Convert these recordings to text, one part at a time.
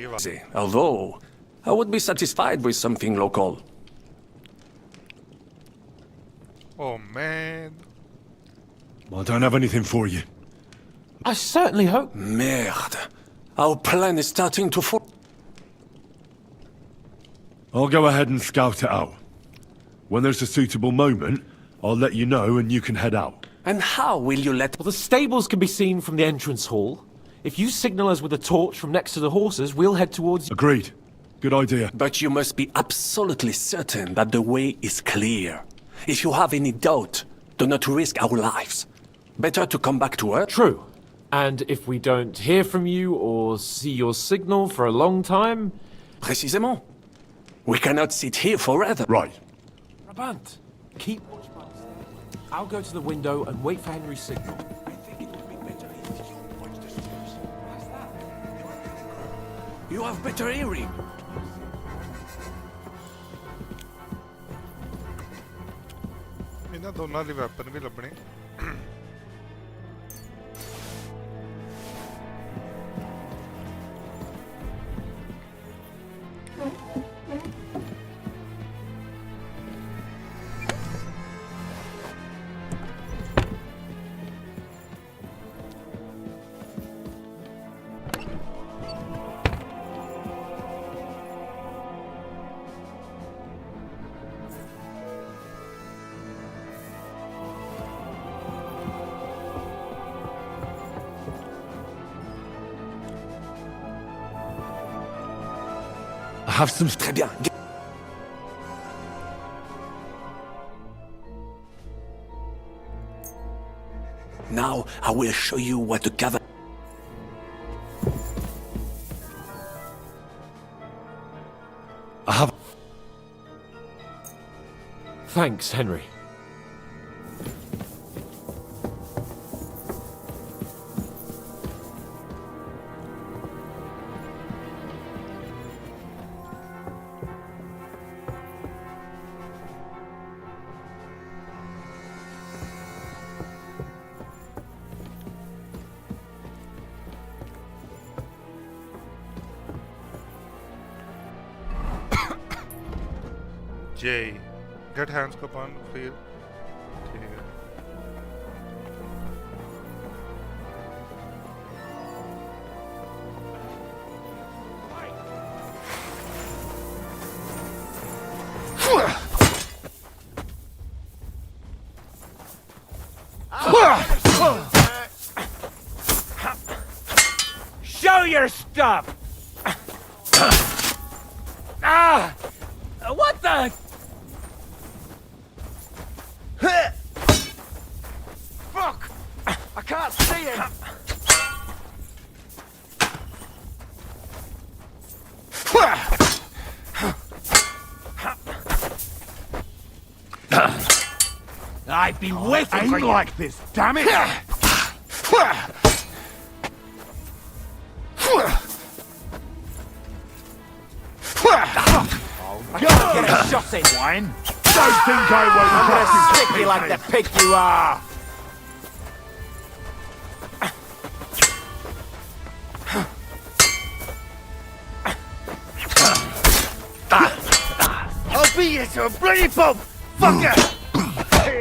ये बात Although, I would be satisfied with something local. Oh man. I don't have anything for you. I certainly hope. Merde. Our plan is starting to fall. I'll go ahead and scout it out. When there's a suitable moment, I'll let you know and you can head out. And how will you let... Well, the stables can be seen from the entrance hall. If you signal us with a torch from next to the horses, we'll head towards... Agreed. Good idea. But you must be absolutely certain that the way is clear. If you have any doubt, do not risk our lives. Better to come back to Earth. True. And if we don't hear from you or see your signal for a long time... Précisément. We cannot sit here forever. Right. Brabant, keep watch by the stairs. I'll go to the window and wait for Henry's signal. I think it would be better if you watch the stairs. What's that? You have better hearing. इन्हें दोनों वाली weapon भी लबने I have some... Très bien. Now I will show you what the cavalry... I have... Thanks, Henry. J. Get hands को पान फिर ठीक है Show your stuff! What the? Fuck! I can't see him! I've been waiting for you! like this, damn it! I can't get a shot in, Wine! Don't think I I'm won't gonna stick you like the pig you are! I'll beat you to a bloody pulp! Fucker!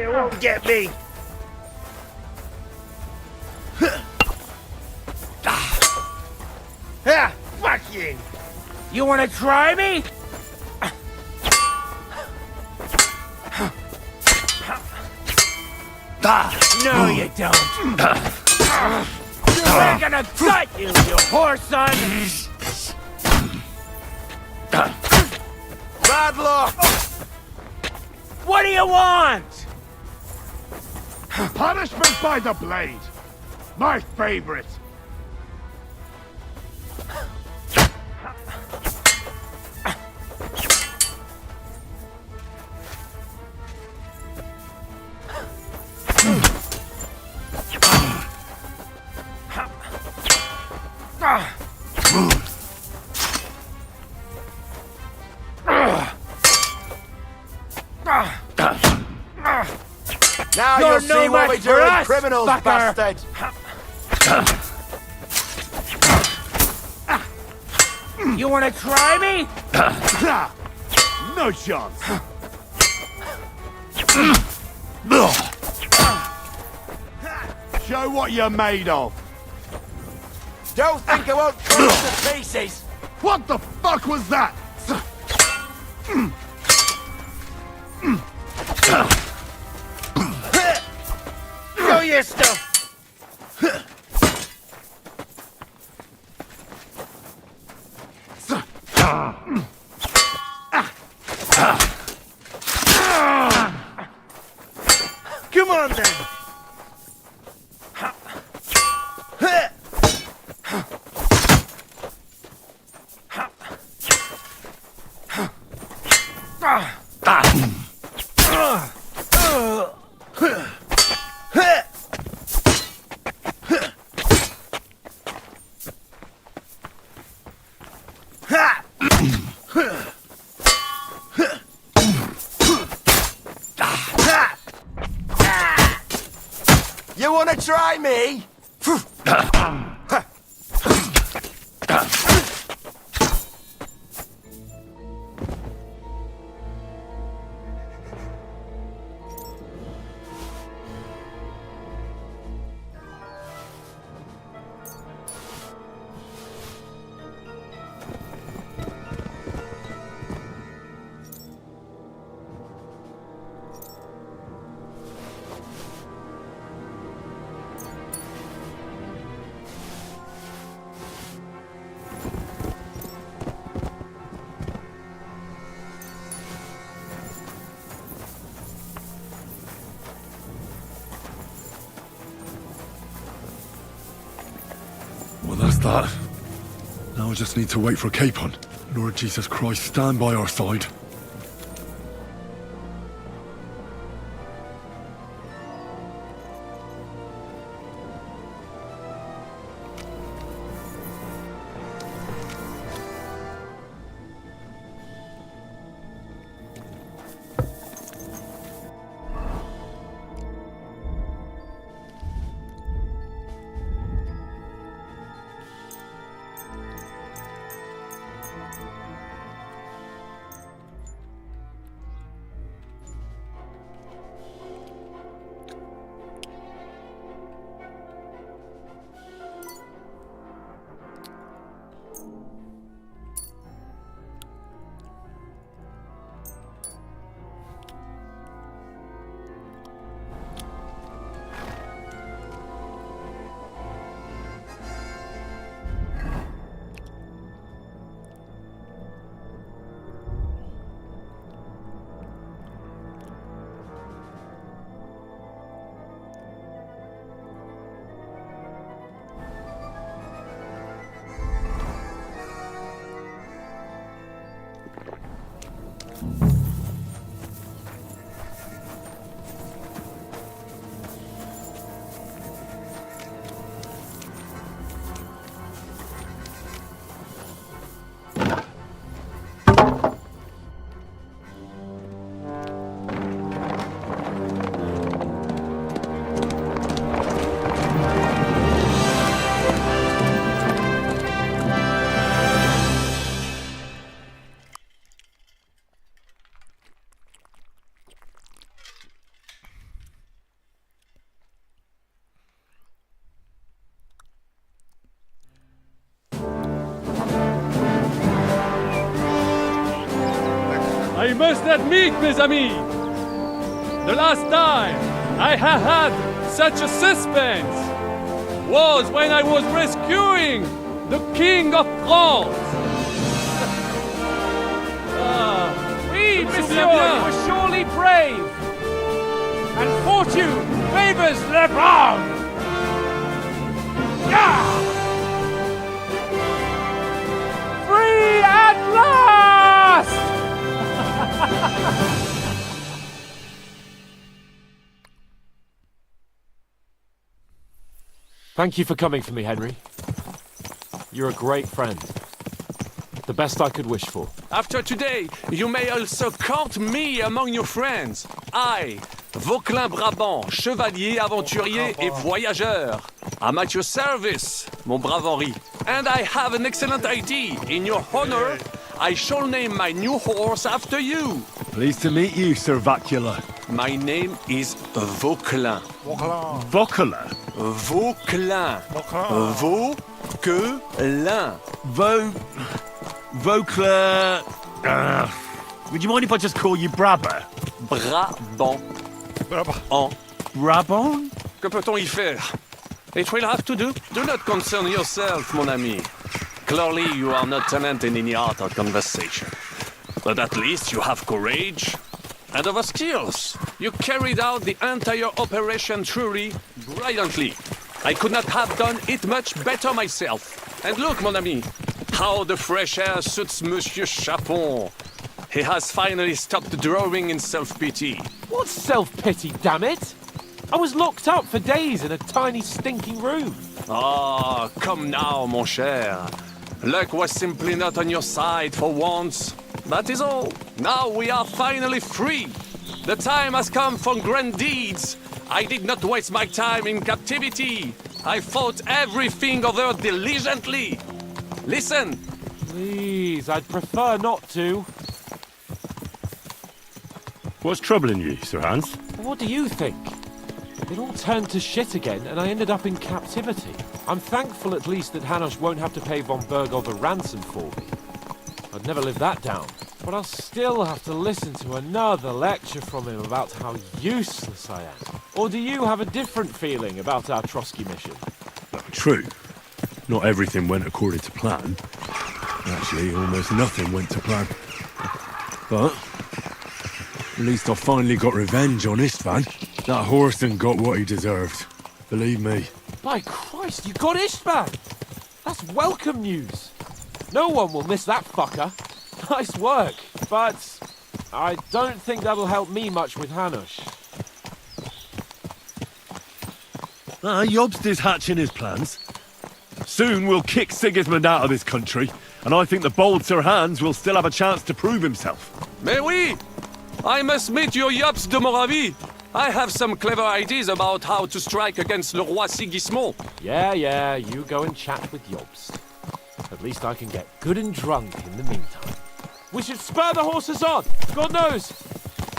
You won't get me! Fuck you! You wanna try me? No, you don't. We're gonna gut you, you whore son! Bad luck! What do you want? Punishment by the blade. My favorite. Now you'll see what we do in criminals, bastard! You wanna try me? No chance. Show what you're made of. Don't think I won't cut you to pieces! What the fuck was that? Show your stuff! Come on then! You wanna try me? Well, that's that. Now I just need to wait for Capon. Lord Jesus Christ, stand by our side. I must admit, mes amis, the last time I have had such a suspense was when I was rescuing the King of France. Oui, monsieur, you were surely brave! And fortune favors le brave! Yeah! Free at last! Thank you for coming for me, Henry. You're a great friend. The best I could wish for. After today, you may also count me among your friends. I, Vauquelin Brabant, chevalier, aventurier et voyageur. I'm at your service, mon brave Henri. And I have an excellent idea. In your honor, I shall name my new horse after you. Pleased to meet you, Sir Vacula. My name is Vauquelin. Vauquelin. Vocala? Vauquelin. Vauquelin. Vauquelin. Vocla... would you mind if I just call you Brabber? Brabant. En. Brabant? Que peut-on y faire? It will have to do. Do not concern yourself, mon ami. Clearly, you are not talent in any art or conversation. But at least you have courage and other skills. You carried out the entire operation truly brilliantly. I could not have done it much better myself. And look, mon ami, how the fresh air suits Monsieur Chapon. He has finally stopped drawing in self-pity. What self-pity, damn it? I was locked up for days in a tiny stinking room. Ah, come now, mon cher. Luck was simply not on your side for once. That is all. Now we are finally free. The time has come for grand deeds. I did not waste my time in captivity. I fought everything over diligently. Listen. Please, I'd prefer not to. What's troubling you, Sir Hans? What do you think? It all turned to shit again, and I ended up in captivity. I'm thankful at least that Hanush won't have to pay von Bergov a ransom for me. I'd never live that down. But I'll still have to listen to another lecture from him about how useless I am. Or do you have a different feeling about our Trotsky mission? True. Not everything went according to plan. Actually, almost nothing went to plan. But at least I finally got revenge on Istvan. That Horston got what he deserved. Believe me. By Christ, you got Istvan! That's welcome news! No one will miss that fucker. Nice work, but I don't think that'll help me much with Hanush. Jobst is hatching his plans. Soon we'll kick Sigismund out of this country, and I think the bold Sir Hans will still have a chance to prove himself. Mais oui! I must meet your Yops de Moravie. I have some clever ideas about how to strike against Le Roi Sigismund. Yeah, you go and chat with Jobst. At least I can get good and drunk in the meantime. We should spur the horses on! God knows!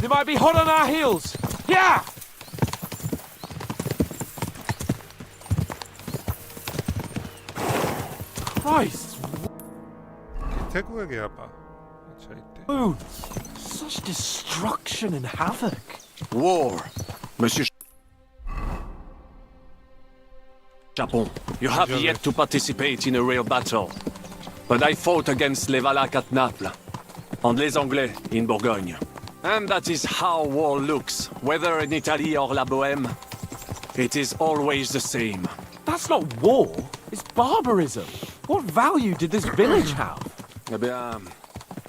They might be hot on our heels! Yeah! Christ! 태국에 봐. 저 이때. Moon! Such destruction and havoc! War, Monsieur Chapon. You have yet to participate in a real battle. But I fought against les Valaques at Naples, and les Anglais in Bourgogne. And that is how war looks, whether in Italy or La Bohème. It is always the same. That's not war, it's barbarism. What value did this village have? Eh bien,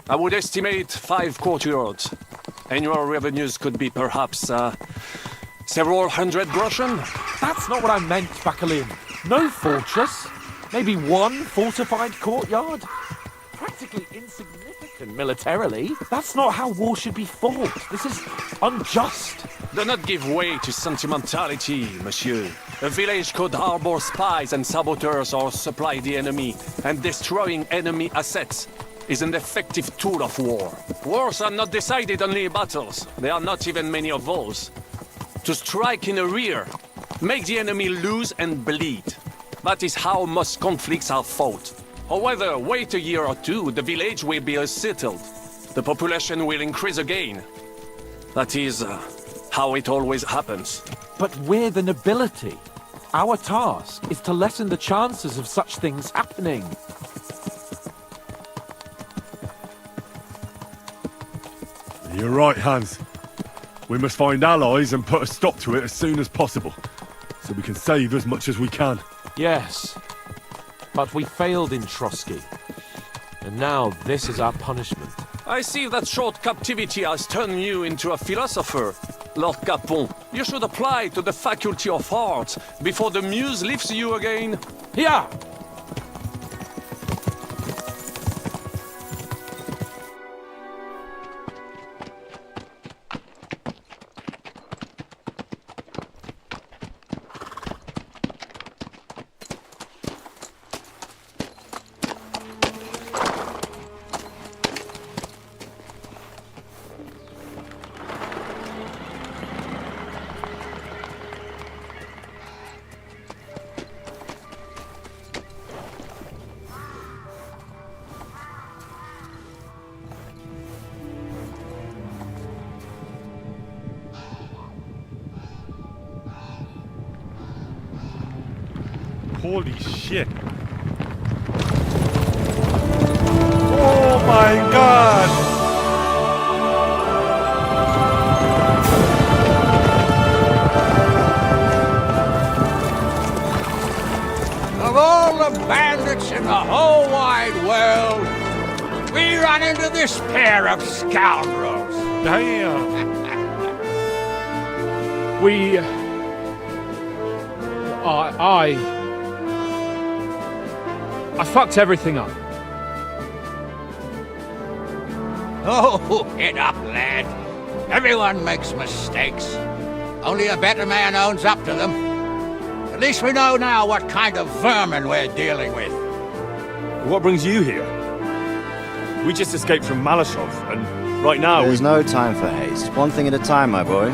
I would estimate 5 courtyards. Annual revenues could be perhaps, several hundred groschen. That's not what I meant, Bakalin. No fortress. Maybe one fortified courtyard. Practically insignificant militarily. That's not how war should be fought. This is unjust. Do not give way to sentimentality, monsieur. A village could harbor spies and saboteurs or supply the enemy, and destroying enemy assets is an effective tool of war. Wars are not decided only in battles. There are not even many of those. To strike in the rear, make the enemy lose and bleed. That is how most conflicts are fought. However, wait a year or two, the village will be settled. The population will increase again. That is how it always happens. But we're the nobility. Our task is to lessen the chances of such things happening. You're right, Hans. We must find allies and put a stop to it as soon as possible, so we can save as much as we can. Yes, but we failed in Trotsky. And now this is our punishment. I see that short captivity has turned you into a philosopher, Lord Capon. You should apply to the Faculty of Arts before the muse lifts you again. Here! Holy shit. Oh my god! Of all the bandits in the whole wide world, we run into this pair of scoundrels. Damn! I fucked everything up. Oh, get up, lad. Everyone makes mistakes. Only a better man owns up to them. At least we know now what kind of vermin we're dealing with. What brings you here? We just escaped from Malashov, and right now There's no time for haste. One thing at a time, my boy.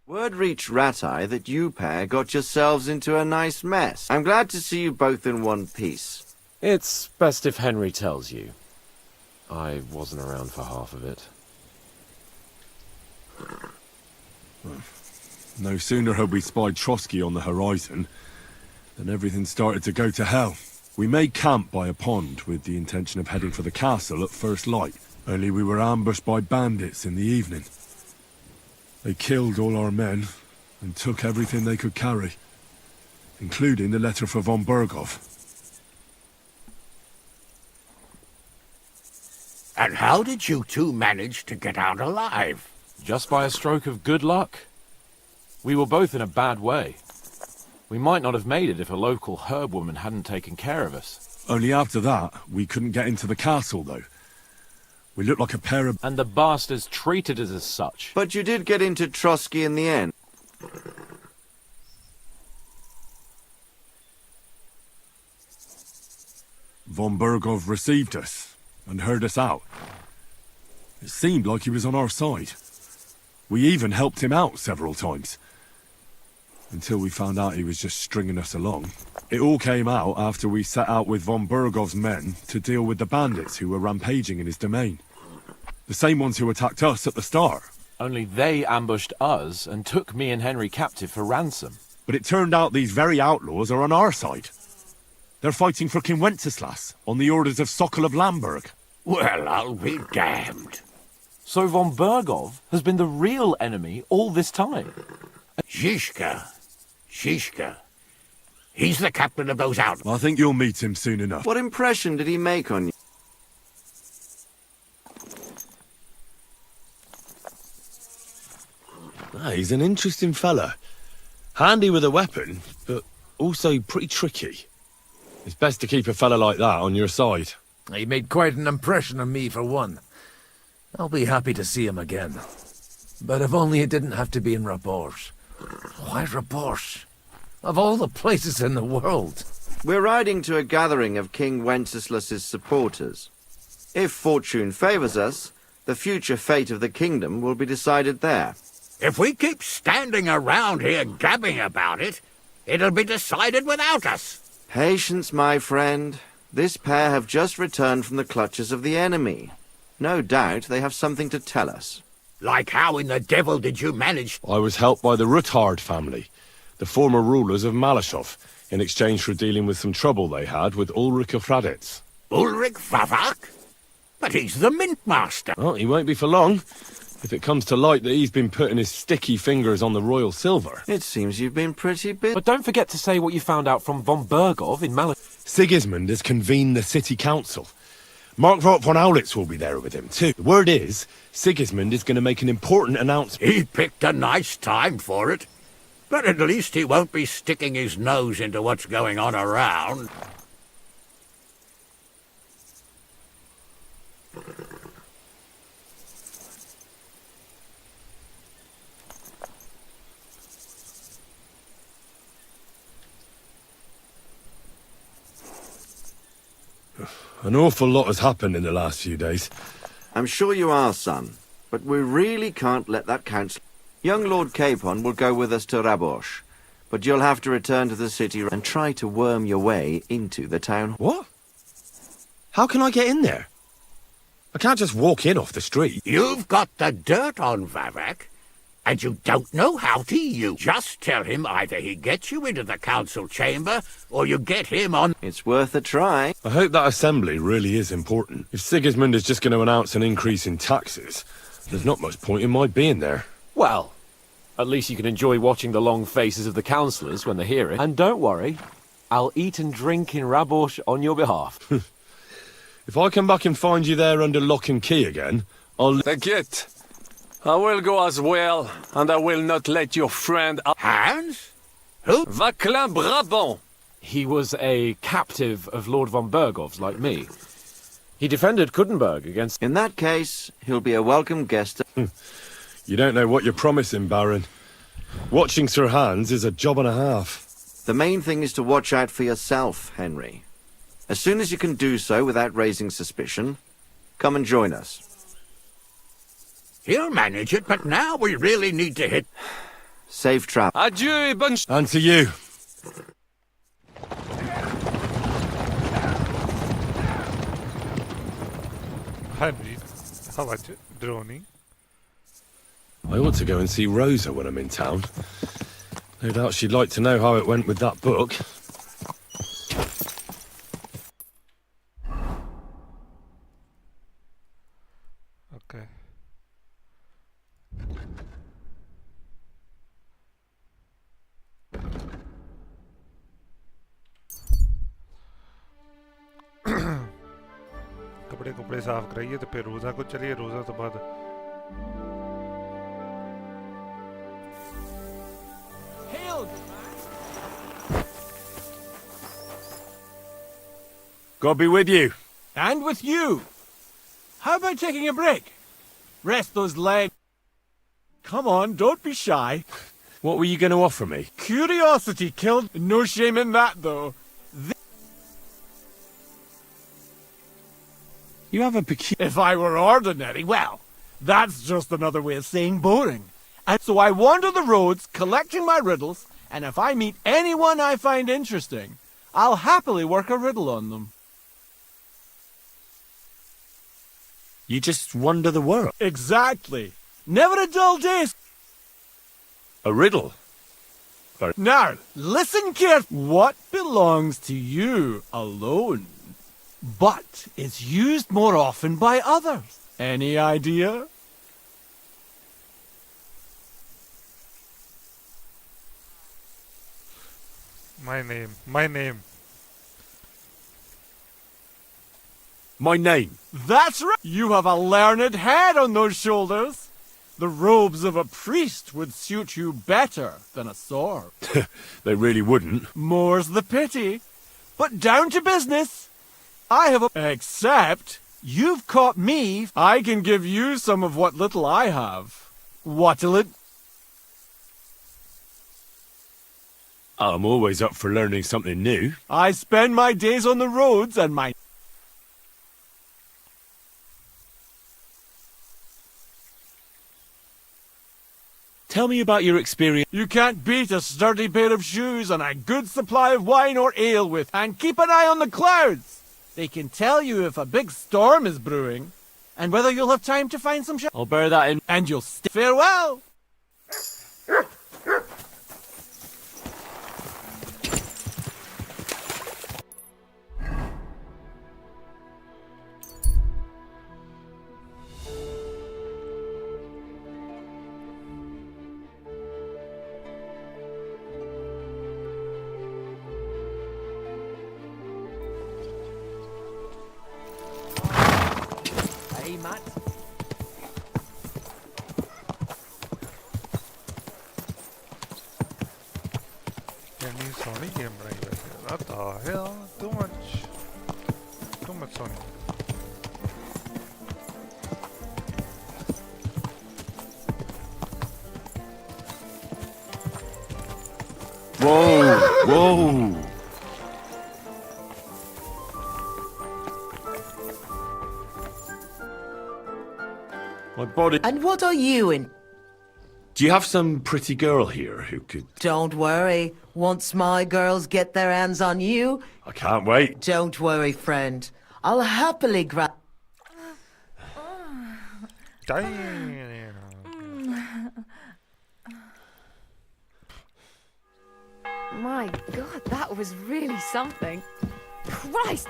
Word reached Rat-Eye that you pair got yourselves into a nice mess. I'm glad to see you both in one piece. It's best if Henry tells you. I wasn't around for half of it. no sooner had we spied Trotsky on the horizon than everything started to go to hell. We made camp by a pond with the intention of heading for the castle at first light, only we were ambushed by bandits in the evening. They killed all our men and took everything they could carry, including the letter for von Berghoff. And how did you two manage to get out alive? Just by a stroke of good luck. We were both in a bad way. We might not have made it if a local herb woman hadn't taken care of us. Only after that, we couldn't get into the castle, though. We looked like a pair of... And the bastards treated us as such. But you did get into Trotsky in the end. Von Berghoff received us and heard us out. It seemed like he was on our side. We even helped him out several times. Until we found out he was just stringing us along. It all came out after we set out with von Berghoff's men to deal with the bandits who were rampaging in his domain. The same ones who attacked us at the start. Only they ambushed us and took me and Henry captive for ransom. But it turned out these very outlaws are on our side. They're fighting for King Wenceslas on the orders of Sokol of Lamberg. Well, I'll be damned. So von Berghoff has been the real enemy all this time. Zizka. He's the captain of those outlaws. I think you'll meet him soon enough. What impression did he make on you? He's an interesting fella. Handy with a weapon, but also pretty tricky. It's best to keep a fella like that on your side. He made quite an impression on me, for one. I'll be happy to see him again. But if only it didn't have to be in Rabors. Why Rabors? Of all the places in the world. We're riding to a gathering of King Wenceslas's supporters. If fortune favors us, the future fate of the kingdom will be decided there. If we keep standing around here gabbing about it, it'll be decided without us. Patience, my friend. This pair have just returned from the clutches of the enemy. No doubt they have something to tell us. Like how in the devil did you manage? I was helped by the Ruthard family, the former rulers of Malashov, in exchange for dealing with some trouble they had with Ulrich of Raditz. Ulrich Vavak? But he's the mint master. Well, he won't be for long, if it comes to light that he's been putting his sticky fingers on the royal silver. It seems you've been pretty busy. But don't forget to say what you found out from von Berghoff in Sigismund has convened the city council. Markvart von Aulitz will be there with him, too. The word is, Sigismund is going to make an important announcement. He picked a nice time for it. But at least he won't be sticking his nose into what's going on around. An awful lot has happened in the last few days. I'm sure you are, son. But we really can't let that council... Young Lord Capon will go with us to Rabosh. But you'll have to return to the city and try to worm your way into the town. What? How can I get in there? I can't just walk in off the street. You've got the dirt on Vavak. And you don't know how to use. Just tell him either he gets you into the council chamber, or you get him on... It's worth a try. I hope that assembly really is important. If Sigismund is just going to announce an increase in taxes, there's not much point in my being there. Well, at least you can enjoy watching the long faces of the councillors when they hear it. And don't worry, I'll eat and drink in Rabosh on your behalf. If I come back and find you there under lock and key again, I'll... Forget. I will go as well, and I will not let your friend... Hans? Who? Vaclin Brabant. He was a captive of Lord von Bergov's, like me. He defended Kuddenberg against... In that case, he'll be a welcome guest. You don't know what you're promising, Baron. Watching Sir Hans is a job and a half. The main thing is to watch out for yourself, Henry. As soon as you can do so without raising suspicion, come and join us. He'll manage it, but now we really need to hit... Safe travel. Adieu et bonne... And to you. Henry, how about you, Droney? I ought to go and see Rosa when I'm in town. No doubt she'd like to know how it went with that book. Okay. कपड़े कपड़े साफ कराइए तो फिर रोज़ा को चलिए रोज़ा तो बाद God be with you. And with you. How about taking a break? Rest those legs. Come on, don't be shy. What were you going to offer me? Curiosity killed. No shame in that, though. You have a peculiar... If I were ordinary, well, that's just another way of saying boring. And so I wander the roads, collecting my riddles, and if I meet anyone I find interesting, I'll happily work a riddle on them. You just wander the world. Exactly. Never a dull day. A riddle? Now, listen carefully. What belongs to you alone, but is used more often by others? Any idea? My name. My name. My name. That's right. You have a learned head on those shoulders. The robes of a priest would suit you better than a sword. They really wouldn't. More's the pity. But down to business. I have a... Except, you've caught me. I can give you some of what little I have. What'll it... I'm always up for learning something new. I spend my days on the roads and my... Tell me about your experience. You can't beat a sturdy pair of shoes and a good supply of wine or ale with. And keep an eye on the clouds. They can tell you if a big storm is brewing. And whether you'll have time to find some I'll bear that in. And you'll farewell. Matt. Any Sony game right there? What the hell? Too much Sony. Whoa! Whoa! My body... And what are you in? Do you have some pretty girl here who could... Don't worry. Once my girls get their hands on you... I can't wait. Don't worry, friend. I'll happily grab... Damn. My God, that was really something. Christ!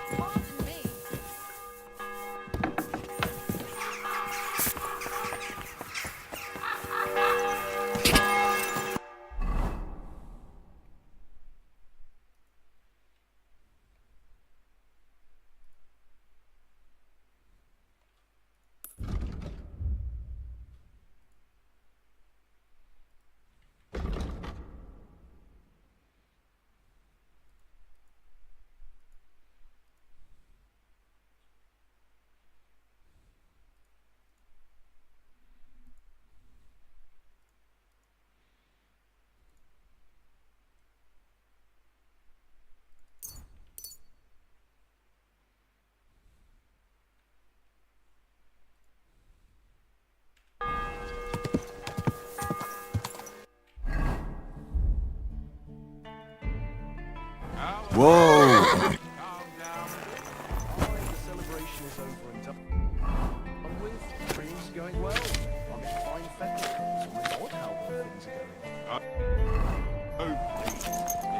Whoa!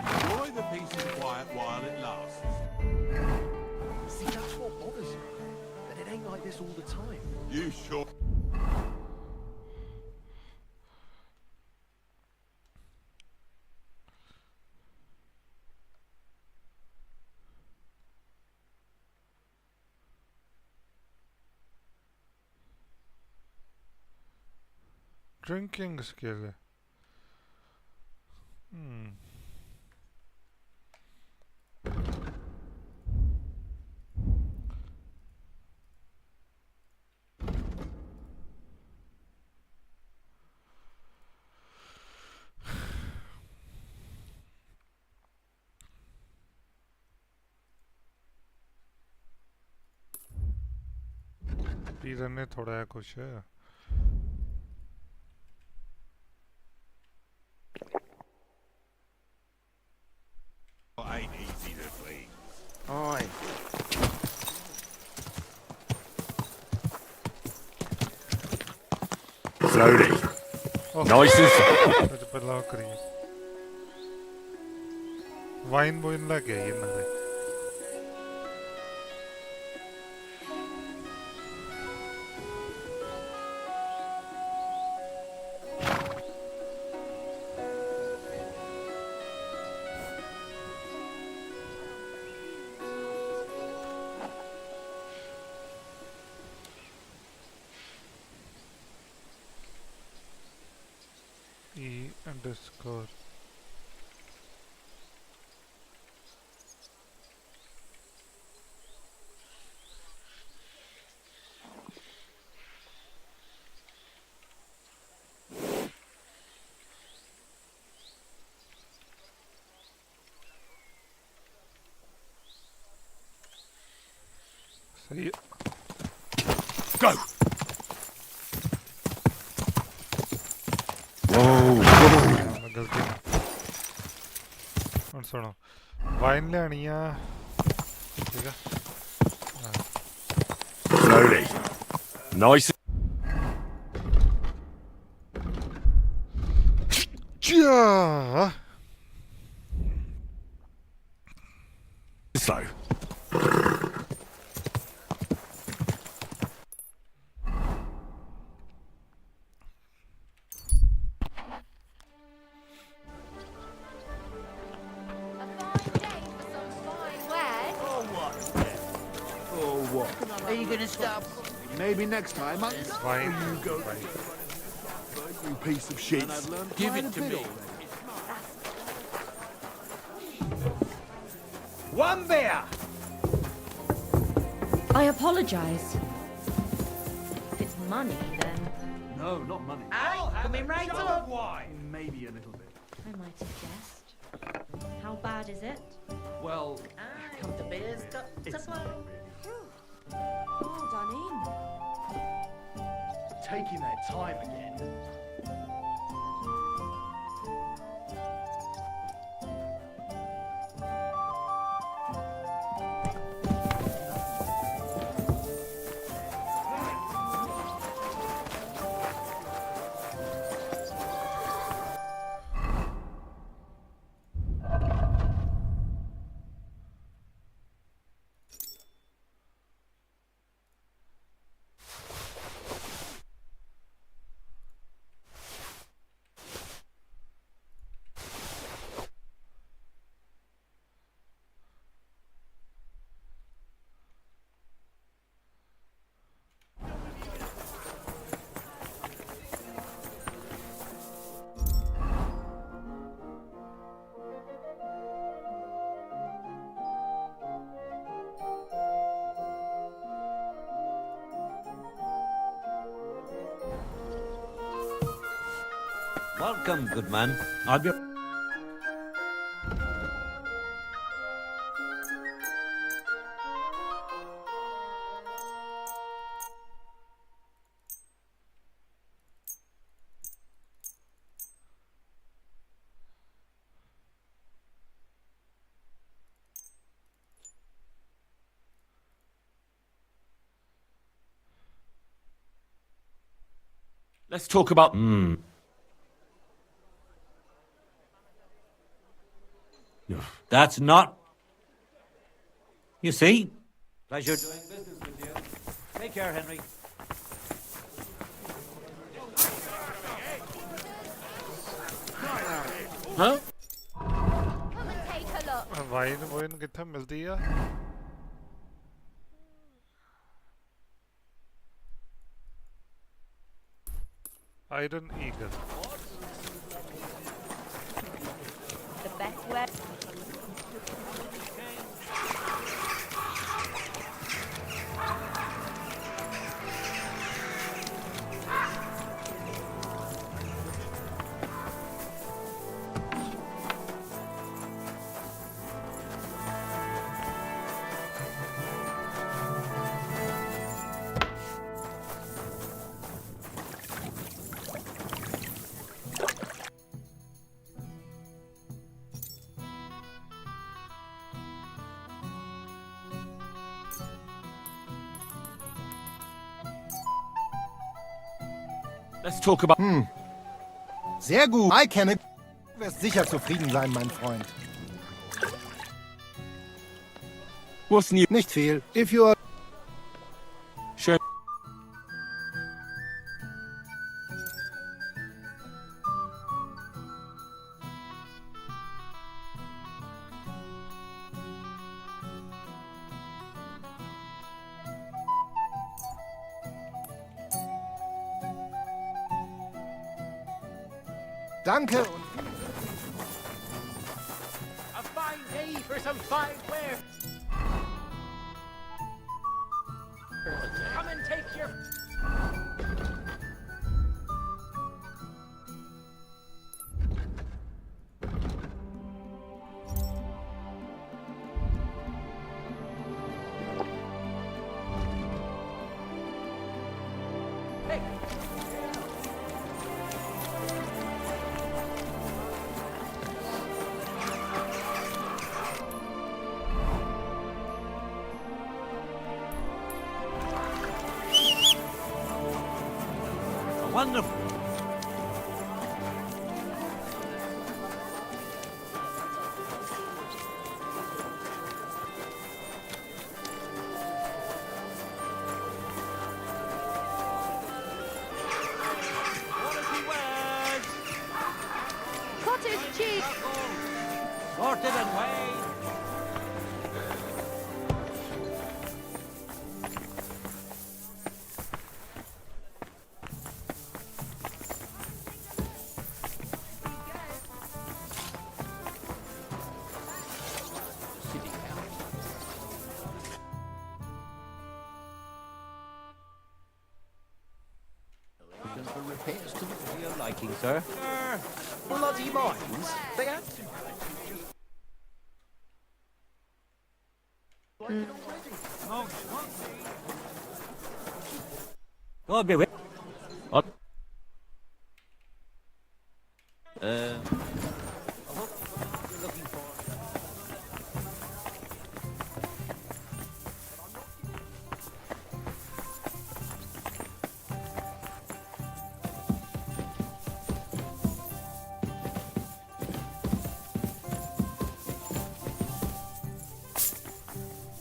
Enjoy the peace and quiet while it lasts. See, that's what bothers me. That it ain't like this all the time. You sure? Drinking skill. P रहे थोड़ा है कुछ Ain't easy to please. Aye. Slowly. Nice and slow. तो पहला करिए wine बोइन लगे ये ना E_. सही Go! गलती और सुनो वाइन लेनी है ठीक है Slowly. Nice. Yeah. Slow. Are you gonna stop? Maybe next time. Fine. You go. You piece of shit. Give it to me. One beer. I apologize. If it's money, then No, not money. Coming right up. Maybe a little bit. I might suggest. How bad is it? Well, Come to beers. it's Supper. Well done in. taking their time again. Welcome, good man. I'll be... Let's talk about... That's not... You see? Pleasure doing business with you. Take care, Henry. Huh? Wine वोइन कितना मिलती है Iron Eagle. The best way. Let's talk about... Sehr gut. I kenne. Du wirst sicher zufrieden sein, mein Freund. What's new? Nicht viel. If you are... Sure. Danke und... A fine day for some fine wear. Come and take your... Wonderful. Cottage cheese. Sorted and weighed. For repairs to your liking, sir. Bloody mines. They had to. God be with. What? Looking for.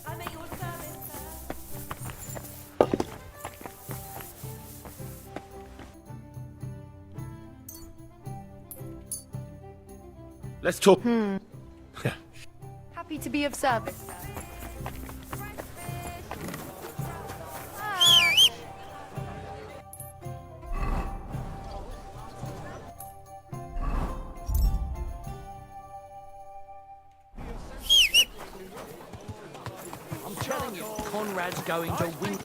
I'm at your service, sir. Let's talk... Happy to be of service, sir. I'm telling you, Conrad's going to win.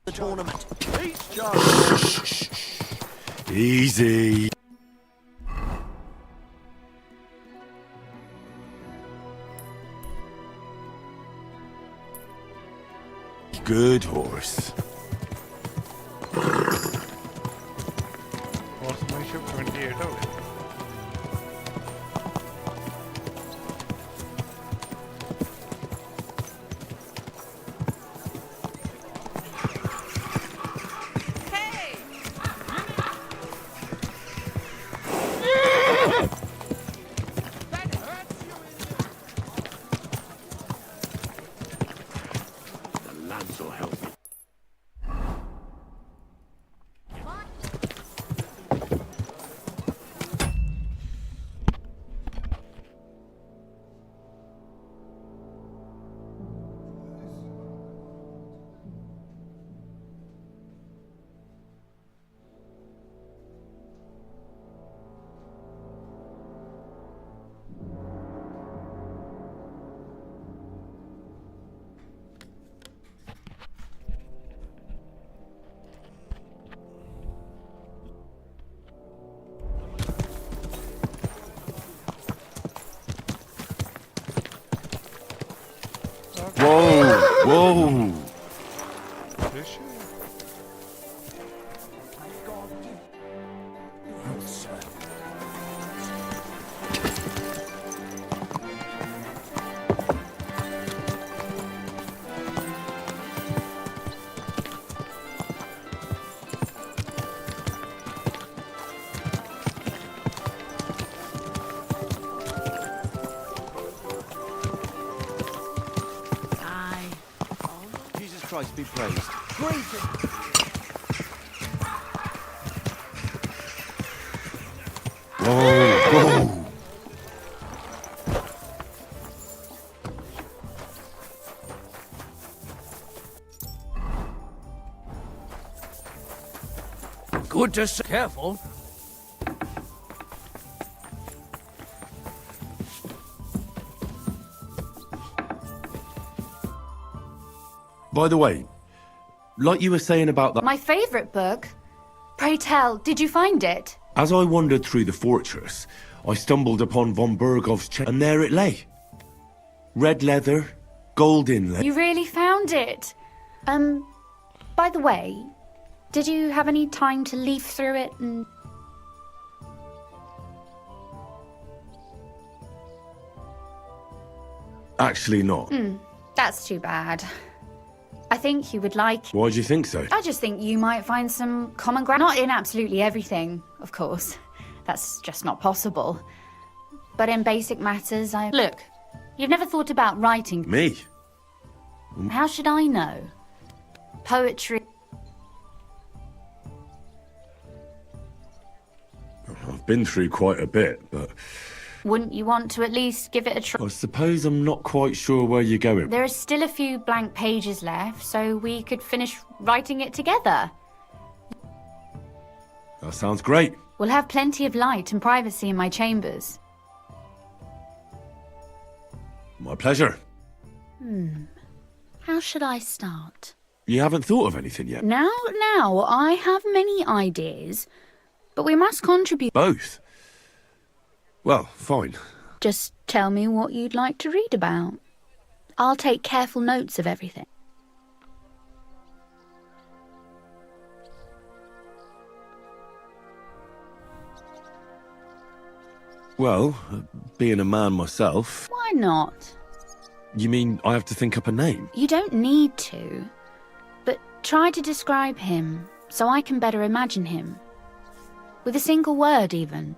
the tournament. Easy. Good horse. Horsemanship 28 out. Whoa! Whoa! Jesus Christ be praised. Whoa! Whoa! Good to see. Careful. By the way, like you were saying about that... My favourite book? Pray tell, did you find it? As I wandered through the fortress, I stumbled upon von Bergov's chain, and there it lay. Red leather, gold inlay. You really found it? By the way, did you have any time to leaf through it and... Actually not. That's too bad. I think you would like... Why do you think so? I just think you might find some common ground. Not in absolutely everything, of course. That's just not possible. But in basic matters, Look, you've never thought about writing... Me? How should I know? Poetry... I've been through quite a bit, but... Wouldn't you want to at least give it a try? I suppose I'm not quite sure where you're going. There are still a few blank pages left, so we could finish writing it together. That sounds great. We'll have plenty of light and privacy in my chambers. My pleasure. How should I start? You haven't thought of anything yet? Now, I have many ideas, but we must contribute. Both? Well, fine. Just tell me what you'd like to read about. I'll take careful notes of everything. Well, being a man myself... Why not? You mean I have to think up a name? You don't need to, but try to describe him so I can better imagine him. With a single word, even.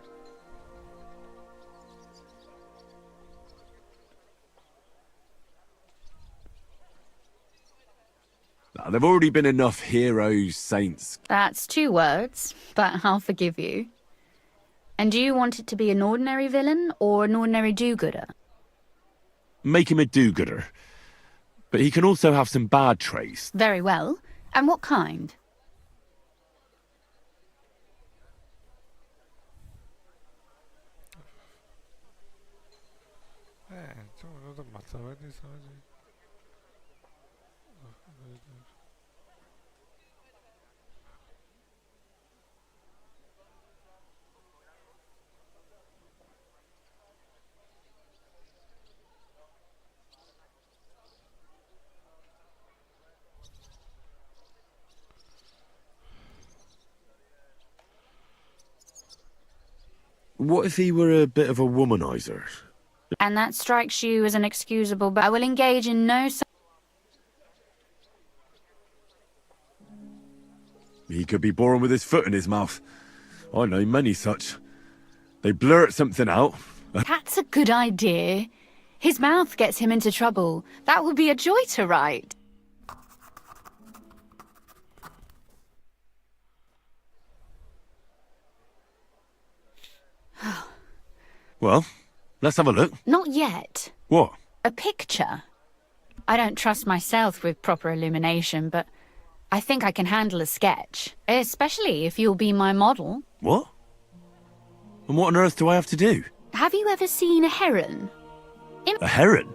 Now, there've already been enough heroes, saints. That's 2 words, but I'll forgive you. And do you want it to be an ordinary villain or an ordinary do-gooder? Make him a do-gooder. But he can also have some bad traits. Very well. And what kind? what if he were a bit of a womanizer? And that strikes you as inexcusable, but I will engage in no He could be born with his foot in his mouth. I know many such. They blurt something out. That's a good idea. His mouth gets him into trouble. That would be a joy to write. Well, let's have a look. Not yet. What? A picture. I don't trust myself with proper illumination, but I think I can handle a sketch. Especially if you'll be my model. What? And what on earth do I have to do? Have you ever seen a heron? A heron?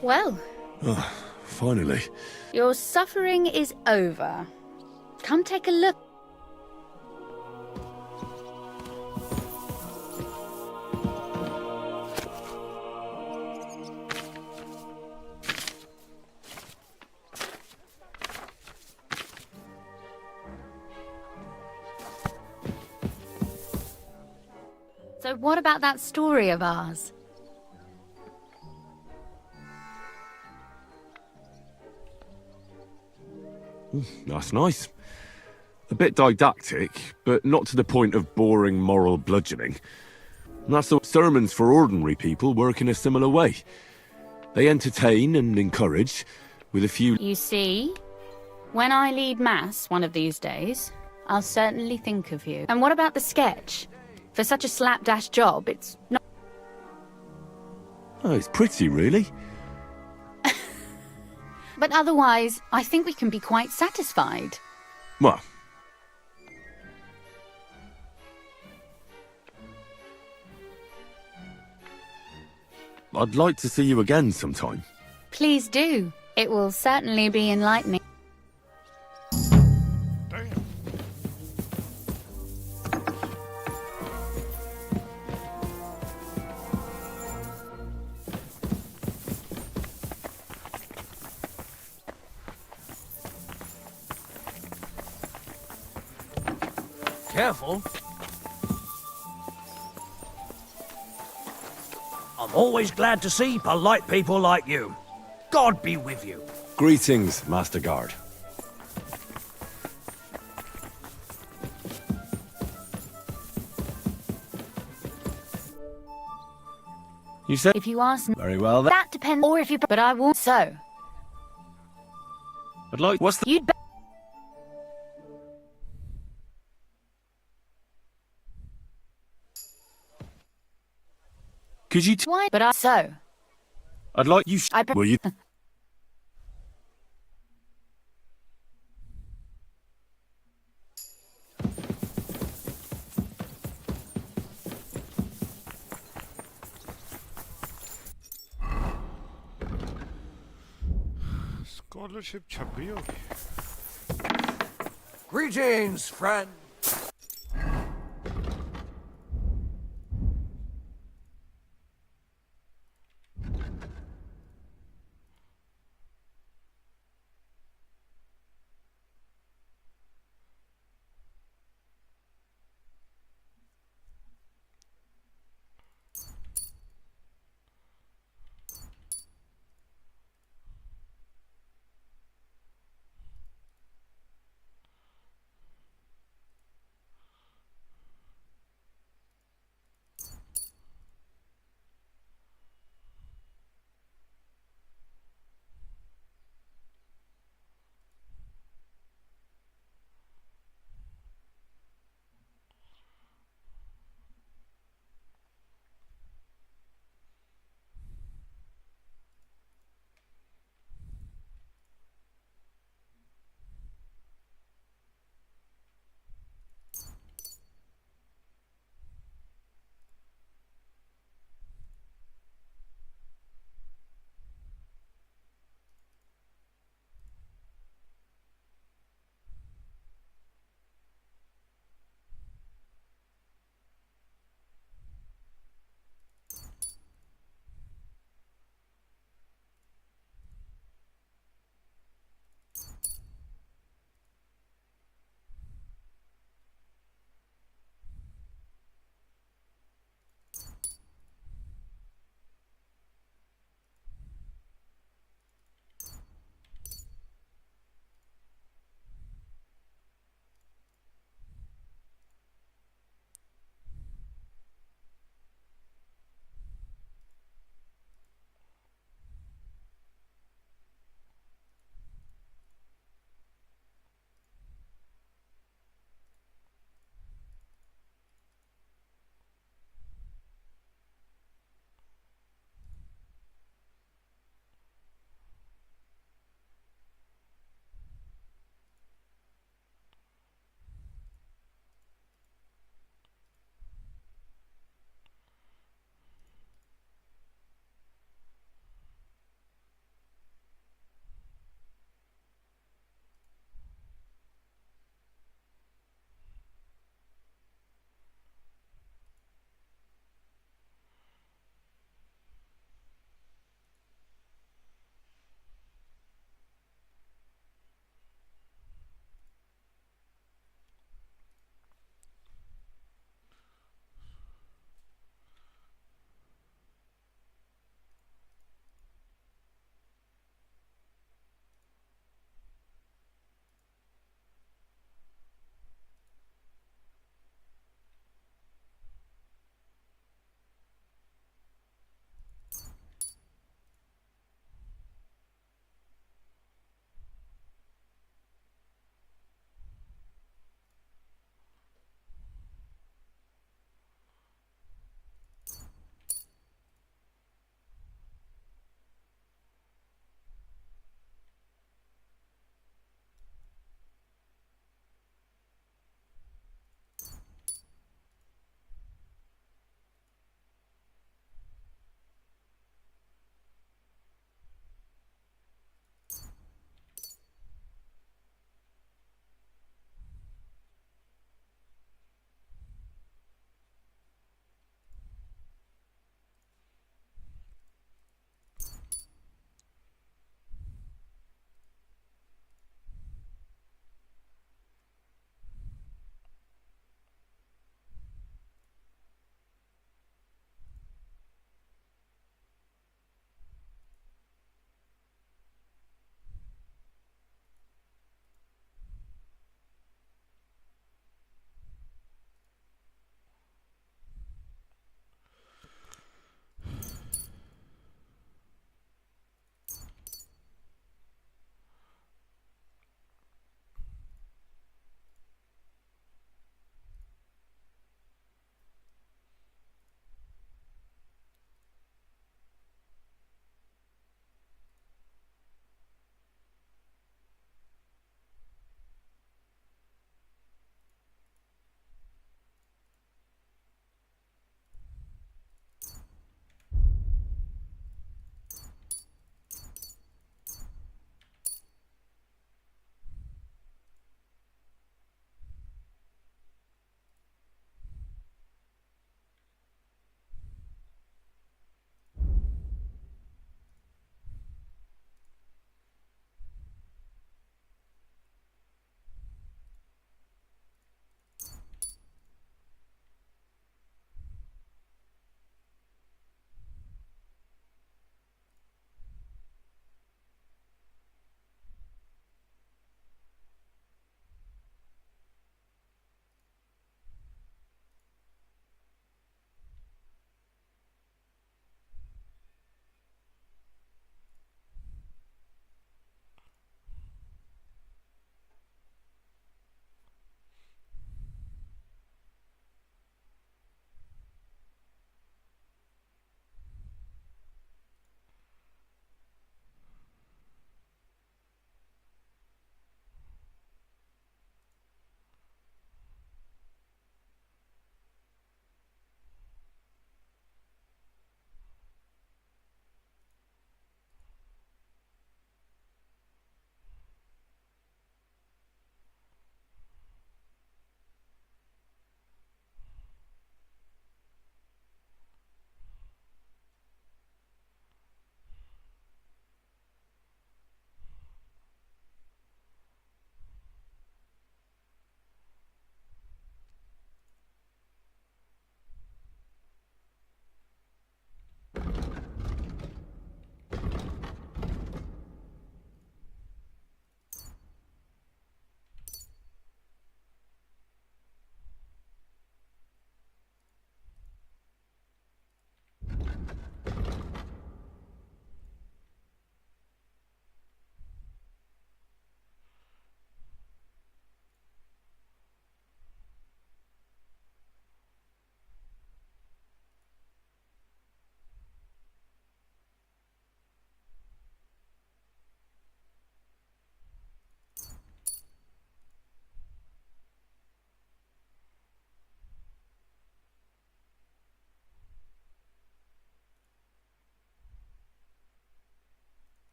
Well, Oh, finally. your suffering is over. Come take a look. So what about that story of ours? That's nice. A bit didactic, but not to the point of boring moral bludgeoning. That's the sermons for ordinary people work in a similar way. They entertain and encourage, with a few... You see, when I lead mass one of these days, I'll certainly think of you. And what about the sketch? For such a slapdash job, it's not... Oh, it's pretty, really. But otherwise, I think we can be quite satisfied. Well, I'd like to see you again sometime. Please do. It will certainly be enlightening. Careful. I'm always glad to see polite people like you. God be with you. Greetings, Master Guard. You said... If you ask me, Very well, then. that depends. Or if you... But I won't. So, I'd like... What's the... you'd... Could you... Why? But I... So, I'd like you... I... Will you... Scholarship छपी होगी. Greetings, friend.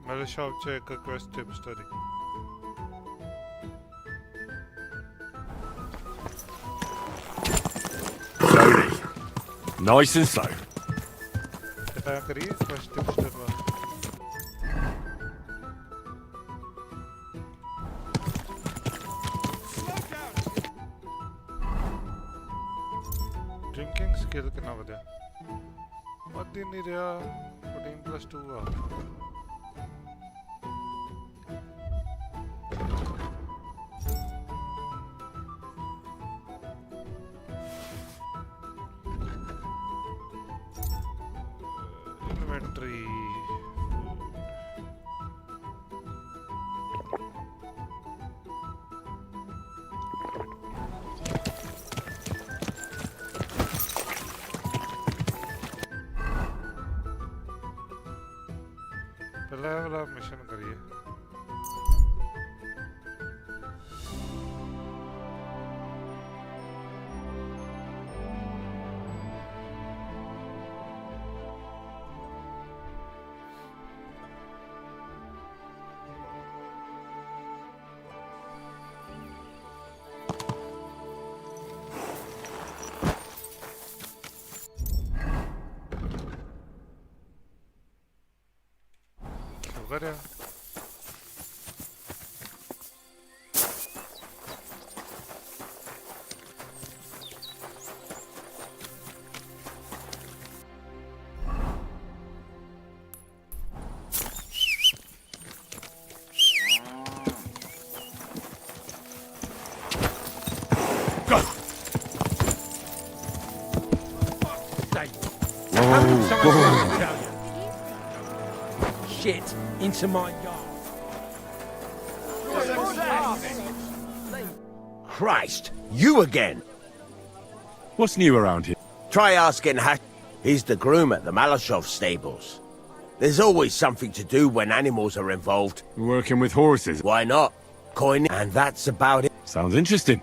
Melishov check a quest tip study. Slowly. Nice and slow. पता करिए quest tip study. Drinking skill कितना बढ़ा? बढ़ नहीं रहा. 14+2 हुआ. Inventory. पहला वाला मिशन करिए. शुगर है. Shit into my yard. Christ, you again. What's new around here? Try asking He's the groom at the Malashov stables. There's always something to do when animals are involved. Working with horses? Why not? Coin, and that's about it. Sounds interesting.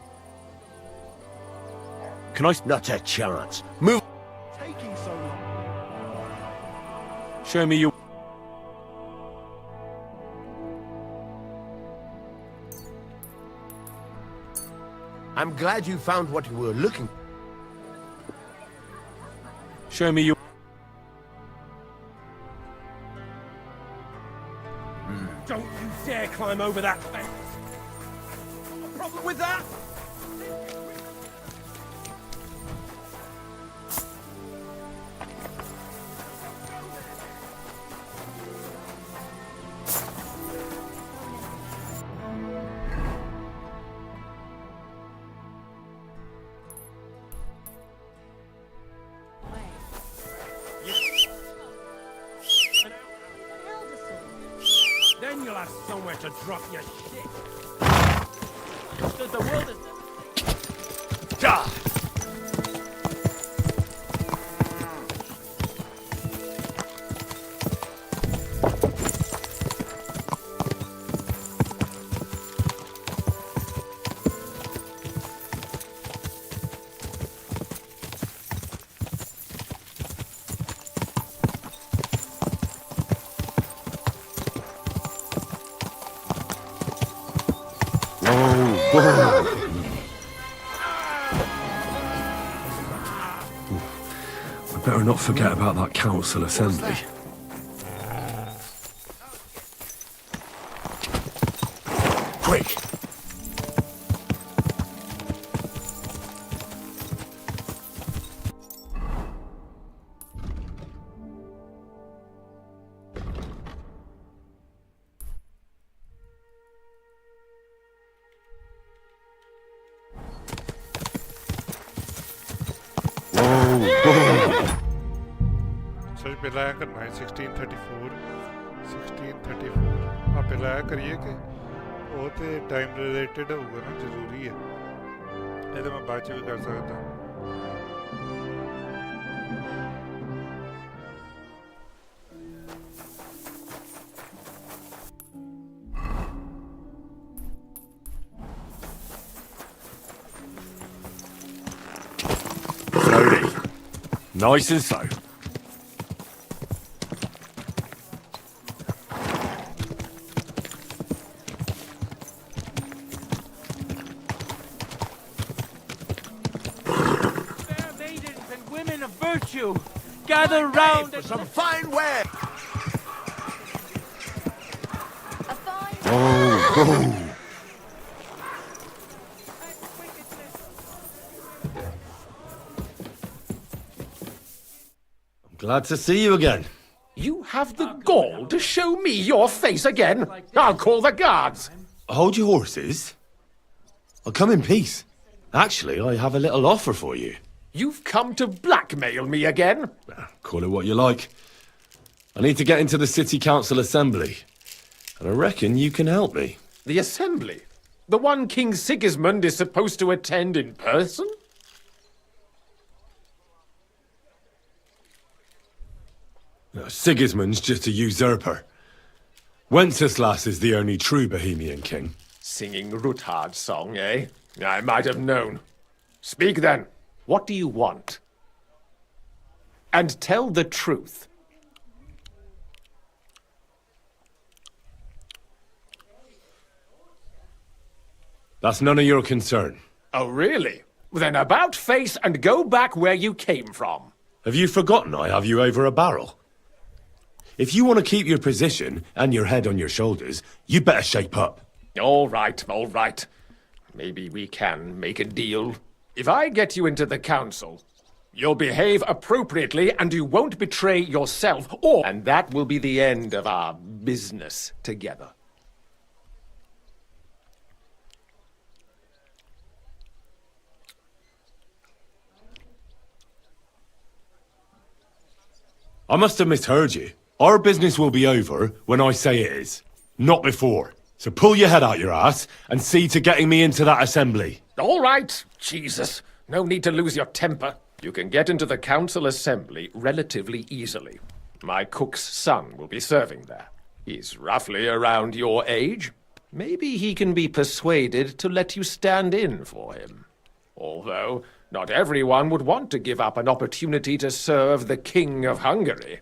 Can I... Not a chance. Move. Taking so long. Show me your... I'm glad you found what you were looking for. Show me your... Don't you dare climb over that fence. A problem with that? Then you'll have somewhere to drop your shit. The world is... I better not forget about that council assembly. Quick! सच पहला है करना है 1634 आप पहला है करिए कि वो तो टाइम रिलेटेड होगा ना जरूरी है ये तो मैं बाद में भी कर सकता हूँ Slowly. Nice and slow. gather round for some fine wear. Oh. I'm glad to see you again. You have the gall to show me your face again? I'll call the guards. Hold your horses. I'll come in peace. Actually, I have a little offer for you. You've come to blackmail me again? Call it what you like. I need to get into the City Council Assembly. And I reckon you can help me. The Assembly? The one King Sigismund is supposed to attend in person? No, Sigismund's just a usurper. Wenceslas is the only true Bohemian king. Singing Ruthard's song, eh? I might have known. Speak then. What do you want? And tell the truth. That's none of your concern. Oh, really? Then about face and go back where you came from. Have you forgotten I have you over a barrel? If you want to keep your position and your head on your shoulders, you better shape up. All right, all right. Maybe we can make a deal. If I get you into the council, you'll behave appropriately and you won't betray yourself, and that will be the end of our business together. I must have misheard you. Our business will be over when I say it is, not before. So pull your head out your ass and see to getting me into that assembly. All right, Jesus. No need to lose your temper. You can get into the council assembly relatively easily. My cook's son will be serving there. He's roughly around your age. Maybe he can be persuaded to let you stand in for him. Although, not everyone would want to give up an opportunity to serve the King of Hungary.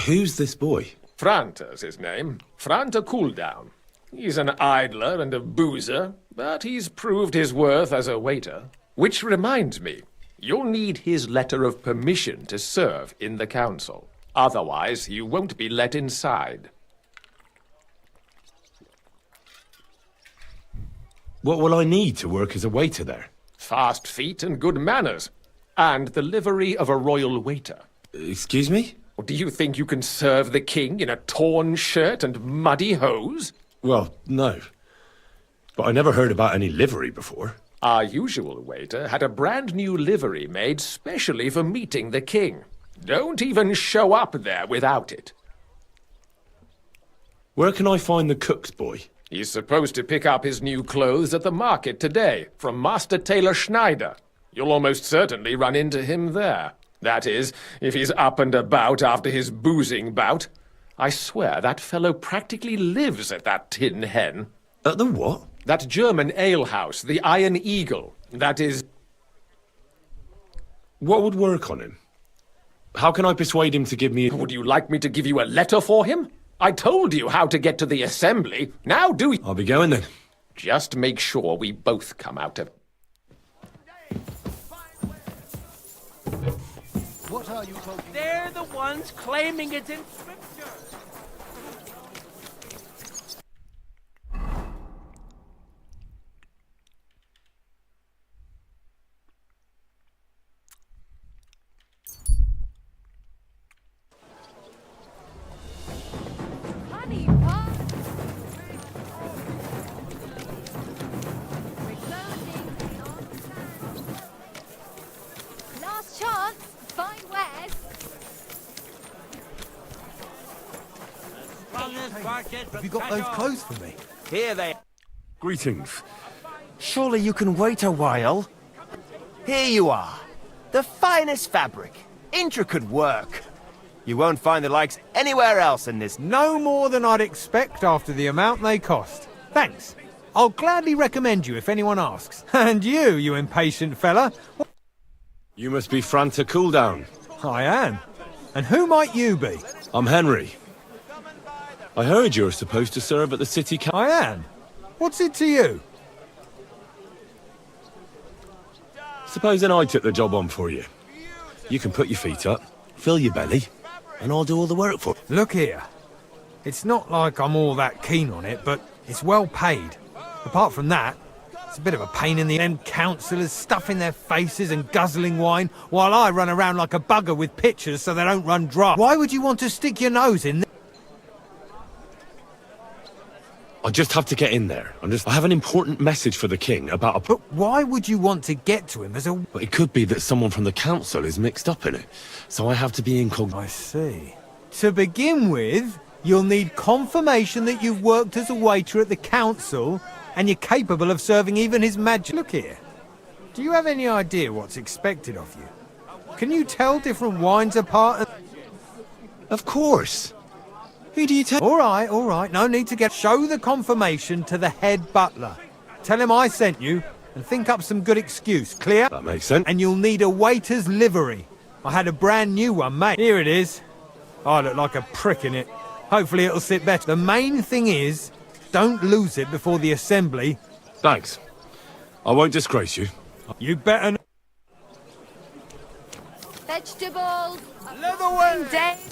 Who's this boy? Franta's his name. Franta Cooldown. He's an idler and a boozer, but he's proved his worth as a waiter. Which reminds me, you'll need his letter of permission to serve in the council. Otherwise, you won't be let inside. What will I need to work as a waiter there? Fast feet and good manners. And the livery of a royal waiter. Excuse me? Or do you think you can serve the king in a torn shirt and muddy hose? Well, no. But I never heard about any livery before. Our usual waiter had a brand new livery made specially for meeting the king. Don't even show up there without it. Where can I find the cook's boy? He's supposed to pick up his new clothes at the market today from Master Tailor Schneider. You'll almost certainly run into him there. That is, if he's up and about after his boozing bout. I swear that fellow practically lives at that Tin Hen. At the what? That German alehouse, the Iron Eagle. That is... What would work on him? How can I persuade him to give me... Would you like me to give you a letter for him? I told you how to get to the assembly. Now do you... I'll be going then. Just make sure we both come out of... What are you talking? They're the ones claiming it's in scripture. Honey pie. Last chance. Fine wares. Have you got those clothes for me? Here they are. Greetings. Surely you can wait a while. Here you are. The finest fabric. Intricate work. You won't find the likes anywhere else in this. No more than I'd expect after the amount they cost. Thanks. I'll gladly recommend you if anyone asks. And you impatient fella. You must be Franta Cooldown. I am. And who might you be? I'm Henry. I heard you're supposed to serve at the city council. I am. What's it to you? Supposing I took the job on for you. You can put your feet up, fill your belly, and I'll do all the work for you. Look here. It's not like I'm all that keen on it, but it's well paid. Apart from that, it's a bit of a pain in the end. Councillors stuffing their faces and guzzling wine, while I run around like a bugger with pictures so they don't run dry. Why would you want to stick your nose in there? I just have to get in there. I have an important message for the king about a... But why would you want to get to him as a... But it could be that someone from the council is mixed up in it, so I have to be incognito. I see. To begin with, you'll need confirmation that you've worked as a waiter at the council and you're capable of serving even his majesty. Look here. Do you have any idea what's expected of you? Can you tell different wines apart? Of course. Who do you tell? All right. No need to get... Show the confirmation to the head butler. Tell him I sent you and think up some good excuse. Clear? That makes sense. And you'll need a waiter's livery. I had a brand new one made. Here it is. I look like a prick in it. Hopefully it'll sit better. The main thing is, don't lose it before the assembly. Thanks. I won't disgrace you. You better... Vegetables. Leatherway. Days.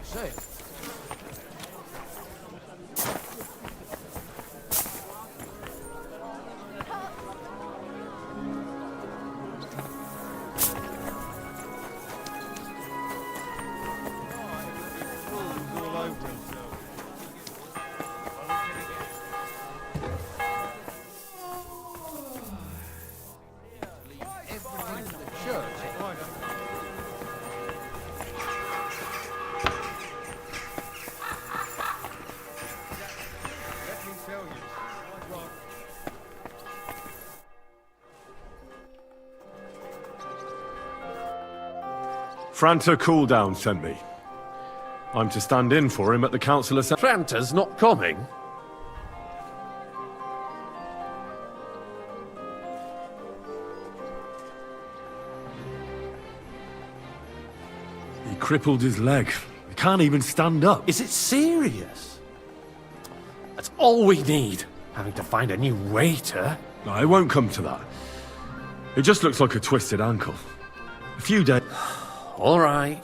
Say. Franta Cooldown sent me. I'm to stand in for him at the council assembly. Franta's not coming. He crippled his leg. He can't even stand up. Is it serious? That's all we need. Having to find a new waiter. No, it won't come to that. It just looks like a twisted ankle. A few days... All right.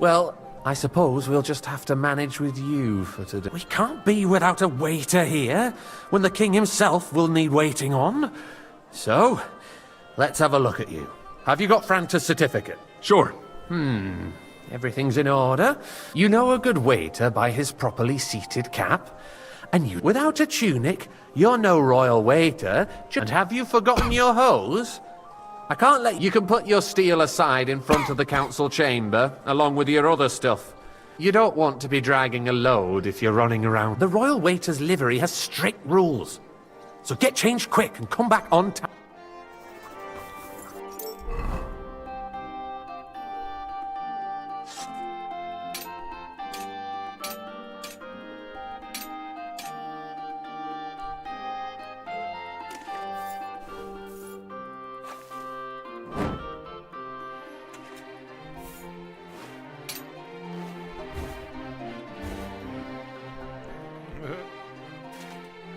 Well, I suppose we'll just have to manage with you for today. We can't be without a waiter here, when the king himself will need waiting on. So, let's have a look at you. Have you got Franta's certificate? Sure. Everything's in order. You know a good waiter by his properly seated cap. And you, without a tunic, you're no royal waiter. And have you forgotten your hose? I can't let you can put your steel aside in front of the council chamber, along with your other stuff. You don't want to be dragging a load if you're running around. The royal waiter's livery has strict rules. So get changed quick and come back on time.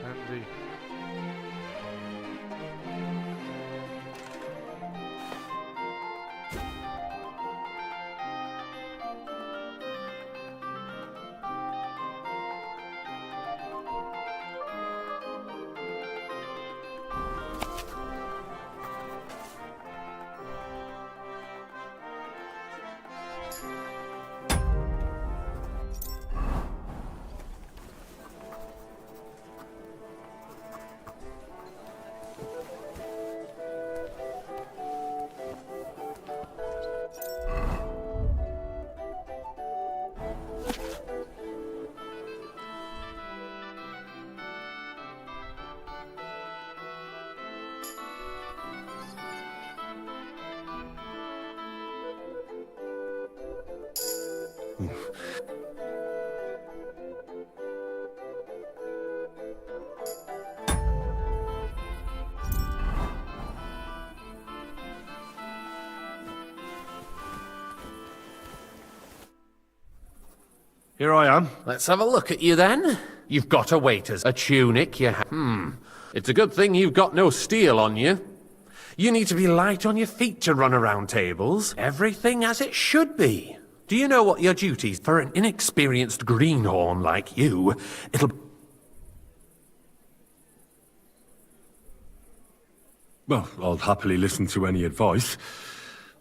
Henry. Here I am. Let's have a look at you then. You've got a waiter's, a tunic, It's a good thing you've got no steel on you. You need to be light on your feet to run around tables. Everything as it should be. Do you know what your duties for an inexperienced greenhorn like you? Well, I'll happily listen to any advice.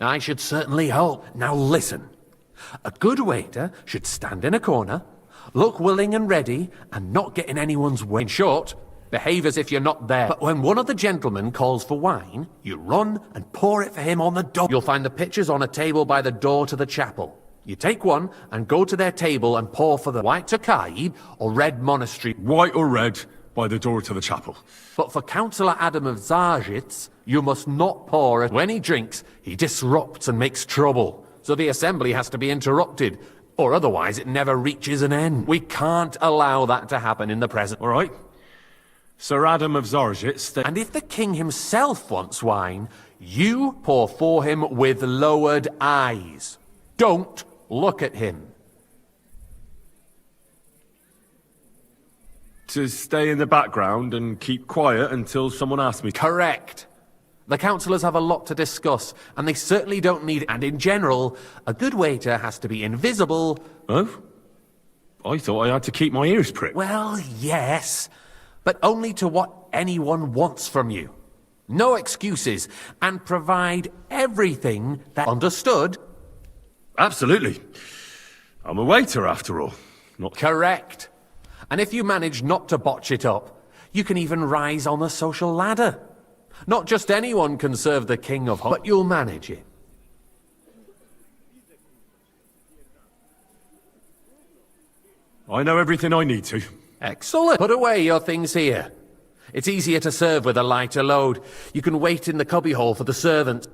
I should certainly hope. Now listen. A good waiter should stand in a corner, look willing and ready, and not get in anyone's way. In short, behave as if you're not there. But when one of the gentlemen calls for wine, you run and pour it for him on the door. You'll find the pitchers on a table by the door to the chapel. You take one and go to their table and pour for the white Tokaid or red monastery. White or red, by the door to the chapel. But for Councillor Adam of Zarjitz, you must not pour it. When he drinks, he disrupts and makes trouble. So the assembly has to be interrupted, or otherwise it never reaches an end. We can't allow that to happen in the present. All right. Sir Adam of Zarjitz... And if the king himself wants wine, you pour for him with lowered eyes. Don't look at him. To stay in the background and keep quiet until someone asks me. Correct. The councillors have a lot to discuss, and they certainly don't need... And in general, a good waiter has to be invisible... Oh? I thought I had to keep my ears pricked. Well, yes, but only to what anyone wants from you. No excuses, and provide everything that... Understood? Absolutely. I'm a waiter, after all. Not... Correct. And if you manage not to botch it up, you can even rise on the social ladder. Not just anyone can serve the King of Hot, but you'll manage it. I know everything I need to. Excellent. Put away your things here. It's easier to serve with a lighter load. You can wait in the cubbyhole for the servants.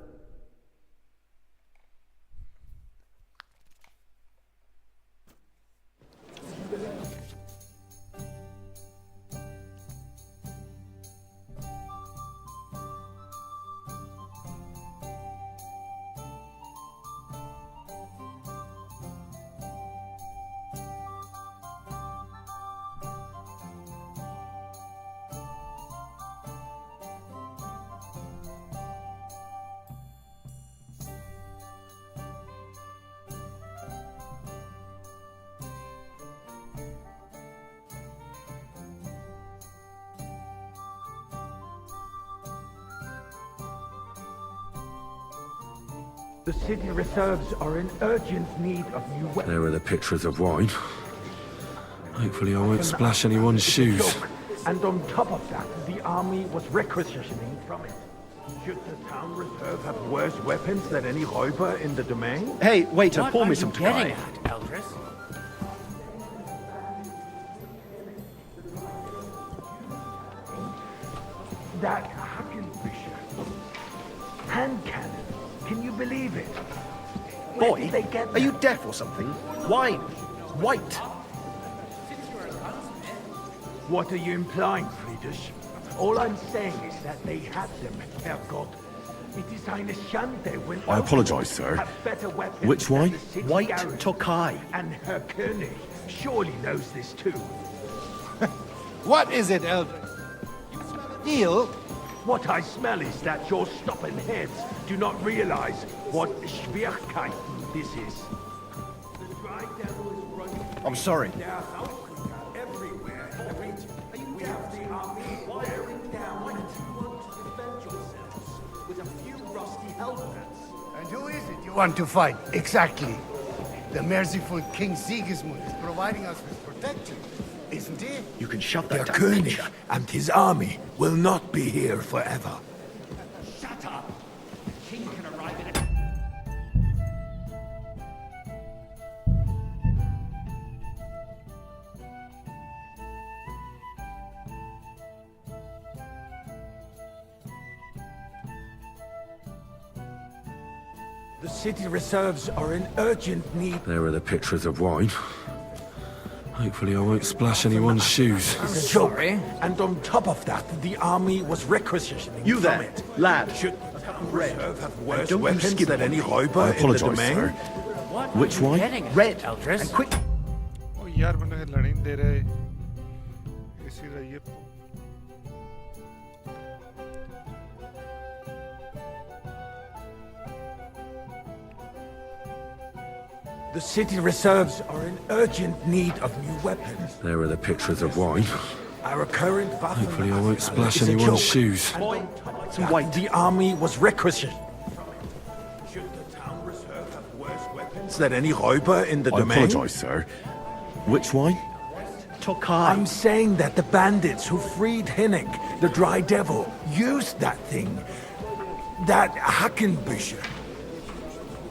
The city reserves are in urgent need of new weapons. There are the pictures of wine. Hopefully I won't splash anyone's shoes. And on top of that, the army was requisitioning from it. Should the town reserve have worse weapons than any räuber in the domain? Hey, waiter, pour me some getting Tokai. at, Eldris? That Hackenfisher. Hand cannon. Can you believe it? Where Boy, did they get are you deaf or something? Wine. White. What are you implying, Friedrich? All I'm saying is that they had them, Herrgott. It is eine Schande when... I apologise, sir. Have better weapons Which than wine? the city White garrison. Tokai. And Herr König surely knows this too. What is it, Eldred? You smell a deal? What I smell is that your stubborn heads do not realize what Schwierigkeiten this is. The dry devil is running... I'm sorry. There are Hauptkrieger everywhere in the region. We have the army wearing down and you want to defend yourselves with a few rusty helmets. And who is it you want to fight? Exactly. The merciful King Sigismund is providing us with protection, isn't he? You can shut Der that down, König picture. and his army will not be here forever. Shut up! The king can arrive in The city reserves are in urgent need. There are the pictures of wine. Hopefully I won't splash anyone's shoes. It's a joke. And on top of that, the army was requisitioning You from there, it. lad. Should the town reserve have worse don't you weapons skip than any I Räuber in the apologise, domain? sir. Which wine? Red, Eldris. and quick. ओ यार मैंने लड़ने नहीं दे रहे इसी तरह ये The city reserves are in urgent need of new weapons. There are the pictures of wine. Our current Hopefully I won't splash is a anyone's joke. shoes. And on top of that, the army was requisitioned. Should the town reserve have worse weapons than any Räuber in the I domain? apologise, sir. Which wine? Tokai. I'm saying that the bandits who freed Hinnick, the Dry Devil, used that thing. That Hackenbücher.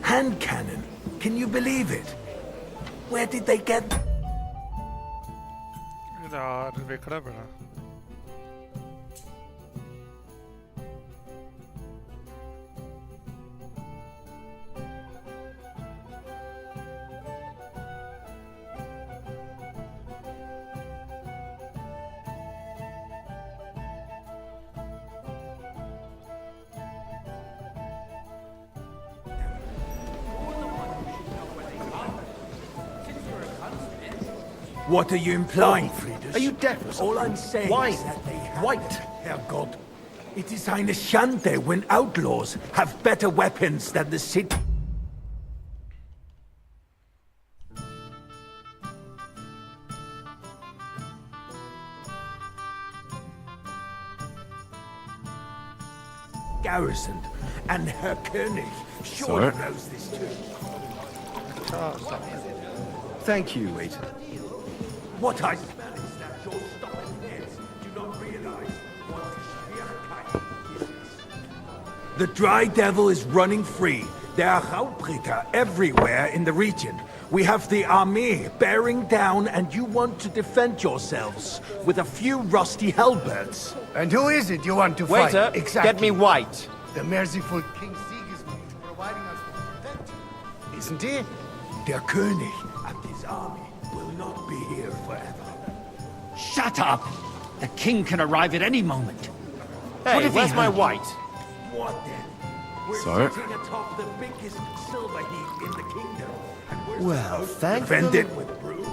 Hand cannon. Can you believe it? Where did they get... यार वेखड़ा पड़ा What are you implying, Friedrich? Are you deaf or something? All I'm saying Why? is that they have... White. Herrgott. It is eine Schande when outlaws have better weapons than the city... garrisoned, and Herr König surely Sir? knows this too. Thank you, waiter. What I smell is that your stubborn heads do not realize what Schwierigkeit is. The Dry Devil is running free. There are Raubritter everywhere in the region. We have the army bearing down, and you want to defend yourselves with a few rusty halberds. And who is it you want to Waiter, fight? Exactly. get me white. The merciful King Sigismund is providing us with protection, isn't he? Der König and his army will not be here forever. Shut up! The king can arrive at any moment. Hey, where's my white? What then? We're Sir? sitting atop the biggest silver heap in the kingdom. And we're Well, supposed to thank defend the- it with brooms.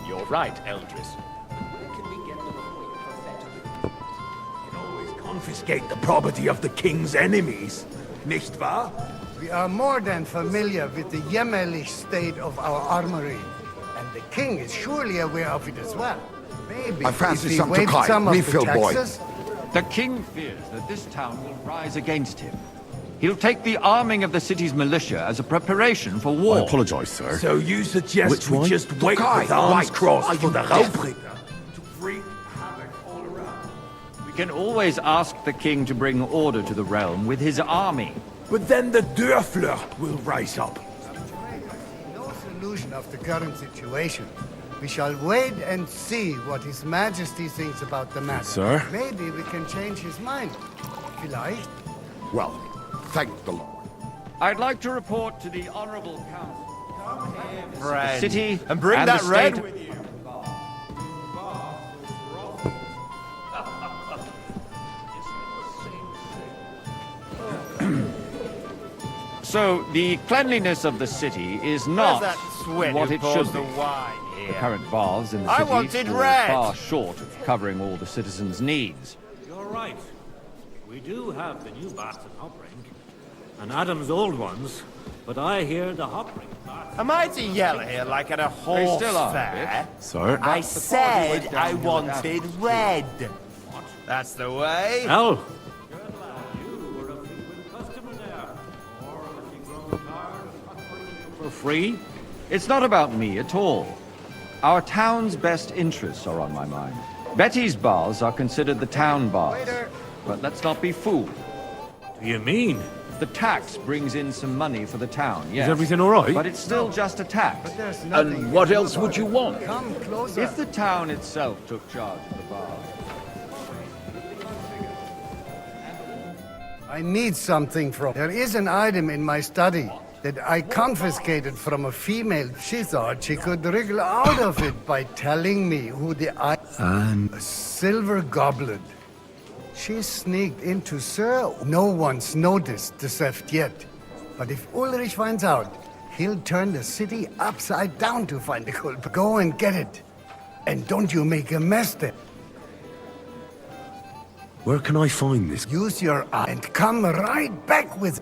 You're right, Eldris. Where can we get the point for better? We can always confiscate the property of the king's enemies. Nicht wahr? We are more than familiar with the jämmerlich state of our armory. And the king is surely aware of it as well. Maybe I fancy if we some waived Tokai, some of the refill boy. taxes... The king fears that this town will rise against him. He'll take the arming of the city's militia as a preparation for war. I apologise, sir. So you suggest Which we one? just wait Tokai, with arms white. crossed Are for you the deaf? Raubritter to wreak havoc all around? We can always ask the king to bring order to the realm with his army. But then the Dörfler will rise up. No solution of the current situation. We shall wait and see what His Majesty thinks about the matter. Sir? Maybe we can change his mind. Vielleicht. Well, thank the Lord. I'd like to report to the Honorable Council. Friend. The city And bring and that the red state- with you. So, the cleanliness of the city is not Where's that swit what who it pours should the be. wine The here? current baths in the I city wanted fall red. far short of covering all the citizens' needs. You're right. We do have the new baths at Hopring, and Adam's old ones, but I hear the Hopring baths... Am I to yell here like at a horse still are, fair? Sir? I said went I down the wanted red. That's the way. Well, good lad, you were a frequent customer there. Or have you grown tired of offering you for free? It's not about me at all. Our town's best interests are on my mind. Betty's baths are considered the town baths. But let's not be fooled. What do you mean? The tax brings in some money for the town, yes. everything all right? But it's still just a tax. There's nothing And you what can do else would about you it. want? Come closer. If the town itself took charge of the baths. I need something from... There is an item in my study. that I confiscated from a female. She thought she could wriggle out of it by telling me who the And a silver goblet. She sneaked into Sir. No one's noticed the theft yet. But if Ulrich finds out, he'll turn the city upside down to find the culprit. Go and get it. And don't you make a mess there. where can I find this? Use your eye and come right back with...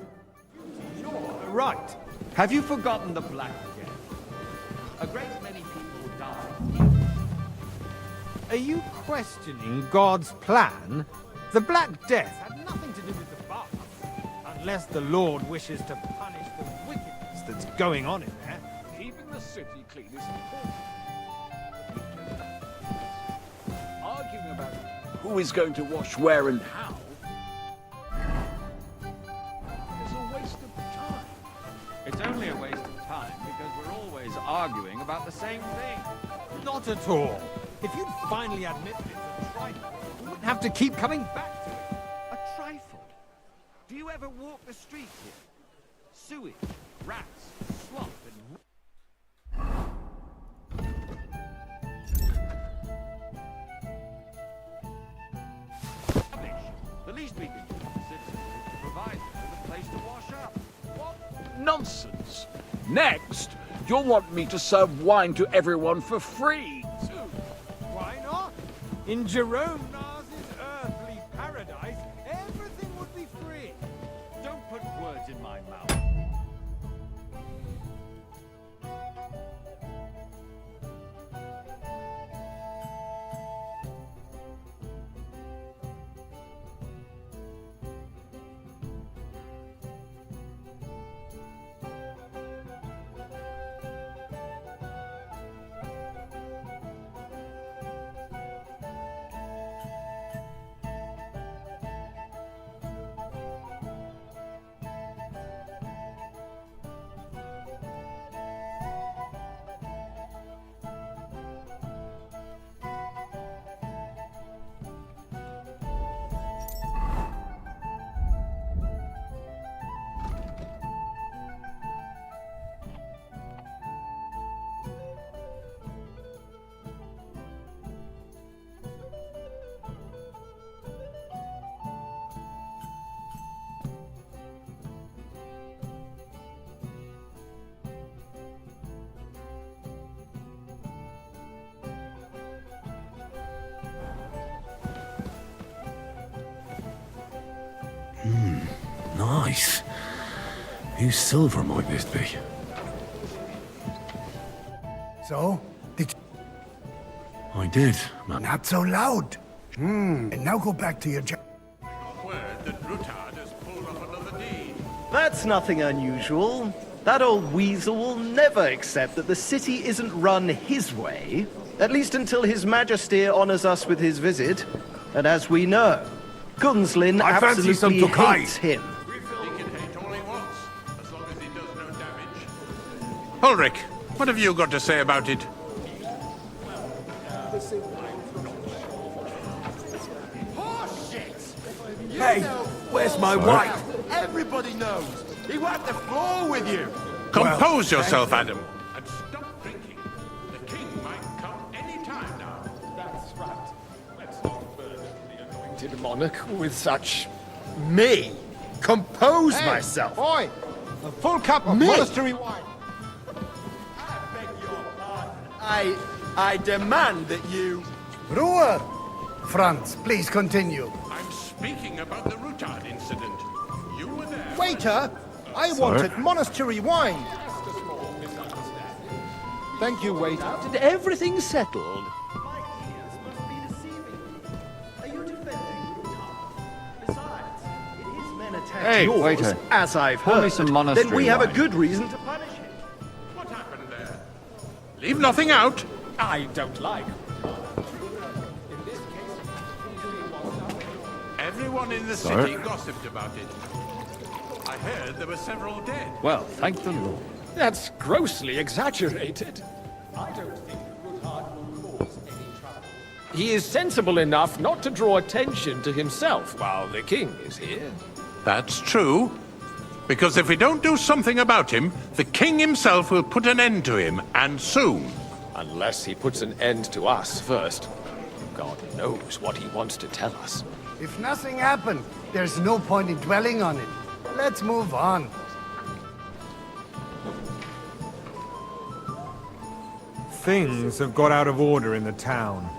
Right. Have you forgotten the Black Death? A great many people died. Are you questioning God's plan? The Black Death had nothing to do with the bath. Unless the Lord wishes to punish the wickedness that's going on in there. Keeping the city clean is important. Arguing about who is going to wash where and how is a waste of time. It's only a waste of time because we're always arguing about the same thing. Not at all. If you'd finally admit it's a trifle, we wouldn't have to keep coming back to it. A trifle? Do you ever walk the streets here? Sewage, rats, slop, and... rubbish. The least we can do for the citizens is to provide them with a place to wash up. What nonsense! Next, you'll want me to serve wine to everyone for free. Why not? In Jerome Nas's earthly paradise, everything would be free. Don't put words in my mouth. Nice. Whose silver might this be? So, did I did, man. Not so loud. And now go back to your job. Word that Rutard has pulled off another deed. That's nothing unusual. That old weasel will never accept that the city isn't run his way, at least until His Majesty honors us with his visit. And as we know, Gunslin I fancy some absolutely Tokai. hates him. He can hate all he wants, as long as he does no damage. Ulrich, what have you got to say about it? Hey, where's my wife? Everybody knows. He wiped the floor with you. Compose yourself, Adam, and stop drinking. The king might come any time now. That's right. Let's not burden the anointed monarch with such... Me? Compose myself. Boy, a full cup of Me? monastery wine. I demand that you... Ruhe! Franz, please continue. I'm speaking about the Rutard incident. You were there. Waiter, I wanted monastery wine. Thank you, waiter. Did everything settled? Hey, waiter. As I've heard, me some monastery then we have a wine. good reason to punish him. What happened there? Leave nothing out. I don't like. Everyone in the Sorry? city gossiped about it. I heard there were several dead. Well, thank the Lord. That's grossly exaggerated. I don't think Ruthard will cause any trouble. He is sensible enough not to draw attention to himself while the king is here. That's true. Because if we don't do something about him, the king himself will put an end to him, and soon. Unless he puts an end to us first. God knows what he wants to tell us. If nothing happened, there's no point in dwelling on it. Let's move on. Things have got out of order in the town.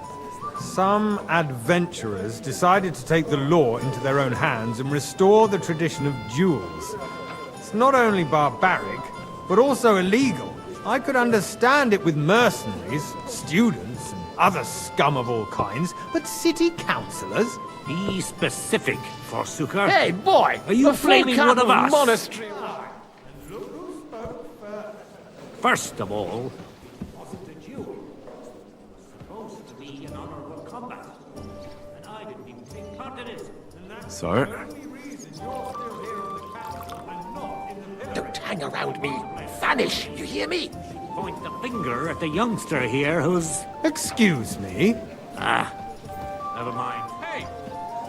Some adventurers decided to take the law into their own hands and restore the tradition of duels. It's not only barbaric, but also illegal. I could understand it with mercenaries, students, and other scum of all kinds, but city councillors? Be specific, Forsooker. Hey, boy! Are you a full blaming one of Catholic us? monastery. First of all, wasn't a duel. Supposed to be an honorable combat. And I didn't even take part in it. Sir? Don't hang around me. Vanish, you hear me? Point the finger at the youngster here who's... Excuse me? Never mind. Hey!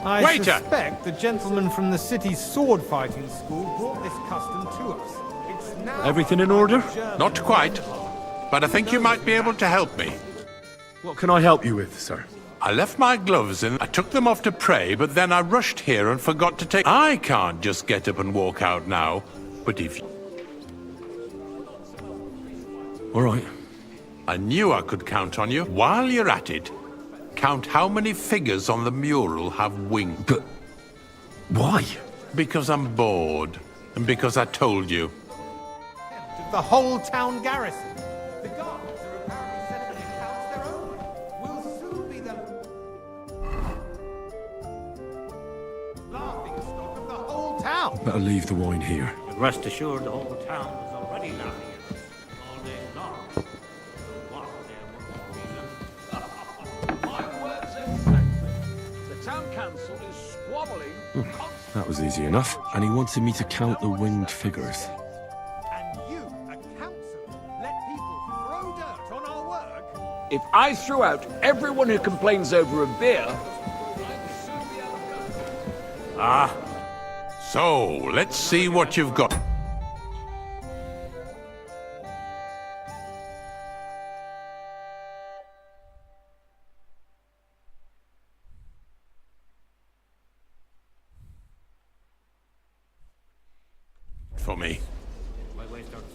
I Waiter! suspect the gentleman from the city's sword-fighting school brought this custom to us. It's now... Everything in order? Not quite. But I think you might be able to help me. What can I help you with, sir? I left my gloves in. I took them off to pray, but then I rushed here and forgot to take... I can't just get up and walk out now. But if... All right. I knew I could count on you. While you're at it, count how many figures on the mural have wings. But... why? Because I'm bored. And because I told you. The whole town garrison. The guards are apparently settling accounts their own. We'll soon be the laughing stock of the whole town. Better leave the wine here. Rest assured, the whole town is already laughing at us all day long. So what My words exactly. The town council is squabbling. That was easy enough. And he wanted me to count the winged figures. And you, a councillor, let people throw dirt on our work? If I threw out everyone who complains over a beer, So, let's see what you've got. For me.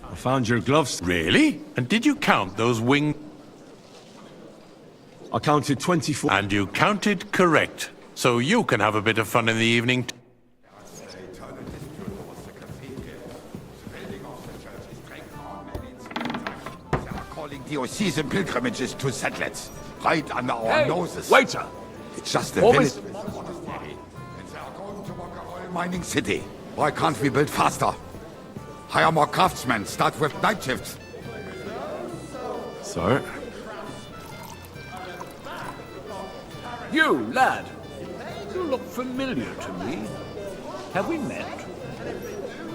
I found your gloves. Really? And did you count those wing... I counted 24. And you counted correct. So you can have a bit of fun in the evening. Diocesan pilgrimages to settlers, right under our noses. Waiter! It's just a Always- village with a monastery, and they are going to work a oil mining city. Why can't we build faster? Hire more craftsmen, start with night shifts. Sir? You, lad. You look familiar to me. Have we met?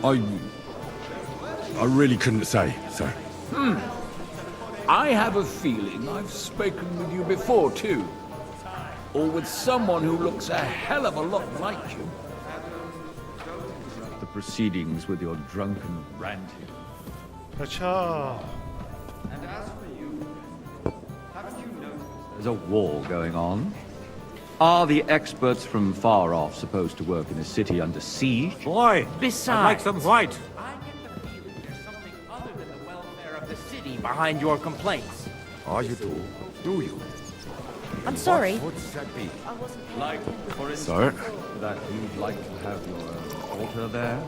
I really couldn't say, sir. I have a feeling I've spoken with you before, too. Or with someone who looks a hell of a lot like you. The proceedings with your drunken ranting. Acha. And as for you, haven't you noticed there's a war going on? Are the experts from far off supposed to work in a city under siege? Boy, Besides, I'd like some white. I get the feeling there's something other than the welfare of the city behind your complaints. Oh, you do? Do you? I'm sorry. What would that be? Like, for instance, Sir? that you'd like to have your own altar there?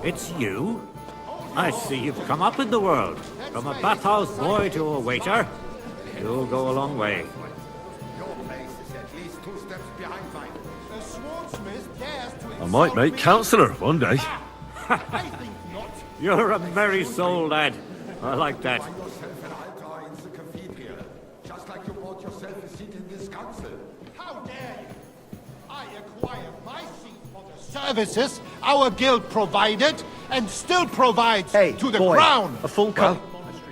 It's you? I see you've come up in the world. From a bathhouse boy to a waiter. You'll go a long way. Your place is at least 2 steps behind mine. The swordsmith dares to I might make councillor one day. I think not. You're a merry soul, lad. I like that. Buy yourself an altar in the cathedral, just like you bought yourself a seat in this council. How dare you? I acquired my seat for the services our guild provided and still provides to the crown. A full cup.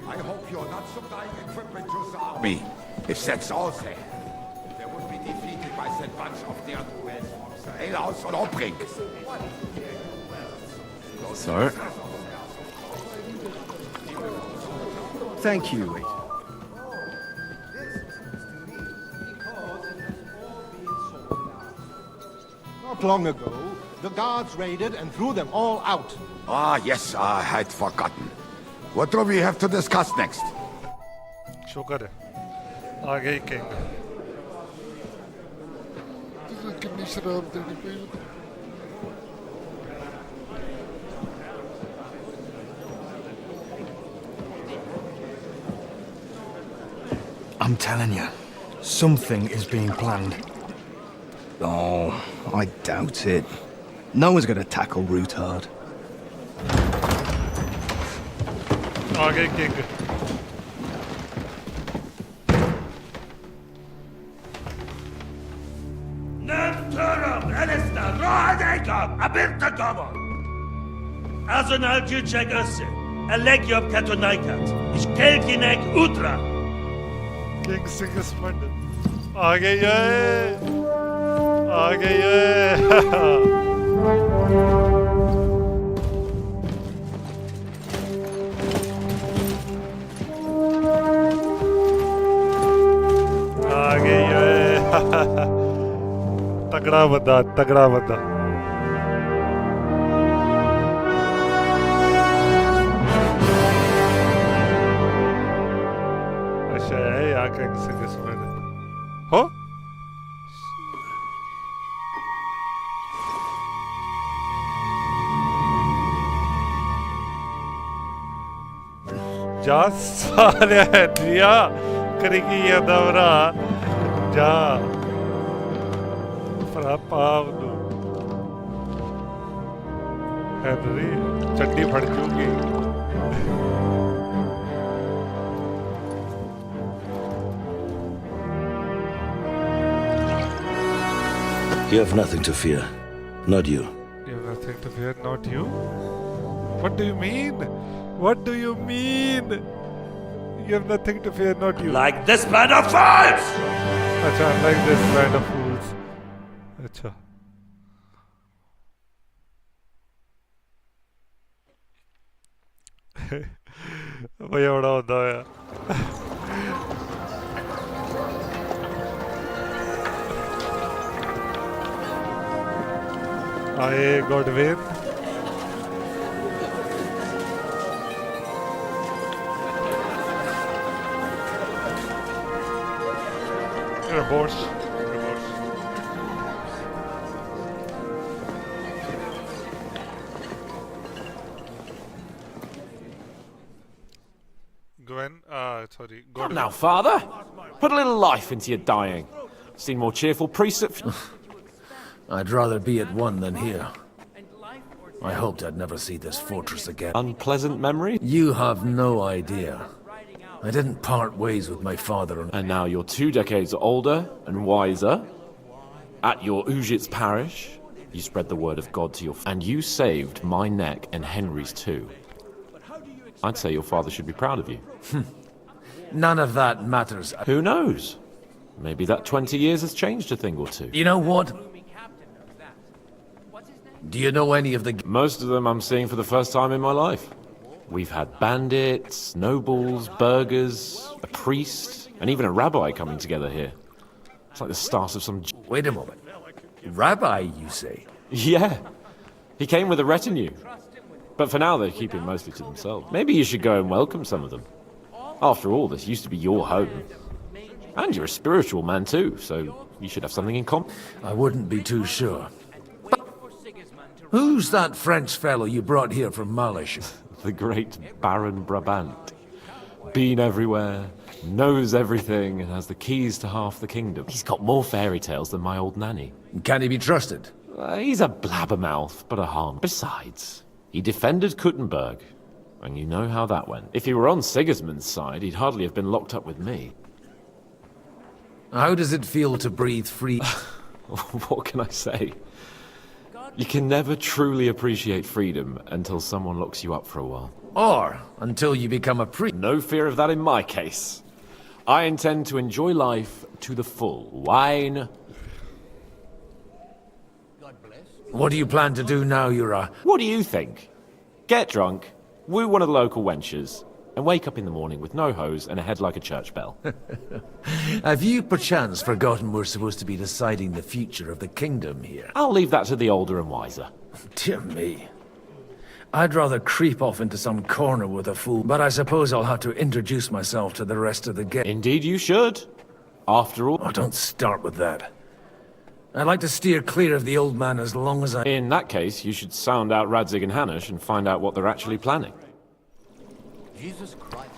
I hope you're not supplying equipment to the army. If that's all they have, they would be defeated by that bunch of ne'er-do-wells from the alehouse on Obrink. So, Thank you. Not long ago, the guards raided and threw them all out. Ah, yes, I had forgotten. What do we have to discuss next? शुक्र है आ गई king कितनी शराब देनी पड़ी I'm telling you, something is being planned. Oh, I doubt it. No one's gonna tackle Rootard. आ गई king Azonal Juchek Össe, Elegiop Katonaikat, Ich Kelkinek Utra. King Sigismund आ गई है आ गई है आ गई है तगड़ा बंदा तगड़ा बंदा अच्छा है यहाँ किंग सिगिस्मंड हो già sale Adria carichia d'avrà già fra Pavlo Henry चड्डी फट चुकी You have nothing to fear. Not you. You have nothing to fear, not you? What do you mean? What do you mean? You have nothing to fear, not you. Like this band of fools! अच्छा, like this band of fools. अच्छा. भैया बड़ा होता है. आए Godwin. Remorse. Gwen, sorry. Come now, father. Put a little life into your dying. Seen more cheerful priests at... I'd rather be at one than here. I hoped I'd never see this fortress again. Unpleasant memory? You have no idea. I didn't part ways with my father. And now you're 2 decades older and wiser. At your Ujit's parish, you spread the word of God to your... And you saved my neck and Henry's too. I'd say your father should be proud of you. None of that matters. Who knows? Maybe that 20 years has changed a thing or two. You know what? Do you know any of the... Most of them I'm seeing for the first time in my life. We've had bandits, nobles, burghers, a priest, and even a rabbi coming together here. It's like the start of some... Wait a moment. Rabbi, you say? Yeah. He came with a retinue. But for now, they're keeping mostly to themselves. Maybe you should go and welcome some of them. After all, this used to be your home. And you're a spiritual man too, so you should have something in common. I wouldn't be too sure. Who's that French fellow you brought here from Malish? The great Baron Brabant. Been everywhere, knows everything, and has the keys to half the kingdom. He's got more fairy tales than my old nanny. Can he be trusted? He's a blabbermouth, but a harm. Besides, he defended Kuttenberg, and you know how that went. If he were on Sigismund's side, he'd hardly have been locked up with me. How does it feel to breathe free? What can I say? You can never truly appreciate freedom until someone locks you up for a while. Or until you become a priest. No fear of that in my case. I intend to enjoy life to the full. Wine. What do you plan to do now you're a... What do you think? Get drunk, woo one of the local wenches, and wake up in the morning with no hose and a head like a church bell. Have you perchance forgotten we're supposed to be deciding the future of the kingdom here? I'll leave that to the older and wiser. Dear me. I'd rather creep off into some corner with a fool, but I suppose I'll have to introduce myself to the rest of the gang. Indeed you should. After all... Oh, don't start with that. I'd like to steer clear of the old man as long as I... In that case, you should sound out Radzig and Hanush and find out what they're actually planning. Jesus Christ.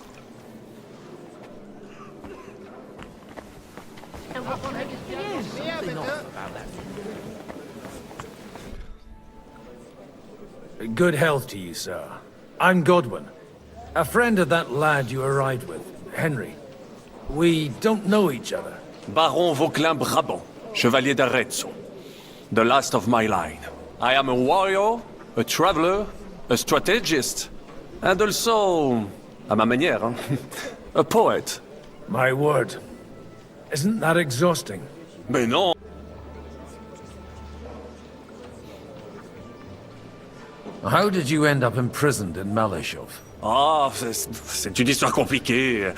Good health to you, sir. I'm Godwin, a friend of that lad you arrived with, Henry. We don't know each other. Baron Vauclin Brabant, Chevalier d'Arezzo. The last of my line. I am a warrior, a traveler, a strategist, and also, à ma manière, a poet. My word. Isn't that exhausting? Mais non. How did you end up imprisoned in Malashov? Ah, c'est une histoire compliquée.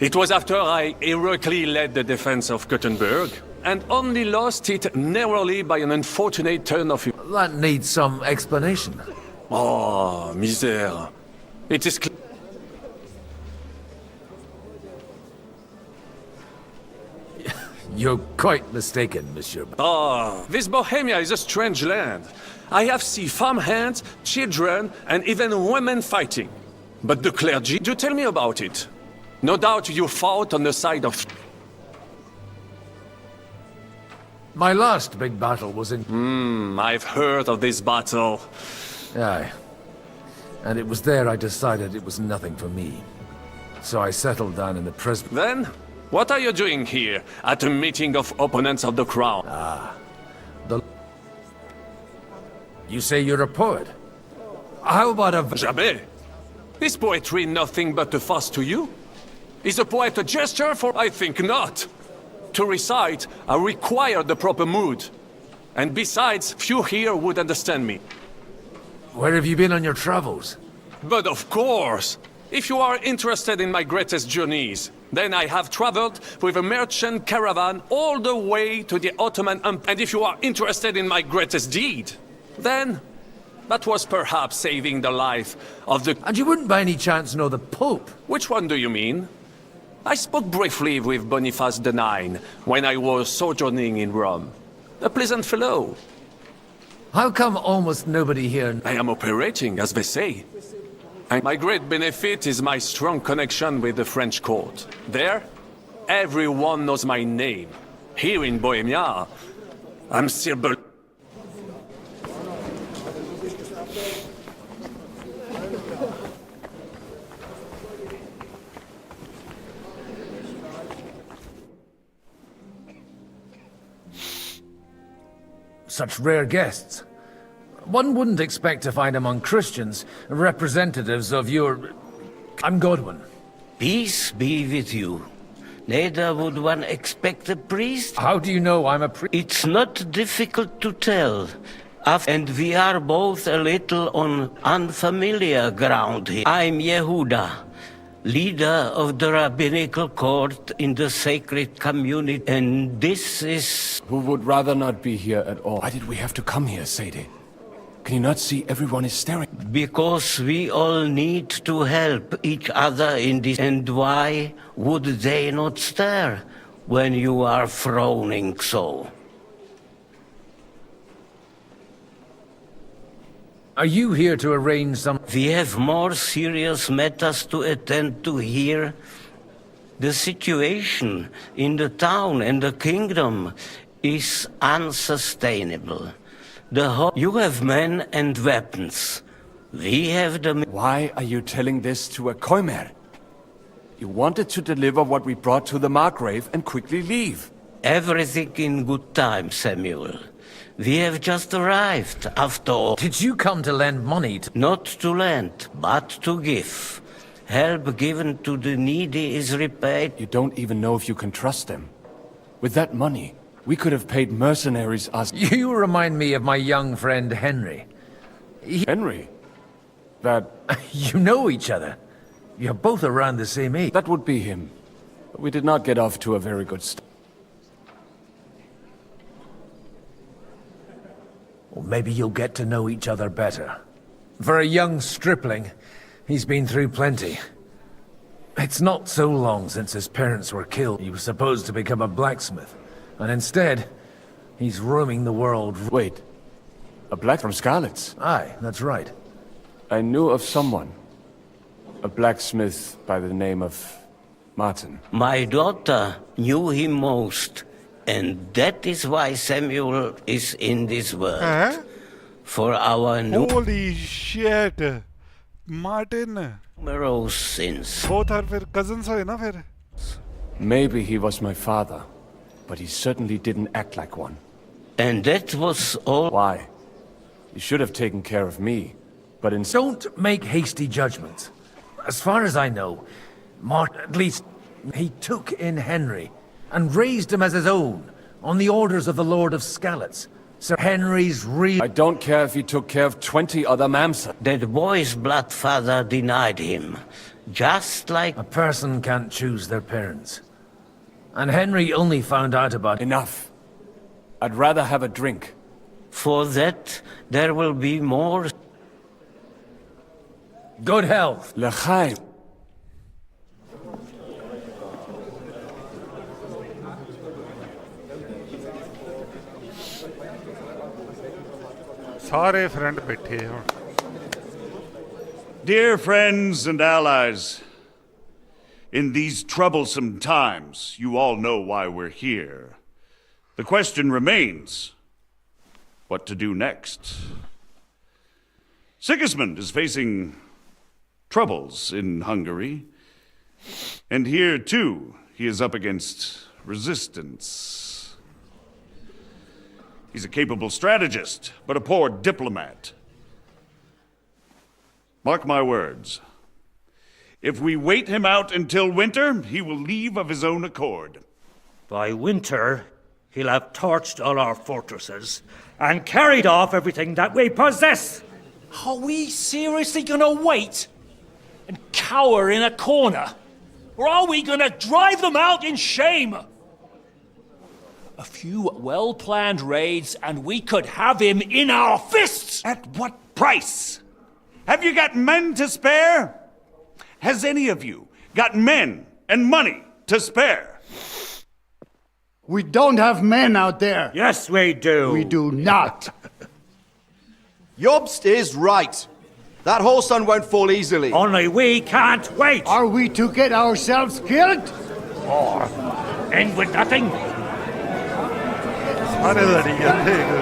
It was after I heroically led the defense of Gothenburg, and only lost it narrowly by an unfortunate turn of... That needs some explanation. Oh, misère. It is clear. You're quite mistaken, monsieur. Ah, this Bohemia is a strange land. I have seen farmhands, children, and even women fighting. But the clergy, do tell me about it. No doubt you fought on the side of... My last big battle was in... I've heard of this battle. Aye. And it was there I decided it was nothing for me. So I settled down in the prison. Then, what are you doing here, at a meeting of opponents of the crown? You say you're a poet? How about a... Jamais. Is poetry nothing but a fuss to you? Is a poet a gesture for... I think not. To recite, I require the proper mood. And besides, few here would understand me. Where have you been on your travels? But of course! If you are interested in my greatest journeys, then I have traveled with a merchant caravan all the way to the Ottoman Empire. And if you are interested in my greatest deed, then that was perhaps saving the life of the... And you wouldn't by any chance know the Pope? Which one do you mean? I spoke briefly with Boniface IX when I was sojourning in Rome. A pleasant fellow. How come almost nobody here... I am operating, as they say. And my great benefit is my strong connection with the French court. There, everyone knows my name. Here in Bohemia, I'm Sir Such rare guests. One wouldn't expect to find among Christians representatives of your... I'm Godwin. Peace be with you. Neither would one expect a priest. How do you know I'm a priest? It's not difficult to tell. And we are both a little on unfamiliar ground here. I'm Yehuda, leader of the rabbinical court in the sacred community, and this is... Who would rather not be here at all? Why did we have to come here, Sadie? Can you not see everyone is staring? Because we all need to help each other in this. And why would they not stare when you are frowning so? Are you here to arrange some... We have more serious matters to attend to here. The situation in the town and the kingdom is unsustainable. You have men and weapons. We have the... Why are you telling this to a Koimer? You wanted to deliver what we brought to the Margrave and quickly leave. Everything in good time, Samuel. We have just arrived, after all. Did you come to lend money to... Not to lend, but to give. Help given to the needy is repaid. You don't even know if you can trust them. With that money, we could have paid mercenaries us... You remind me of my young friend Henry. Henry? That... You know each other. You're both around the same age. That would be him. But we did not get off to a very good start. Or maybe you'll get to know each other better. For a young stripling, he's been through plenty. It's not so long since his parents were killed. He was supposed to become a blacksmith. And instead, he's roaming the world. Wait. A black from Scarlet's? Aye, that's right. I knew of someone. A blacksmith by the name of Martin. My daughter knew him most, and that is why Samuel is in this world. Huh? For our Holy shit! Martin! numerous sins. Both are फिर cousins हुए ना फिर? Maybe he was my father, but he certainly didn't act like one. And that was all. Why? He should have taken care of me, but in... Don't make hasty judgments. As far as I know, at least, he took in Henry and raised him as his own, on the orders of the Lord of Skalitz. Sir Henry's real... I don't care if he took care of 20 other Mamsa. That boy's blood father denied him, just like... A person can't choose their parents. And Henry only found out about... Enough. I'd rather have a drink. For that, there will be more... Good health. L'chaim. सारे friend बैठे हैं. Dear friends and allies, in these troublesome times, you all know why we're here. The question remains, what to do next? Sigismund is facing troubles in Hungary, and here too he is up against resistance. He's a capable strategist, but a poor diplomat. Mark my words. If we wait him out until winter, he will leave of his own accord. By winter, he'll have torched all our fortresses and carried off everything that we possess. Are we seriously gonna wait and cower in a corner? Or are we gonna drive them out in shame? A few well-planned raids and we could have him in our fists! At what price? Have you got men to spare? Has any of you got men and money to spare? We don't have men out there. Yes, we do. We do not. Jobst is right. That whole sun won't fall easily. Only we can't wait. Are we to get ourselves killed? Or end with nothing? सारे लड़ी जाते हैं.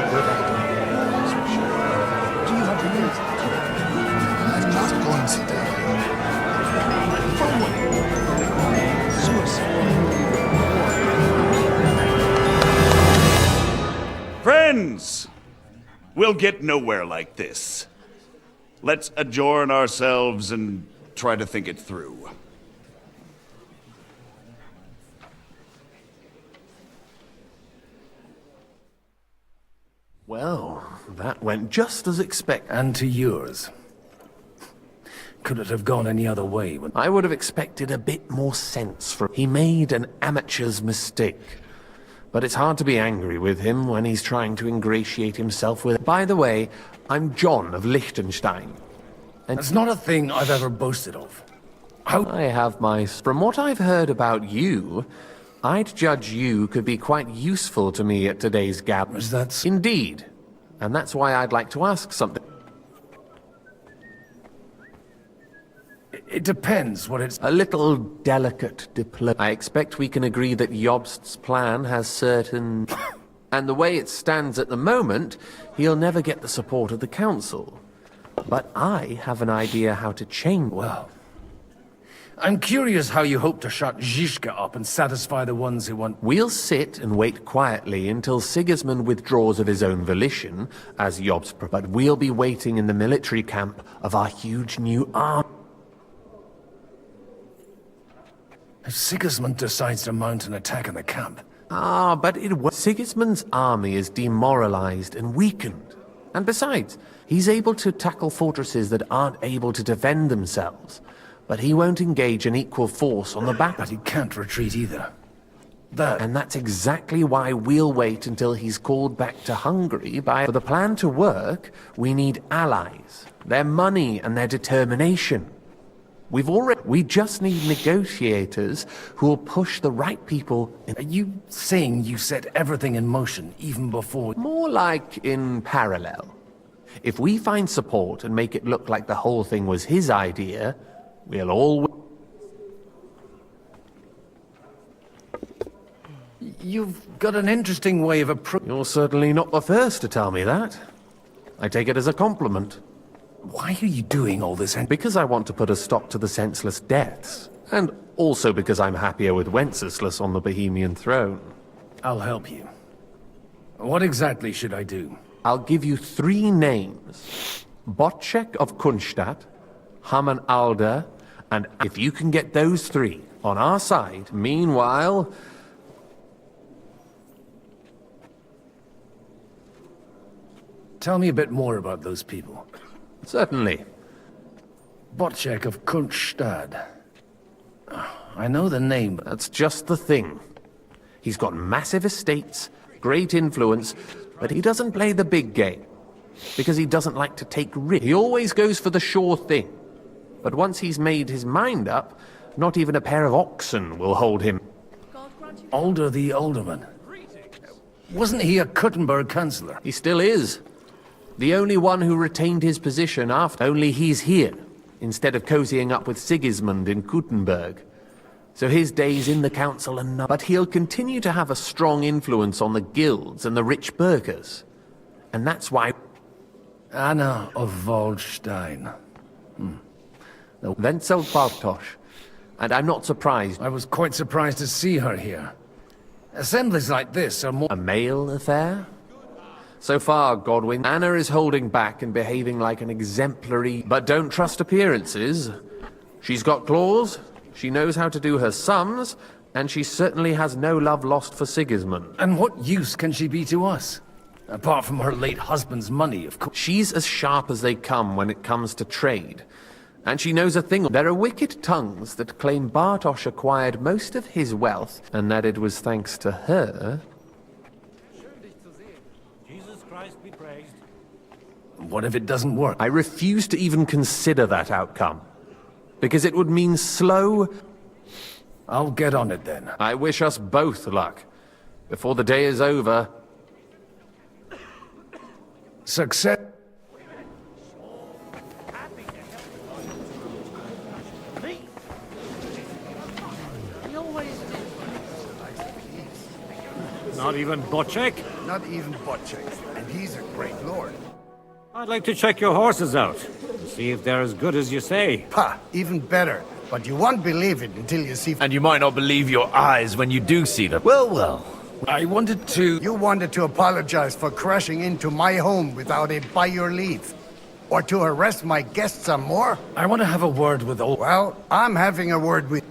I'm not going to sit down. Friends, we'll get nowhere like this. Let's adjourn ourselves and try to think it through. Well, that went just as expected. And to yours. Could it have gone any other way? I would have expected a bit more sense from... He made an amateur's mistake. But it's hard to be angry with him when he's trying to ingratiate himself with... By the way, I'm John of Liechtenstein. And it's not a thing I've ever boasted of. I have my... From what I've heard about you, I'd judge you could be quite useful to me at today's gab. Is that... Indeed. And that's why I'd like to ask something. It depends what it's... A little delicate I expect we can agree that Jobst's plan has certain... And the way it stands at the moment, he'll never get the support of the council. But I have an idea how to change... Well, I'm curious how you hope to shut Zizka up and satisfy the ones who want... We'll sit and wait quietly until Sigismund withdraws of his own volition, as Jobst... But we'll be waiting in the military camp of our huge new army. If Sigismund decides to mount an attack on the camp... But Sigismund's army is demoralized and weakened. And besides, he's able to tackle fortresses that aren't able to defend themselves. But he won't engage an equal force on the back. But he can't retreat either. And that's exactly why we'll wait until he's called back to Hungary For the plan to work, we need allies, their money and their determination. We just need negotiators who will push the right people in. Are you saying you set everything in motion even before? More like in parallel. If we find support and make it look like the whole thing was his idea, we'll all... You've got an interesting way of approaching... You're certainly not the first to tell me that. I take it as a compliment. Why are you doing all this? Because I want to put a stop to the senseless deaths. And also because I'm happier with Wenceslas on the Bohemian throne. I'll help you. What exactly should I do? I'll give you 3 names. Bocek of Kunstadt, Haman Alder, and if you can get those 3 on our side, meanwhile... Tell me a bit more about those people. Certainly. Bocek of Kunstadt. I know the name. That's just the thing. He's got massive estates, great influence, but he doesn't play the big game. Because he doesn't like to take risks. He always goes for the sure thing. But once he's made his mind up, not even a pair of oxen will hold him. Alder the Alderman. Wasn't he a Kuttenberg councillor? He still is. The only one who retained his position after. Only he's here, instead of cozying up with Sigismund in Kuttenberg. So his days in the council are not. But he'll continue to have a strong influence on the guilds and the rich burghers. And that's why... Anna of Waldstein. Wenzel Bartosz. And I'm not surprised. I was quite surprised to see her here. Assemblies like this are more... A male affair? So far, Godwin, Anna is holding back and behaving like an exemplary... But don't trust appearances. She's got claws, she knows how to do her sums, and she certainly has no love lost for Sigismund. And what use can she be to us? Apart from her late husband's money, of course. She's as sharp as they come when it comes to trade. And she knows a thing. There are wicked tongues that claim Bartosz acquired most of his wealth, and that it was thanks to her... Be praised. What if it doesn't work? I refuse to even consider that outcome. Because it would mean slow... I'll get on it then. I wish us both luck. Before the day is over... Success... Not even Bocek? Not even Bocek, and he's a great lord. I'd like to check your horses out, and see if they're as good as you say. Ha, even better. But you won't believe it until you see... And you might not believe your eyes when you do see them. Well, well. I wanted to... You wanted to apologize for crashing into my home without it by your leave. Or to arrest my guests some more? I want to have a word with old... Well, I'm having a word with...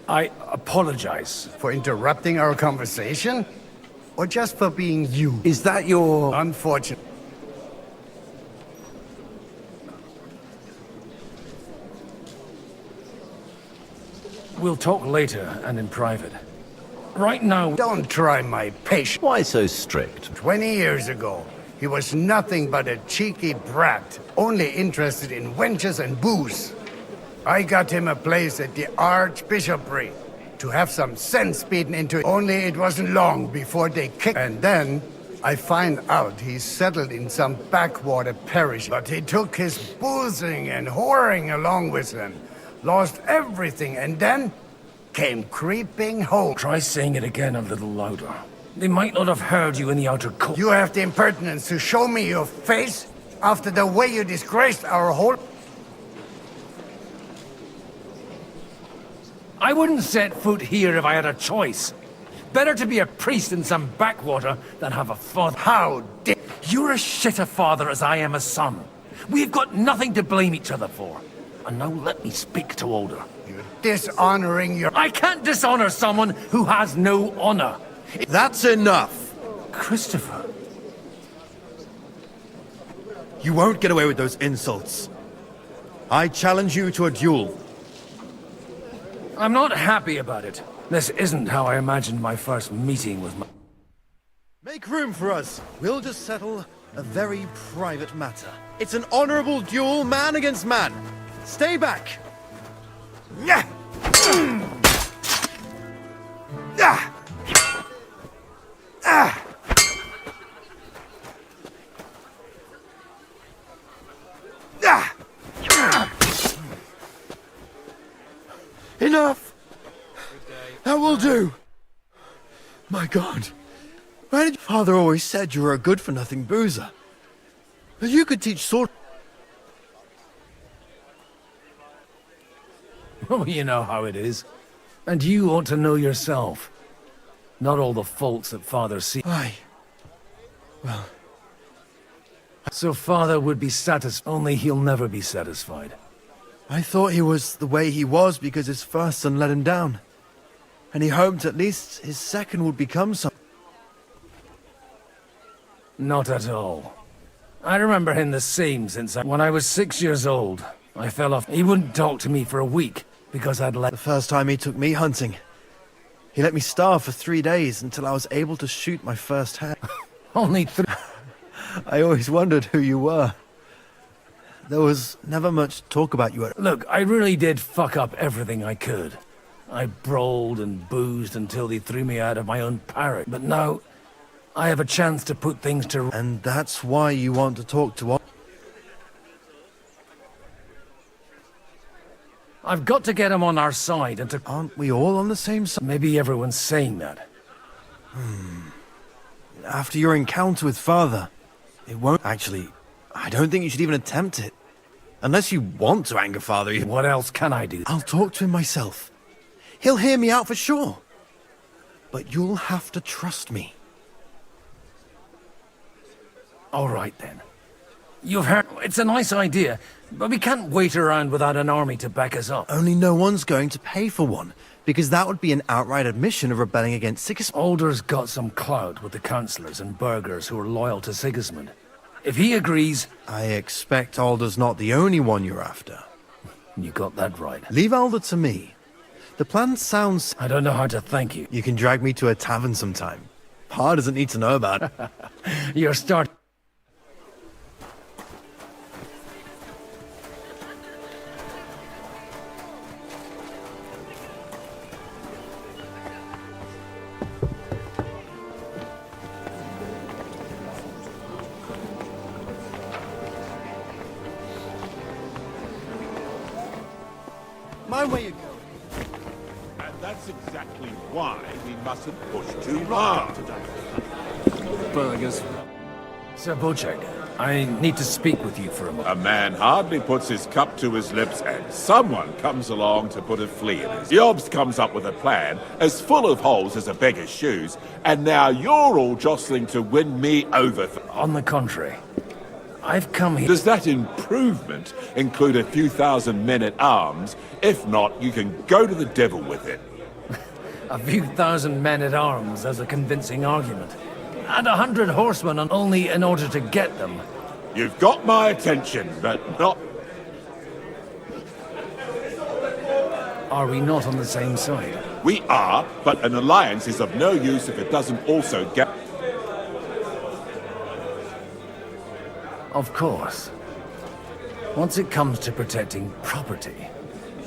I apologize. For interrupting our conversation? Or just for being you? Is that your... Unfortunate. We'll talk later and in private. Right now... Don't try my patience. Why so strict? 20 years ago, he was nothing but a cheeky brat, only interested in wenches and booze. I got him a place at the Archbishopric to have some sense beaten into it. Only it wasn't long before they kicked. And then I find out he's settled in some backwater parish. But he took his boozing and whoring along with him, lost everything, and then came creeping home. Try saying it again a little louder. They might not have heard you in the outer court. You have the impertinence to show me your face after the way you disgraced our whole... I wouldn't set foot here if I had a choice. Better to be a priest in some backwater than have a father. How dare... You're as shit a father as I am a son. We've got nothing to blame each other for. And now let me speak to Alder. You're dishonoring your... I can't dishonor someone who has no honor. That's enough. Christopher. You won't get away with those insults. I challenge you to a duel. I'm not happy about it. This isn't how I imagined my first meeting with my... Make room for us. We'll just settle a very private matter. It's an honorable duel, man against man. Stay back. Yeah. Ah. Ah. Ah. Enough! That will do. My God. Why did Father always said you were a good-for-nothing boozer? That you could teach sword... Oh, you know how it is. And you ought to know yourself. Not all the faults that Father sees. Aye. Well... So Father would be satisfied, only he'll never be satisfied. I thought he was the way he was because his first son let him down. And he hoped at least his second would become something. Not at all. I remember him the same since when I was 6 years old. I fell off. He wouldn't talk to me for a week because I'd let... The first time he took me hunting. He let me starve for 3 days until I was able to shoot my first hare. Only 3... I always wondered who you were. There was never much talk about you. Look, I really did fuck up everything I could. I brawled and boozed until they threw me out of my own parrot. But now, I have a chance to put things to... And that's why you want to talk to us? I've got to get him on our side and to... Aren't we all on the same side? Maybe everyone's saying that. After your encounter with Father, it won't... Actually, I don't think you should even attempt it. Unless you want to anger Father. What else can I do? I'll talk to him myself. He'll hear me out for sure. But you'll have to trust me. All right, then. You've heard... It's a nice idea, but we can't wait around without an army to back us up. Only no one's going to pay for one, because that would be an outright admission of rebelling against Sigismund. Alder's got some clout with the councillors and burghers who are loyal to Sigismund. If he agrees... I expect Alder's not the only one you're after. You got that right. Leave Alder to me. The plan sounds... I don't know how to thank you. You can drag me to a tavern sometime. Pa doesn't need to know about it. You're starting... Mind where you're going. And that's exactly why we mustn't push too hard. Burgers. Sir Bocek, I need to speak with you for a moment. A man hardly puts his cup to his lips and someone comes along to put a flea in his... Jobst comes up with a plan as full of holes as a beggar's shoes, and now you're all jostling to win me over. On the contrary, I've come here... Does that improvement include a few thousand men-at-arms? If not, you can go to the devil with it. A few thousand men-at-arms as a convincing argument. And 100 horsemen only in order to get them. You've got my attention, but not... Are we not on the same side? We are, but an alliance is of no use if it doesn't also get... Of course. Once it comes to protecting property,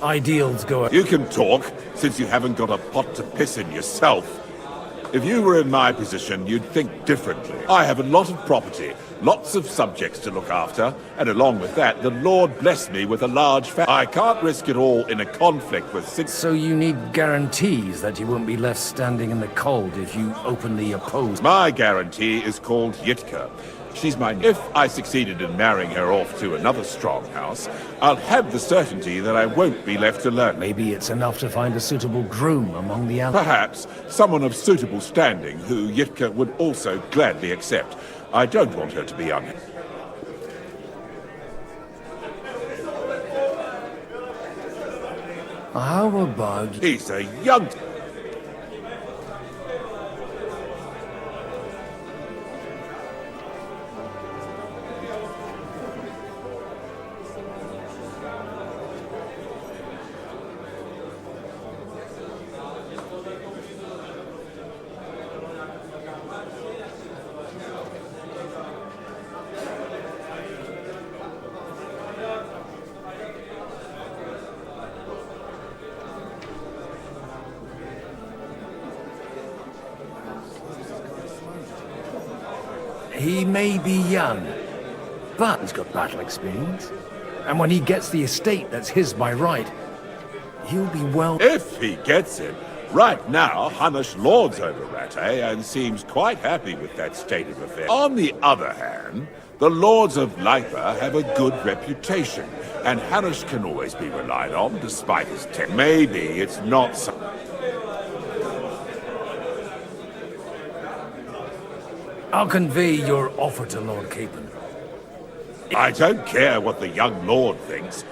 ideals go... You can talk, since you haven't got a pot to piss in yourself. If you were in my position, you'd think differently. I have a lot of property, lots of subjects to look after, and along with that, the Lord blessed me with a large family. I can't risk it all in a conflict with six... So you need guarantees that you won't be left standing in the cold if you openly oppose... My guarantee is called Yitka. She's mine. If I succeeded in marrying her off to another strong house, I'll have the certainty that I won't be left alone. Maybe it's enough to find a suitable groom among the allies. Perhaps someone of suitable standing who Yitka would also gladly accept. I don't want her to be unhappy. How about... He's a young... He may be young, but he's got battle experience. And when he gets the estate that's his by right, he'll be well... If he gets it. Right now, Hanush lords over Rattay and seems quite happy with that state of affairs. On the other hand, the lords of Lipa have a good reputation, and Hanush can always be relied on despite his Maybe it's not so... I'll convey your offer to Lord Capon. I don't care what the young lord thinks.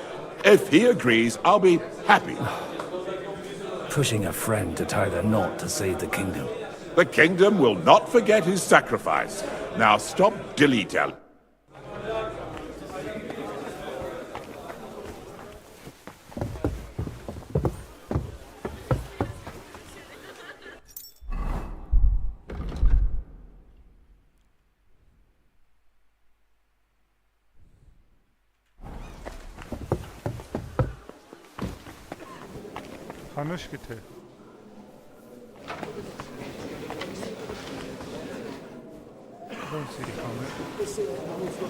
If he agrees, I'll be happy. Pushing a friend to tie the knot to save the kingdom. The kingdom will not forget his sacrifice. Now stop dilly-dally. Hanush किथे? Don't see Hanush.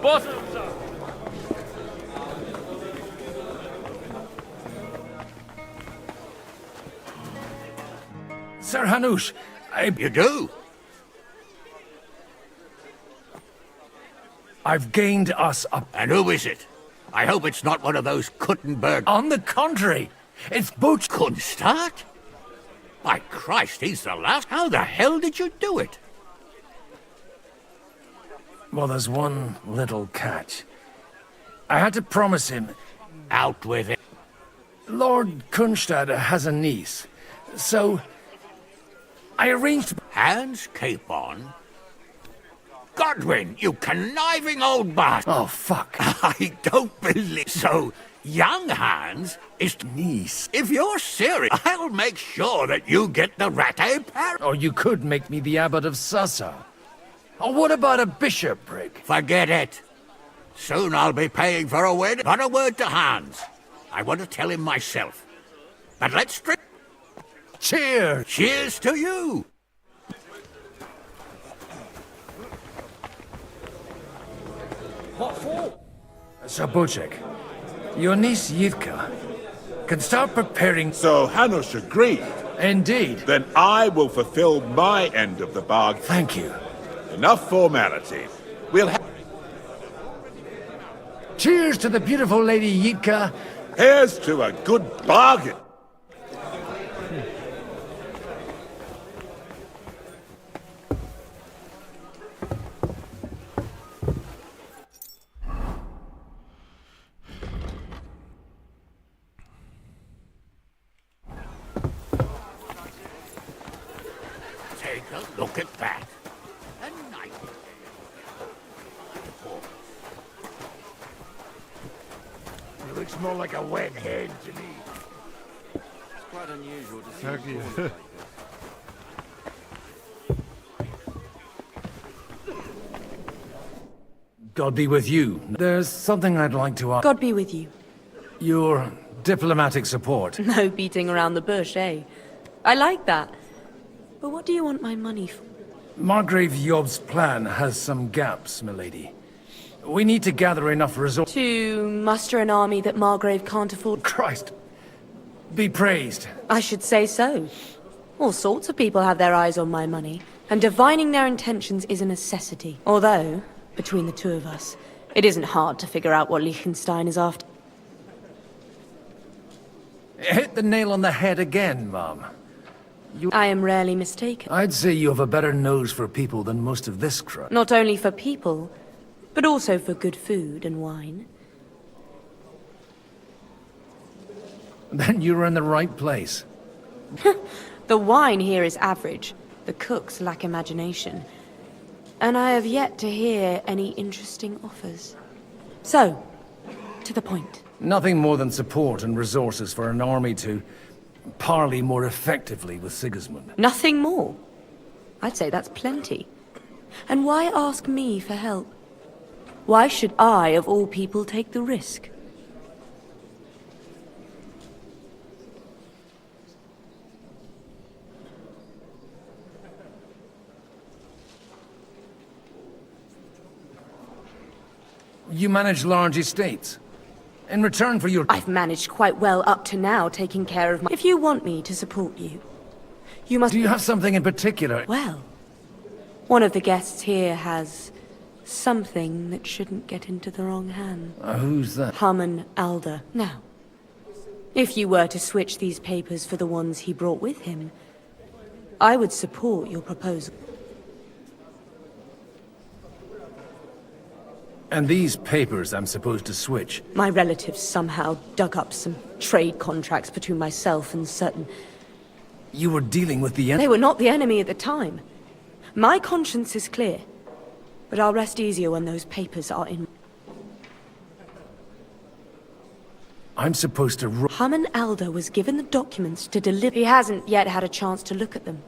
Boss! Sir Hanush, You do? I've gained us a... And who is it? I hope it's not one of those Kuttenberg... On the contrary, it's Butch... Kunstart? By Christ, he's the last. How the hell did you do it? Well, there's one little catch. I had to promise him... Out with it. Lord Kunstad has a niece, so... I arranged... Hans Capon? Godwin, you conniving old bastard! Oh, fuck. I don't believe so. Young Hans is niece. If you're serious, I'll make sure that you get the Rattay Parish. Or you could make me the abbot of Sassa. Or what about a bishopric? Forget it. Soon I'll be paying for a wedding. Not a word to Hans. I want to tell him myself. But let's drink. Cheers! Cheers to you! What for? Sir Bocek, your niece Yitka can start preparing... So Hanush agreed? Indeed. Then I will fulfill my end of the bargain. Thank you. Enough formality. We'll have... Cheers to the beautiful Lady Yitka. Here's to a good bargain. Take a look at that. A night. It looks more like a wet head to me. It's quite unusual to see Thank you. a like this. God be with you. There's something I'd like to ask. God be with you. Your diplomatic support. No beating around the bush, eh? I like that. But what do you want my money for? Margrave Yob's plan has some gaps, milady. We need to gather enough resources... To muster an army that Margrave can't afford? Christ! Be praised. I should say so. All sorts of people have their eyes on my money, and divining their intentions is a necessity. Although, between the two of us, it isn't hard to figure out what Liechtenstein is after. Hit the nail on the head again, Mom. I am rarely mistaken. I'd say you have a better nose for people than most of this crowd. Not only for people, but also for good food and wine. Then you're in the right place. The wine here is average. The cooks lack imagination. And I have yet to hear any interesting offers. So, to the point. Nothing more than support and resources for an army to parley more effectively with Sigismund. Nothing more? I'd say that's plenty. And why ask me for help? Why should I, of all people, take the risk? You manage large estates. In return for your... I've managed quite well up to now, taking care of my... If you want me to support you, you must... Do you have something in particular? Well, one of the guests here has something that shouldn't get into the wrong hands. Who's that? Haman Alder. Now, if you were to switch these papers for the ones he brought with him, I would support your proposal. And these papers I'm supposed to switch? My relatives somehow dug up some trade contracts between myself and certain... You were dealing with the They were not the enemy at the time. My conscience is clear. But I'll rest easier when those papers are in... I'm supposed to... Haman Alder was given the documents to deliver... He hasn't yet had a chance to look at them.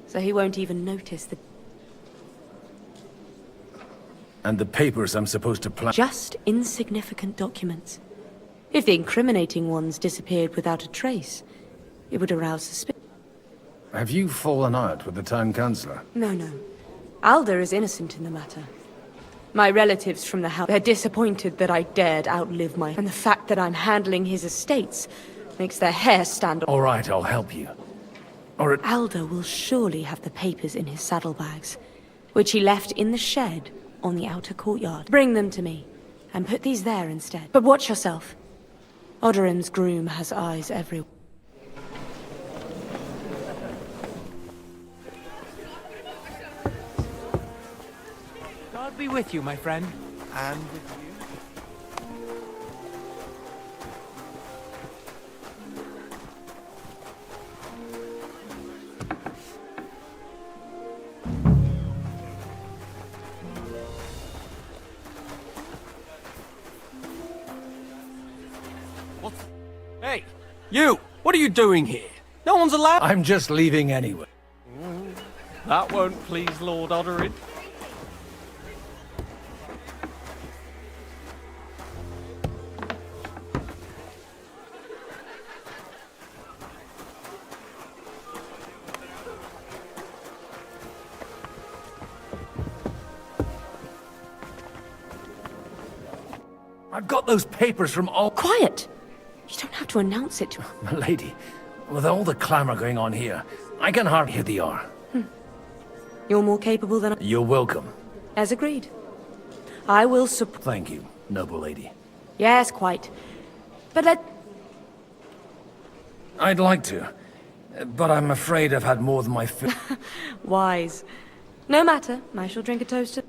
So he won't even notice the... And the papers I'm supposed to plan... Just insignificant documents. If the incriminating ones disappeared without a trace, it would arouse suspicion. Have you fallen out with the town councillor? No. Alder is innocent in the matter. My relatives from the house, they're disappointed that I dared outlive my... And the fact that I'm handling his estates makes their hair stand... All right, I'll help you. Or... Alder will surely have the papers in his saddlebags, which he left in the shed on the outer courtyard. Bring them to me, and put these there instead. But watch yourself. Odorim's groom has eyes everywhere. God be with you, my friend. And with you. Hey, you! What are you doing here? No one's allowed... I'm just leaving anyway. That won't please Lord Odorin. I've got those papers from all... Quiet! You don't have to announce it to... Milady, with all the clamour going on here, I can hardly hear the R. You're more capable than... You're welcome. As agreed. I will support... Thank you, noble lady. Yes, quite. But I'd like to, but I'm afraid I've had more than my fill. Wise. No matter, I shall drink a toast to...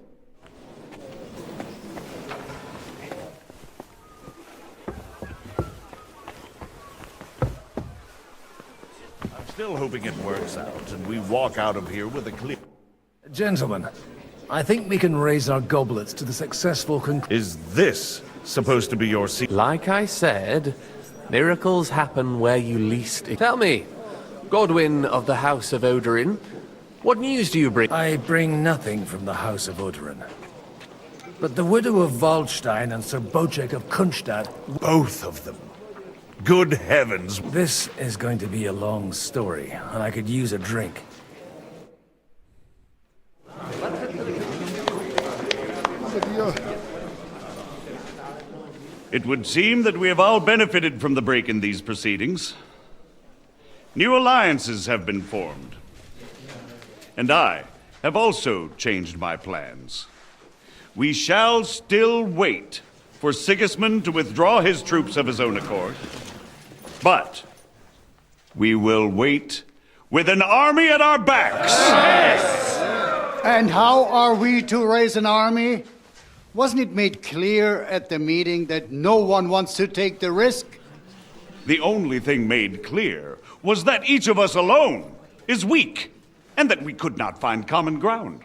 Still hoping it works out, and we walk out of here with a clear... Gentlemen, I think we can raise our goblets to the successful Is this supposed to be your seat? Like I said, miracles happen where you least... Tell me, Godwin of the House of Odorin, what news do you bring? I bring nothing from the House of Odorin. But the widow of Waldstein and Sir Bocek of Kunstad... Both of them. Good heavens. This is going to be a long story, and I could use a drink. It would seem that we have all benefited from the break in these proceedings. New alliances have been formed. And I have also changed my plans. We shall still wait for Sigismund to withdraw his troops of his own accord. But we will wait with an army at our backs. Yes. And how are we to raise an army? Wasn't it made clear at the meeting that no one wants to take the risk? The only thing made clear was that each of us alone is weak, and that we could not find common ground.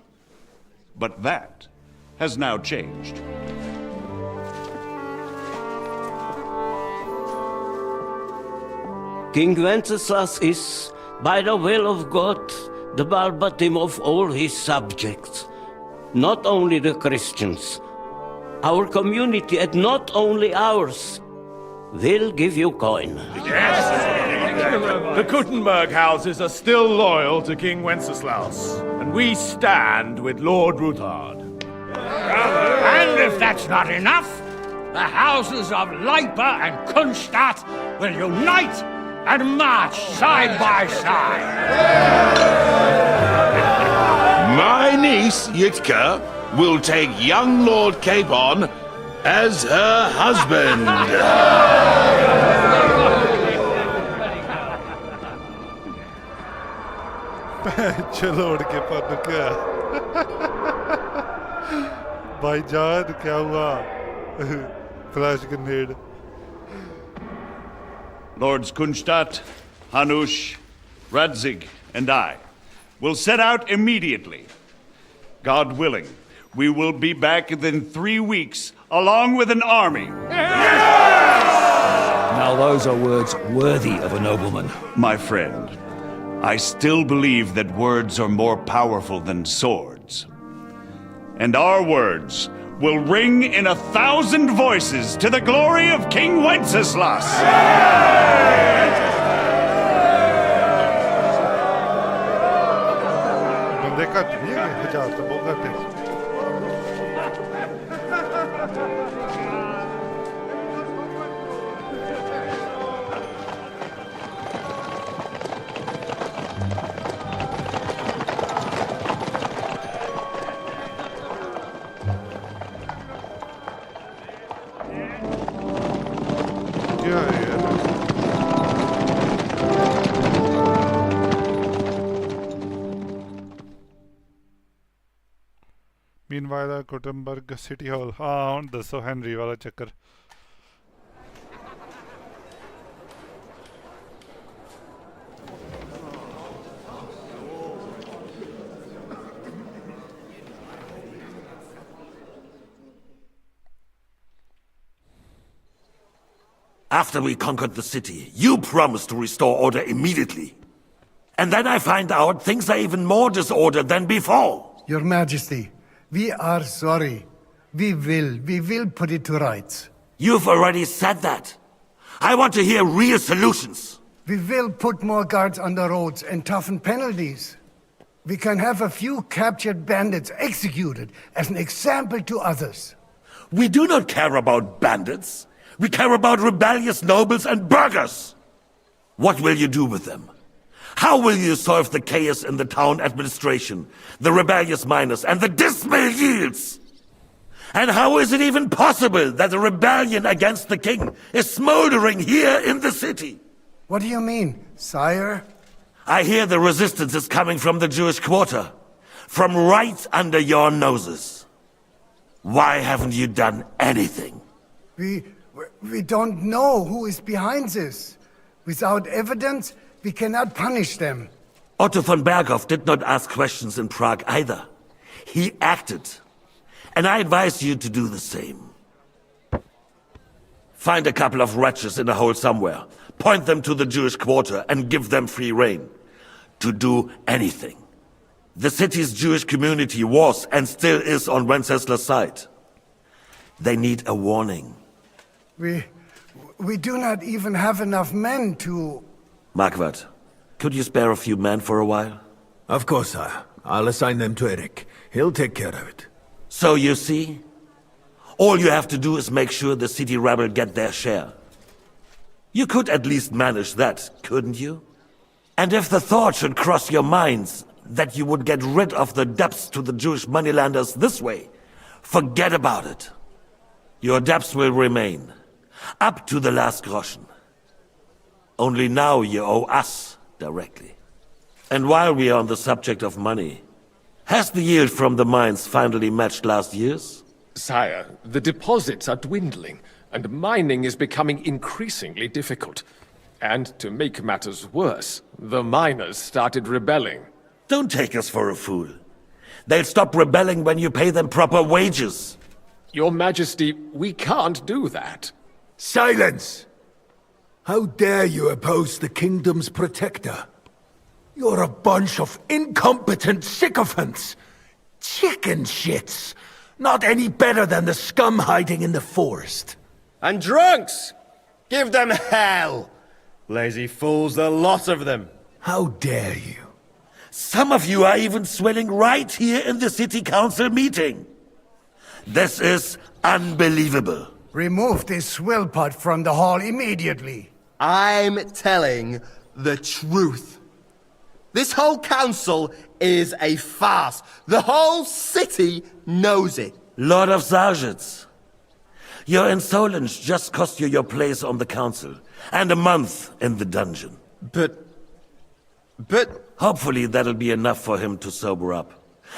But that has now changed. King Wenceslas is, by the will of God, the balbatim of all his subjects. Not only the Christians, our community, and not only ours, will give you coin. The Kuttenberg houses are still loyal to King Wenceslaus, and we stand with Lord Ruthard. And if that's not enough, the houses of Leipa and Kunstadt will unite and march side by side. My niece, Yitka, will take young Lord Capon as her husband. चलो उड़ के पर क्या भाईजान क्या हुआ flash grenade Lords Kunstadt, Hanush, Radzig, and I will set out immediately. God willing, we will be back within 3 weeks, along with an army. Now those are words worthy of a nobleman. My friend, I still believe that words are more powerful than swords. And our words will ring in 1,000 voices to the glory of King Wenceslas. बंदे घट नहीं है 1000 तो बहुत घट है Meanwhile, Kuttenberg City Hall. हाँ ਹੁਣ ਦੱਸੋ ਹੈਨਰੀ ਵਾਲਾ ਚੱਕਰ After we conquered the city, you promised to restore order immediately. And then I find out things are even more disordered than before. Your Majesty, we are sorry. We will put it to rights. You've already said that. I want to hear real solutions. We will put more guards on the roads and toughen penalties. We can have a few captured bandits executed as an example to others. We do not care about bandits. We care about rebellious nobles and burghers. What will you do with them? How will you solve the chaos in the town administration, the rebellious miners, and the dismal yields? And how is it even possible that a rebellion against the king is smoldering here in the city? What do you mean, sire? I hear the resistance is coming from the Jewish quarter, from right under your noses. Why haven't you done anything? We don't know who is behind this. Without evidence, we cannot punish them. Otto von Berghoff did not ask questions in Prague either. He acted. And I advise you to do the same. Find a couple of wretches in a hole somewhere, point them to the Jewish quarter, and give them free rein. To do anything. The city's Jewish community was and still is on Wenceslas' side. They need a warning. We do not even have enough men to... Marquardt, could you spare a few men for a while? Of course, sire. I'll assign them to Eric. He'll take care of it. So you see? All you have to do is make sure the city rebel get their share. You could at least manage that, couldn't you? And if the thought should cross your minds that you would get rid of the debts to the Jewish moneylanders this way, forget about it. Your debts will remain, up to the last groschen. Only now you owe us directly. And while we are on the subject of money, has the yield from the mines finally matched last year's? Sire, the deposits are dwindling, and mining is becoming increasingly difficult. And to make matters worse, the miners started rebelling. Don't take us for a fool. They'll stop rebelling when you pay them proper wages. Your Majesty, we can't do that. Silence! How dare you oppose the kingdom's protector? You're a bunch of incompetent sycophants! Chicken shits! Not any better than the scum hiding in the forest. And drunks! Give them hell! Lazy fools, the lot of them! How dare you? Some of you are even swelling right here in the city council meeting. This is unbelievable. Remove this swillpot from the hall immediately. I'm telling the truth. This whole council is a farce. The whole city knows it. Lord of Sergeants, your insolence just cost you your place on the council, and a month in the dungeon. But... Hopefully that'll be enough for him to sober up.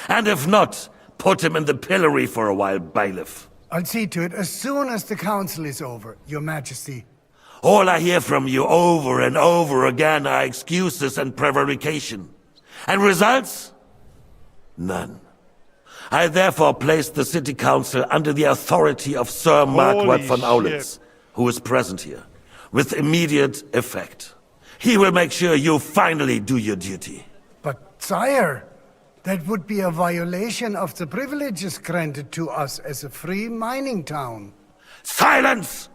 And if not, put him in the pillory for a while, bailiff. I'll see to it as soon as the council is over, Your Majesty. All I hear from you over and over again are excuses and prevarication. And results? None. I therefore place the city council under the authority of Sir Marquardt von Aulitz, who is present here, with immediate effect. He will make sure you finally do your duty. But, sire, that would be a violation of the privileges granted to us as a free mining town. Silence!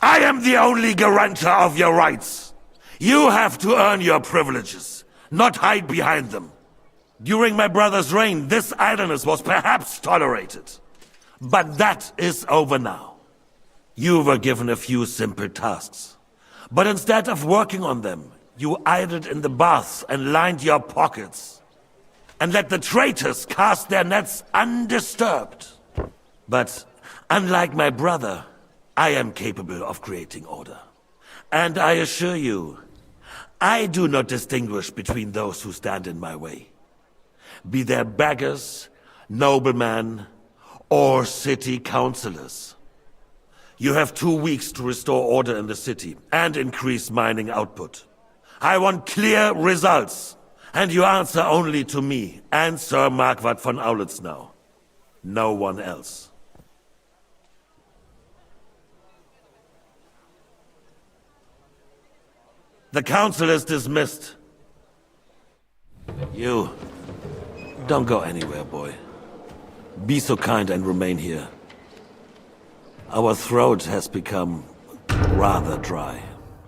I am the only guarantor of your rights. You have to earn your privileges, not hide behind them. During my brother's reign, this idleness was perhaps tolerated. But that is over now. You were given a few simple tasks. But instead of working on them, you idled in the baths and lined your pockets. And let the traitors cast their nets undisturbed. But, unlike my brother, I am capable of creating order. And I assure you, I do not distinguish between those who stand in my way. Be they beggars, noblemen, or city councillors. You have 2 weeks to restore order in the city and increase mining output. I want clear results, and you answer only to me and Sir Marquardt von Aulitz now. No one else. The council is dismissed. You, don't go anywhere, boy. Be so kind and remain here. Our throat has become rather dry.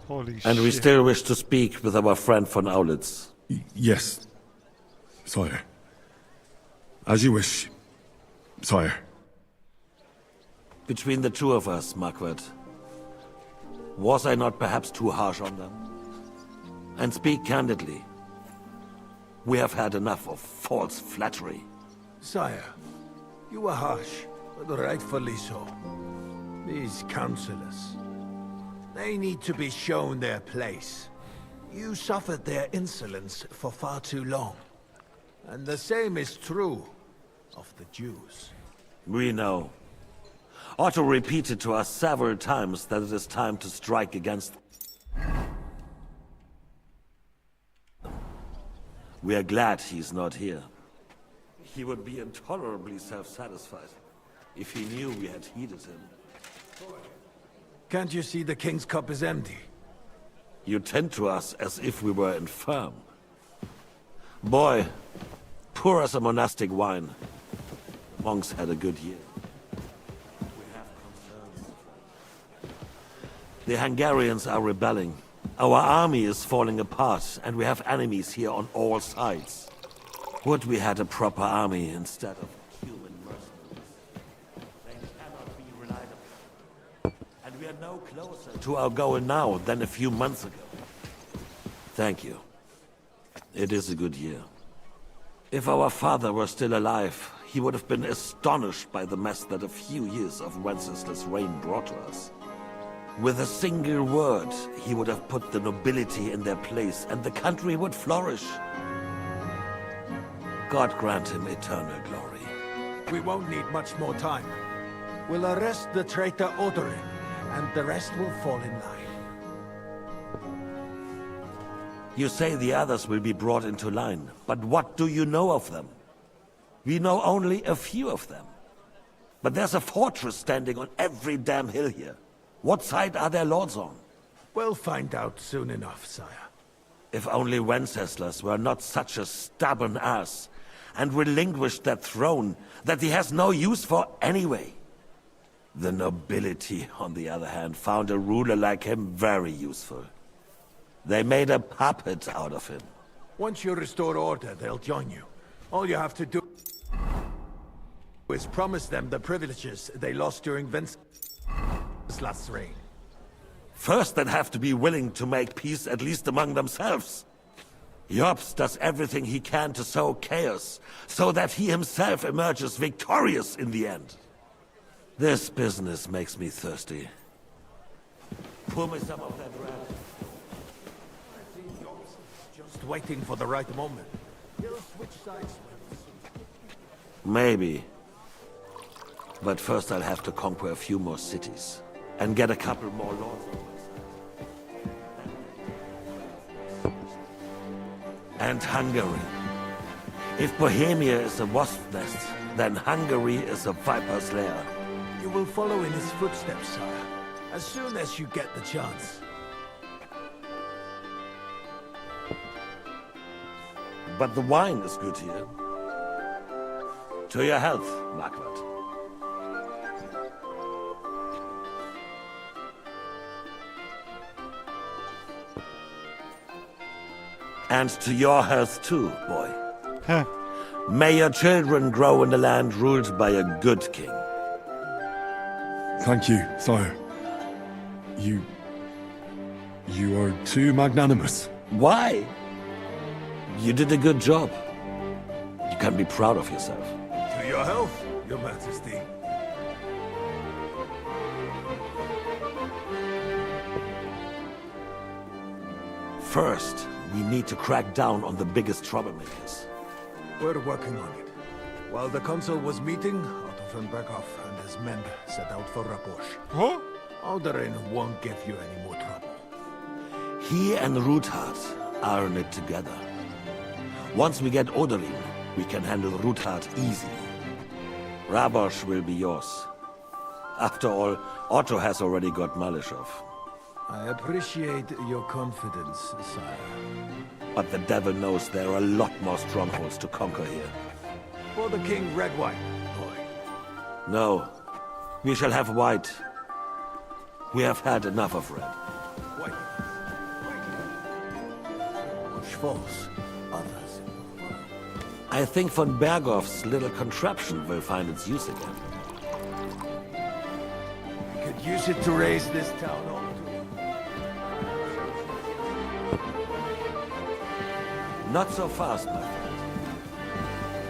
Holy and we shit. still wish to speak with our friend von Aulitz. Yes, sire. As you wish, sire. Between the two of us, Marquardt, was I not perhaps too harsh on them? And speak candidly. We have had enough of false flattery. Sire, you were harsh, but rightfully so. These councillors, they need to be shown their place. You suffered their insolence for far too long. And the same is true of the Jews. We know. Otto repeated to us several times that it is time to strike against them. We are glad he's not here. He would be intolerably self-satisfied if he knew we had heeded him. Can't you see the king's cup is empty? You tend to us as if we were infirm. Boy, pour us a monastic wine. Monks had a good year. We have concerns. The Hungarians are rebelling. Our army is falling apart, and we have enemies here on all sides. Would we had a proper army instead of human mercenaries. They cannot be relied upon. And we are no closer to our goal now than a few months ago. Thank you. It is a good year. If our father were still alive, he would have been astonished by the mess that a few years of Wenceslas' reign brought to us. With a single word, he would have put the nobility in their place, and the country would flourish. God grant him eternal glory. We won't need much more time. We'll arrest the traitor Odorin, and the rest will fall in line. You say the others will be brought into line, but what do you know of them? We know only a few of them. But there's a fortress standing on every damn hill here. What side are their lords on? We'll find out soon enough, sire. If only Wenceslas were not such a stubborn ass, and relinquished that throne that he has no use for anyway. The nobility, on the other hand, found a ruler like him very useful. They made a puppet out of him. Once you restore order, they'll join you. All you have to do is promise them the privileges they lost during Wenceslas' reign. First, they'd have to be willing to make peace at least among themselves. Jobst does everything he can to sow chaos, so that he himself emerges victorious in the end. This business makes me thirsty. Pour me some of that red. I think Jobst is just waiting for the right moment. He'll switch sides. Maybe. But first I'll have to conquer a few more cities, and get a couple more lords on my side. And Hungary. If Bohemia is a wasp nest, then Hungary is a viper's lair. You will follow in his footsteps, sire, as soon as you get the chance. But the wine is good here. To your health, Margaret. And to your health too, boy. Huh. May your children grow in a land ruled by a good king. Thank you, sire. You are too magnanimous. Why? You did a good job. You can be proud of yourself. To your health, your majesty. First, we need to crack down on the biggest troublemakers. We're working on it. While the consul was meeting, Otto von Berghoff and his men set out for Raposh. Huh? Alderin won't give you any more trouble. He and Ruthard are in it together. Once we get Oderin, we can handle Ruthard easily. Rabosh will be yours. After all, Otto has already got Malishov. I appreciate your confidence, sire. But the devil knows there are a lot more strongholds to conquer here. For the king, red wine, boy. No, we shall have white. We have had enough of red. White. Which falls, others. I think von Berghoff's little contraption will find its use again. We could use it to raise this town on. Not so fast, my friend.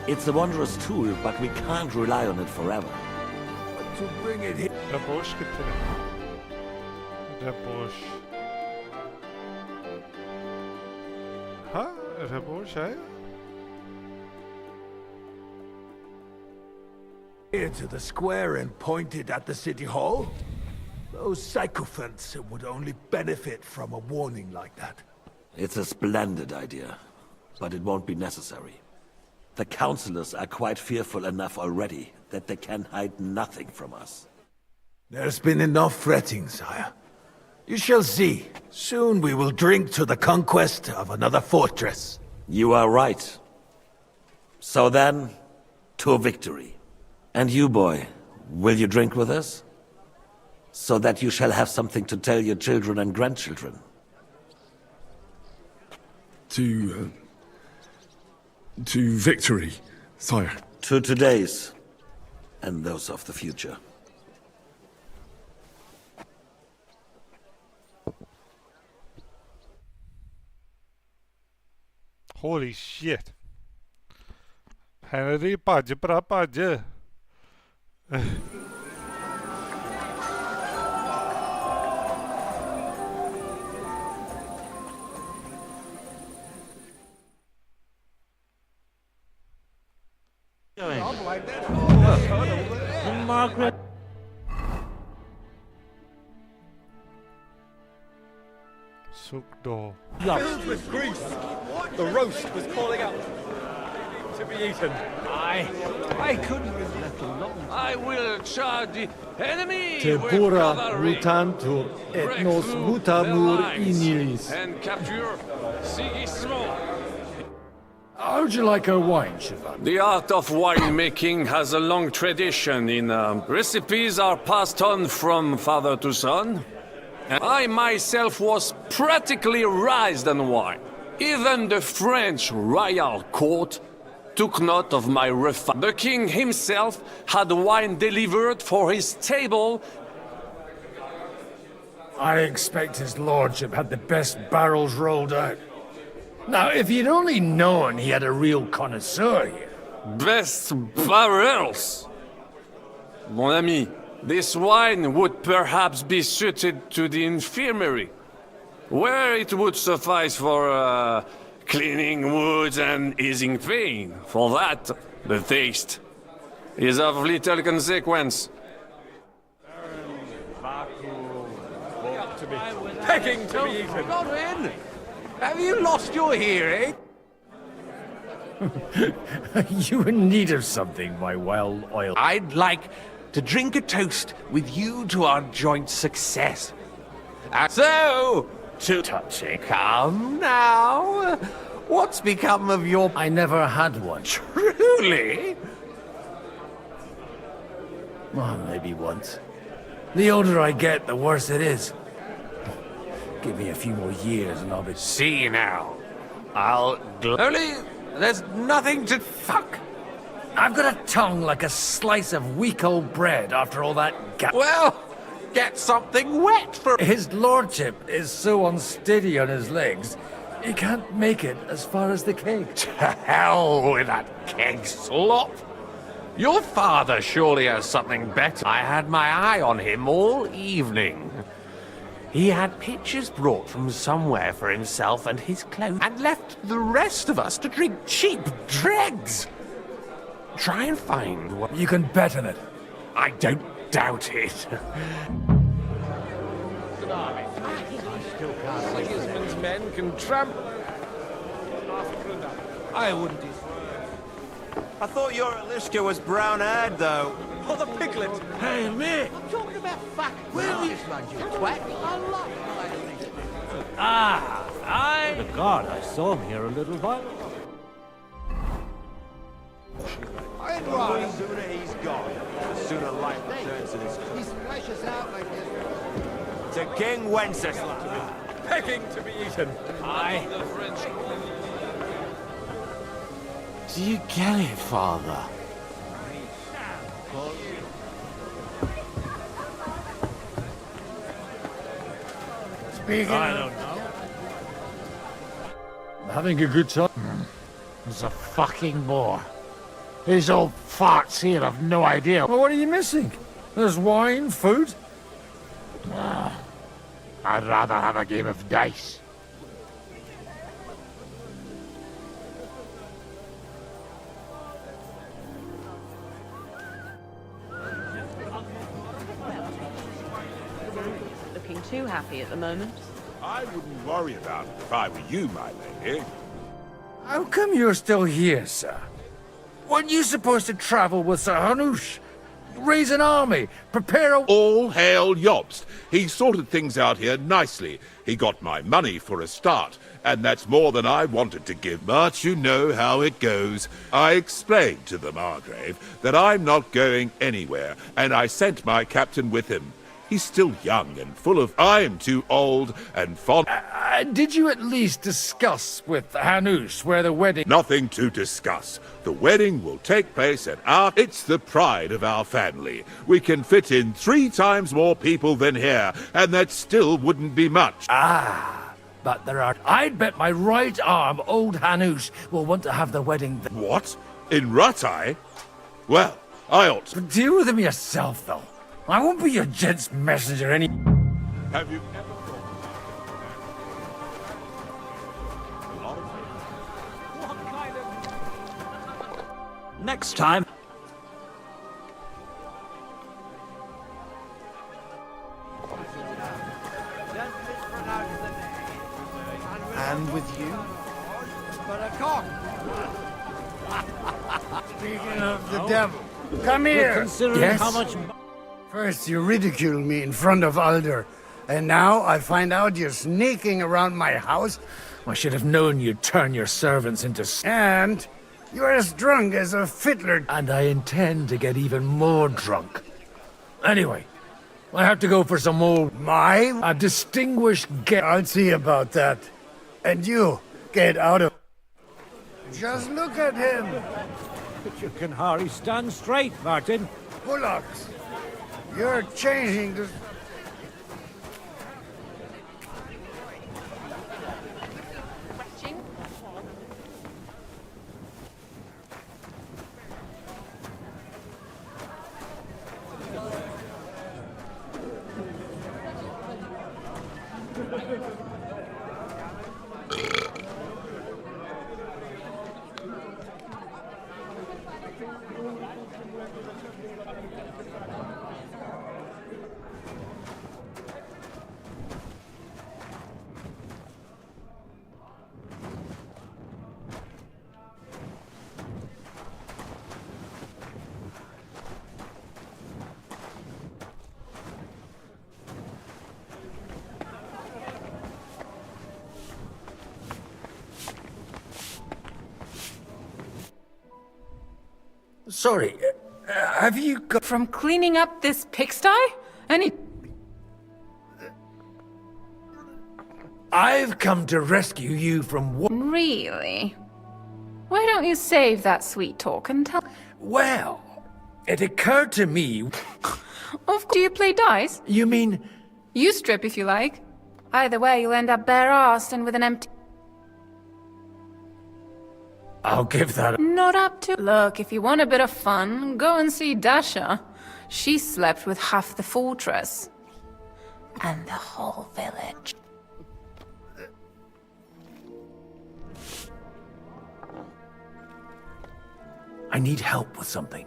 It's a wondrous tool, but we can't rely on it forever. But to bring it here... Raposh कितने? Raposh. हाँ, Raposh आया? Here to the square and pointed at the city hall? Those sycophants would only benefit from a warning like that. It's a splendid idea, but it won't be necessary. The councillors are quite fearful enough already that they can hide nothing from us. There's been enough fretting, sire. You shall see. Soon we will drink to the conquest of another fortress. You are right. So then, to victory. And you, boy, will you drink with us? So that you shall have something to tell your children and grandchildren. To victory, sire. To today's, and those of the future. Holy shit. Henry, ਭੱਜ ਭਰਾ ਭੱਜ. Margaret. Sukdo. Filled with grief, the roast was calling out. to be eaten. I couldn't reflect long. I will charge the enemy Tempora mutantur et nos mutamur inilis. And capture Sigismund. How'd you like our wine, Siobhan? The art of winemaking has a long tradition in recipes are passed on from father to son. And I myself was practically raised on wine. Even the French royal court took note of my refinement. The king himself had wine delivered for his table. I expect his lordship had the best barrels rolled out. Now, if you'd only known he had a real connoisseur here. Best barrels! Mon ami, this wine would perhaps be suited to the infirmary, where it would suffice for cleaning wounds and easing pain. For that, the taste is of little consequence. Begging to be eaten. Godwin! Have you lost your hearing? You in need of something, my well-oiled... I'd like to drink a toast with you to our joint success. So, to touching. Come now. What's become of your... I never had one. Truly? Well, maybe once. The older I get, the worse it is. Give me a few more years and I'll be... See now. Only, there's nothing to... Fuck! I've got a tongue like a slice of weak old bread after all that Well, get something wet for... His lordship is so unsteady on his legs, he can't make it as far as the keg. To hell with that keg slop! Your father surely has something better. I had my eye on him all evening. He had pitchers brought from somewhere for himself and his clothes, and left the rest of us to drink cheap dregs. Try and find what... You can bet on it. I don't doubt it. Sigismund's men can tramp... I wouldn't. I thought your Aliska was brown-haired, though. Oh, the piglet! Hey, mate! I'm talking about fuck. Where are you, twat? I love The guard, I saw him here a little while ago. I'd rather the sooner he's gone, the sooner life returns to this country. He splashes out like this. To King Wenceslas. Begging to be eaten. The French. Do you get it, Father? Speaking I don't know. Having a good time? It's a fucking bore. These old farts here have no idea. Well, what are you missing? There's wine, food. I'd rather have a game of dice. Looking too happy at the moment. I wouldn't worry about it if I were you, my lady. How come you're still here, sir? Weren't you supposed to travel with Sir Hanush? Raise an army, prepare a... All hail Jobst. He sorted things out here nicely. He got my money for a start, and that's more than I wanted to give. But you know how it goes. I explained to the Margrave that I'm not going anywhere, and I sent my captain with him. He's still young and full of... I'm too old and fond... did you at least discuss with Hanush where the wedding... Nothing to discuss. The wedding will take place at our... It's the pride of our family. We can fit in 3 times more people than here, and that still wouldn't be much. But there are... I'd bet my right arm old Hanush will want to have the wedding... What? In Ratai? Well, I ought to... But deal with him yourself, though. I won't be your gent's messenger any... Have you ever thought... Next time. And with you? But a cock. Speaking of the devil, come here. Considering Yes? how much... First you ridiculed me in front of Alder, and now I find out you're sneaking around my house. I should have known you'd turn your servants into... And you're as drunk as a fiddler. And I intend to get even more drunk. Anyway, I have to go for some more... A distinguished guest. I'll see about that. And you, get out of... Just look at him. But you can hardly stand straight, Martin. Bullocks, you're changing the... Sorry, have you got... From cleaning up this pigsty? I've come to rescue you from what? Really? Why don't you save that sweet talk and tell... Well, it occurred to me... Do you play dice? You mean... You strip if you like. Either way, you'll end up bare-arsed and with an empty... I'll give that... Not up to... Look, if you want a bit of fun, go and see Dasha. She slept with half the fortress. And the whole village. I need help with something.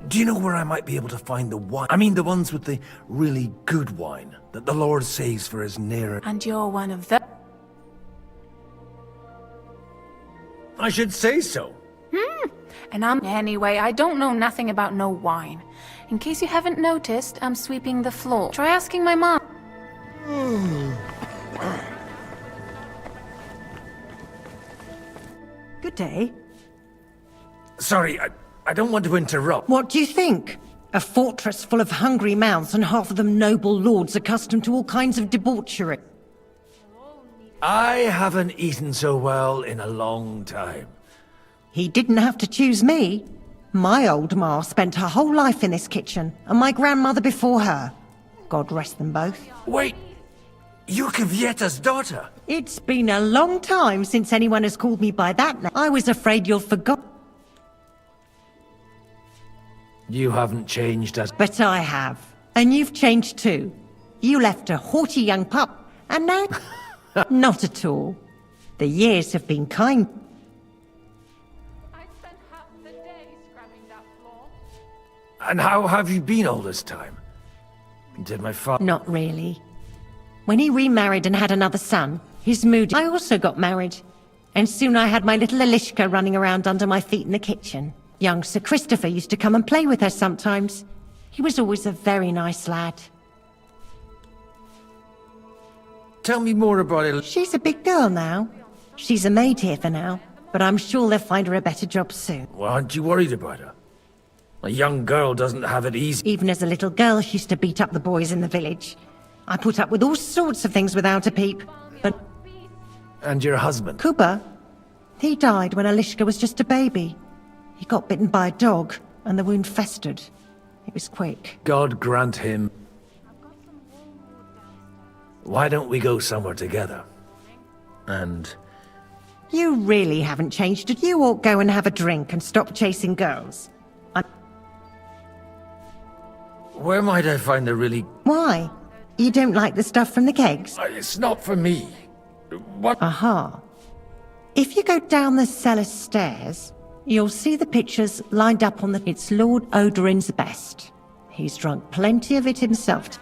Do you know where I might be able to find the wine? I mean the ones with the really good wine that the Lord saves for his nearer... And you're one of them. I should say so. And Anyway, I don't know nothing about no wine. In case you haven't noticed, I'm sweeping the floor. Try asking my mom. Good day. Sorry, I don't want to interrupt. What do you think? A fortress full of hungry mouths and half of them noble lords accustomed to all kinds of debauchery. I haven't eaten so well in a long time. He didn't have to choose me. My old ma spent her whole life in this kitchen, and my grandmother before her. God rest them both. Wait, you're Kavietta's daughter? It's been a long time since anyone has called me by that name. I was afraid you'd forgot. You haven't changed as... But I have. And you've changed too. You left a haughty young pup, and now... Not at all. The years have been kind. And how have you been all this time? Did my father... Not really. When he remarried and had another son, his mood... I also got married. And soon I had my little Elishka running around under my feet in the kitchen. Young Sir Christopher used to come and play with her sometimes. He was always a very nice lad. Tell me more about it. She's a big girl now. She's a maid here for now, but I'm sure they'll find her a better job soon. Well, aren't you worried about her? A young girl doesn't have it easy. Even as a little girl, she used to beat up the boys in the village. I put up with all sorts of things without a peep, but... And your husband? Kuba. He died when Elishka was just a baby. He got bitten by a dog, and the wound festered. It was quick. God grant him... Why don't we go somewhere together? And... You really haven't changed it. You ought go and have a drink and stop chasing girls. Where might I find the really... Why? You don't like the stuff from the kegs? It's not for me. What? Aha. If you go down the cellar stairs, you'll see the pictures lined up on the... It's Lord Odorin's best. He's drunk plenty of it himself.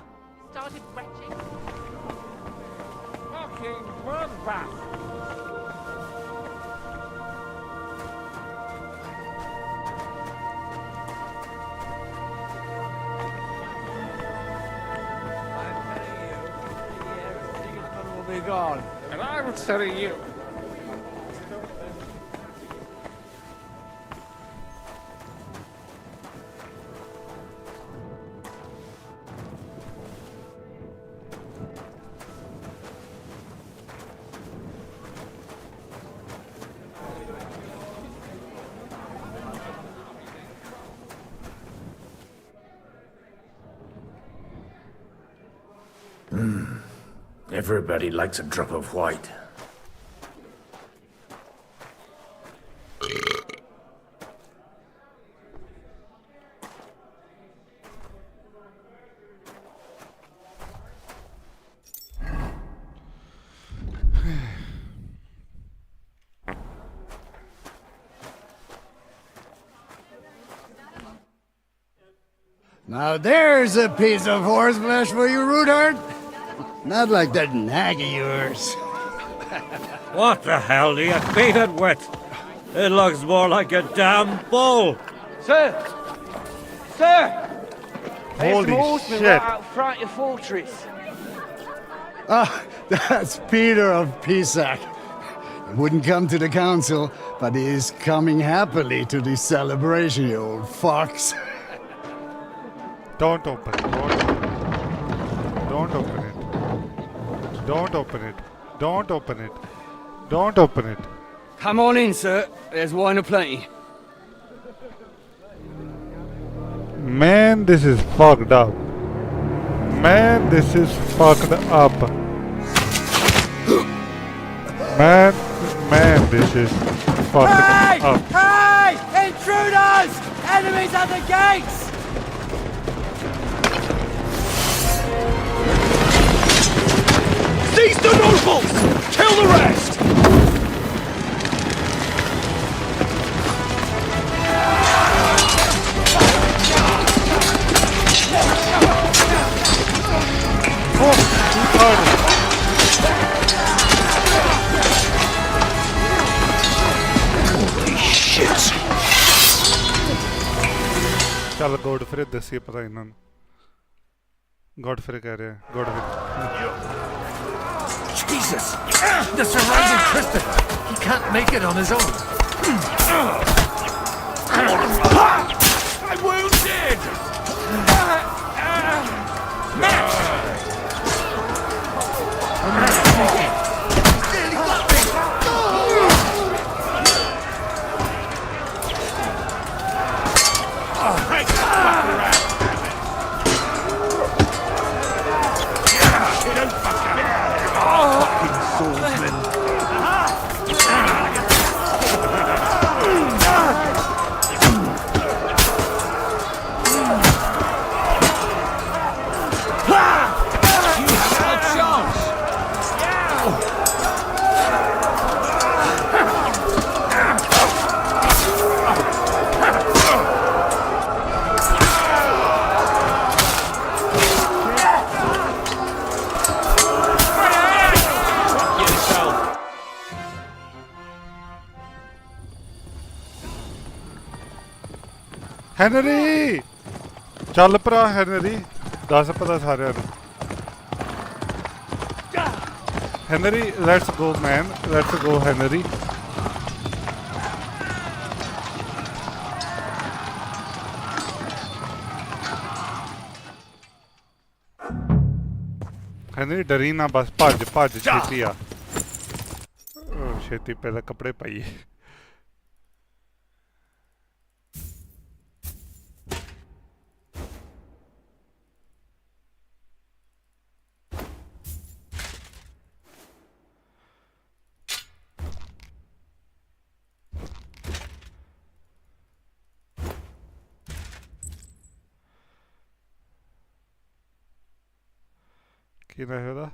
be gone. And I will tell you. Everybody likes a drop of white. Now there's a piece of horseflesh for you, Rootheart. Not like that nag of yours. What the hell do you feed it with? It looks more like a damn bull. Sir! Sir! There's Holy some horsemen shit. right out front of your fortress. Ah, that's Peter of Pisac. He wouldn't come to the council, but he is coming happily to the celebration, you old fox. Don't open it. Don't open it. Don't open it. Don't open it. Don't open it. Come on in, sir. There's wine aplenty. Man, this is fucked up. Man, this is fucked up. Man, this is fucked up. Hey! Intruders! Enemies at the gates! Seize the nobles! Kill the rest! Holy shit! चल Godfrey दसिए पता इन्होंने Godfrey कह रहे हैं Godfrey Jesus! The surrounding Crispin! He can't make it on his own. I'm wounded! Henry ਚੱਲ ਭਰਾ Henry ਦੱਸ ਪਤਾ ਸਾਰਿਆਂ ਨੂੰ Henry let's go man let's go Henry Henry ਡਰੀ ਨਾ ਬਸ ਭੱਜ ਭੱਜ ਛੇਤੀ ਆ ਛੇਤੀ ਪਹਿਲਾਂ ਕੱਪੜੇ ਪਾਈਏ ਕੀ ਨਾ ਉਹਦਾ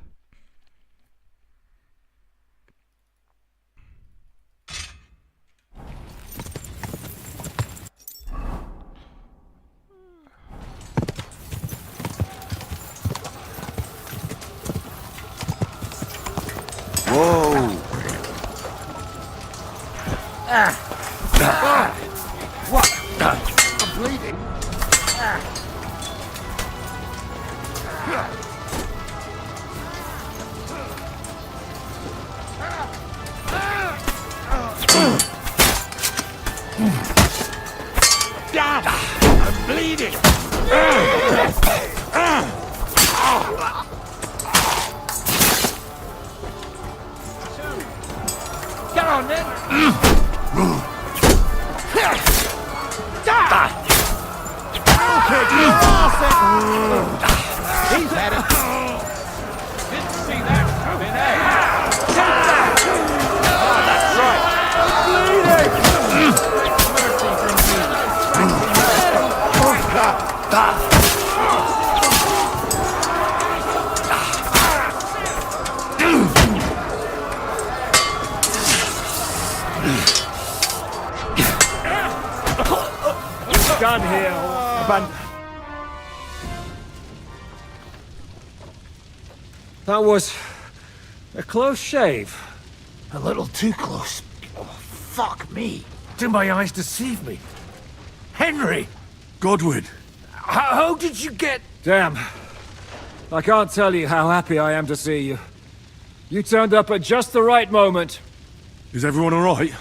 Whoa! What? I'm bleeding. on then! He's had it. Didn't see that coming, eh? Take that! Oh, that's right. Done here. That was a close shave. A little too close. Oh, fuck me. Do my eyes deceive me? Henry! Godwin! How did you get... Damn. I can't tell you how happy I am to see you. You turned up at just the right moment. Is everyone alright?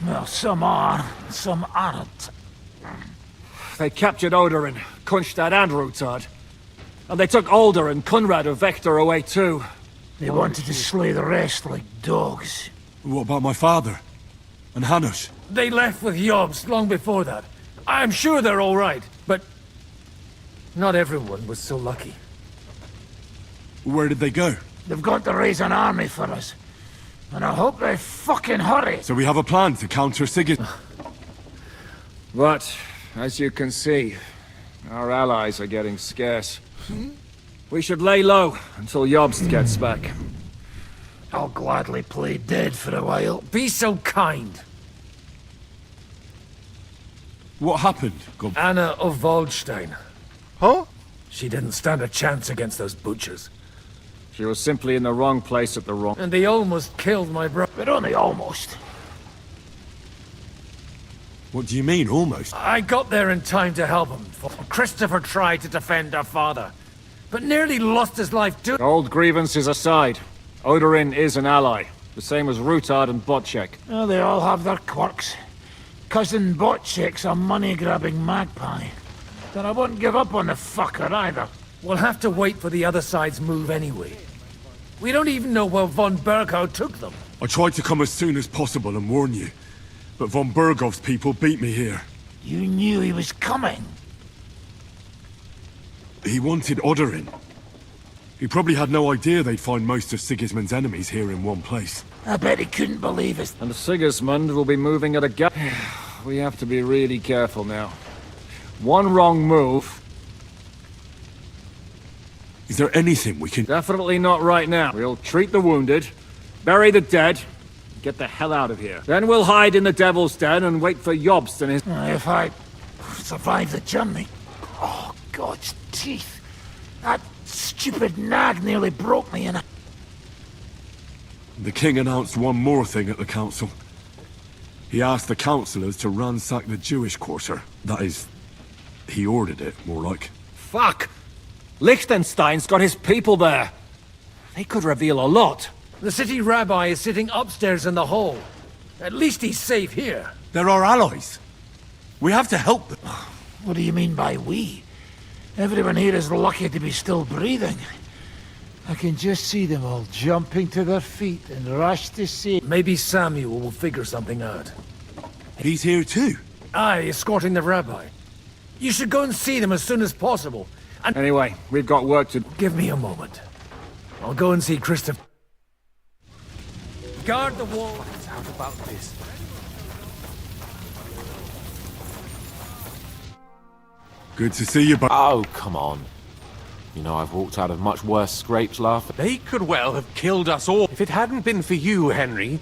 Well, some are, some aren't. They captured Odorin, Kunstad and Rutard. And they took Alder and Kunrad of Vector away too. They wanted to slay the rest like dogs. What about my father? And Hanush? They left with Yobs long before that. I'm sure they're all right, but... not everyone was so lucky. Where did they go? They've got to raise an army for us. And I hope they fucking hurry. So we have a plan to counter Sigismund. But, as you can see, our allies are getting scarce. We should lay low until Jobst gets back. I'll gladly play dead for a while. Be so kind. What happened? Anna of Waldstein. Huh? She didn't stand a chance against those butchers. She was simply in the wrong place at the wrong... And they almost killed my brother. But only almost. What do you mean, almost? I got there in time to help him. Christopher tried to defend our father, but nearly lost his life too. Old grievances aside, Odorin is an ally, the same as Rutard and Botchek. Oh, they all have their quirks. Cousin Botchek's a money-grabbing magpie. But I wouldn't give up on the fucker either. We'll have to wait for the other side's move anyway. We don't even know where von Berghout took them. I tried to come as soon as possible and warn you, but von Bergov's people beat me here. You knew he was coming. He wanted Odorin. He probably had no idea they'd find most of Sigismund's enemies here in one place. I bet he couldn't believe it. And Sigismund will be moving at a gap. We have to be really careful now. One wrong move... Is there anything we can... Definitely not right now. We'll treat the wounded, bury the dead, get the hell out of here. Then we'll hide in the Devil's Den and wait for Jobst and his... If I survive the journey... Oh, God's teeth. That stupid nag nearly broke me in a... The king announced one more thing at the council. He asked the councillors to ransack the Jewish quarter. That is, he ordered it, more like. Fuck! Liechtenstein's got his people there. They could reveal a lot. The city rabbi is sitting upstairs in the hall. At least he's safe here. They're our allies. We have to help them. What do you mean by we? Everyone here is lucky to be still breathing. I can just see them all jumping to their feet and rush to see. Maybe Samuel will figure something out. He's here too? Aye, escorting the rabbi. You should go and see them as soon as possible. And anyway, we've got work to... Give me a moment. I'll go and see Christopher. Guard the wall. How about this? Good to see you, but... Oh, come on. You know, I've walked out of much worse scrapes laughing. They could well have killed us all. If it hadn't been for you, Henry,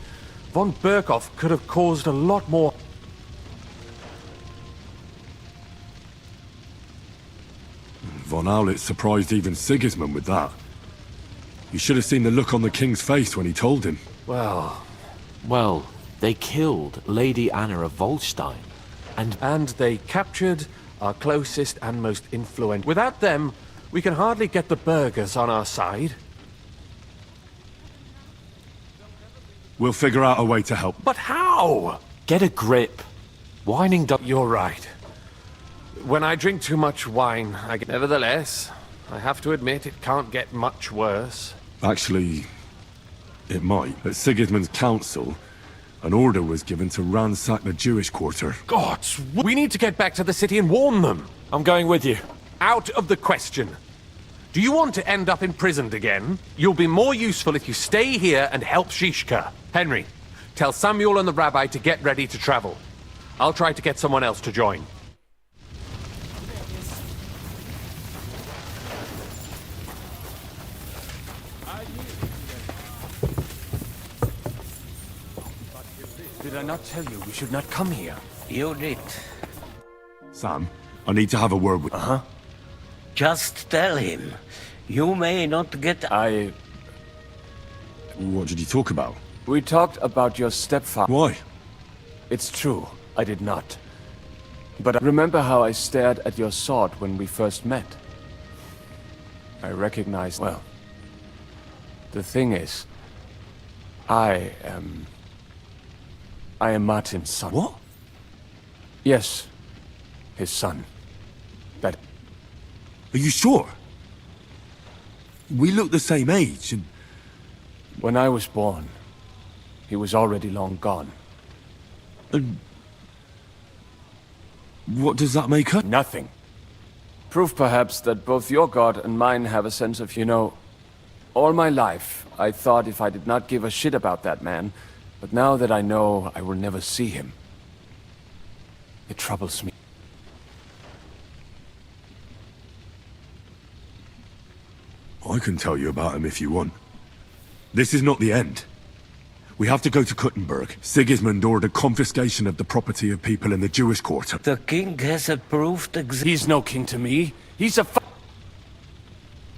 von Berkhoff could have caused a lot more... Von Aulitz surprised even Sigismund with that. You should have seen the look on the king's face when he told him. Well, they killed Lady Anna of Waldstein. And they captured our closest and most influential. Without them, we can hardly get the burghers on our side. We'll figure out a way to help. But how? Get a grip. Whining don't... You're right. When I drink too much wine, I get... Nevertheless, I have to admit it can't get much worse. Actually, it might. At Sigismund's council, An order was given to ransack the Jewish quarter. Gods, we need to get back to the city and warn them. I'm going with you. Out of the question. Do you want to end up imprisoned again? You'll be more useful if you stay here and help Shishka. Henry, tell Samuel and the rabbi to get ready to travel. I'll try to get someone else to join. Did I not tell you we should not come here? You did. Sam, I need to have a word with... Uh-huh. Just tell him. You may not get... What did you talk about? We talked about your stepfather. Why? It's true, I did not. But remember how I stared at your sword when we first met? I recognized... Well, the thing is, I am Martin's son. What? Yes, his son. That... Are you sure? We look the same age, and... When I was born, he was already long gone. And... What does that make us? Nothing. Proof, perhaps, that both your god and mine have a sense of, you know... All my life, I thought if I did not give a shit about that man, but now that I know I will never see him, it troubles me. I can tell you about him if you want. This is not the end. We have to go to Kuttenberg. Sigismund ordered confiscation of the property of people in the Jewish quarter. The king has approved... He's no king to me. He's a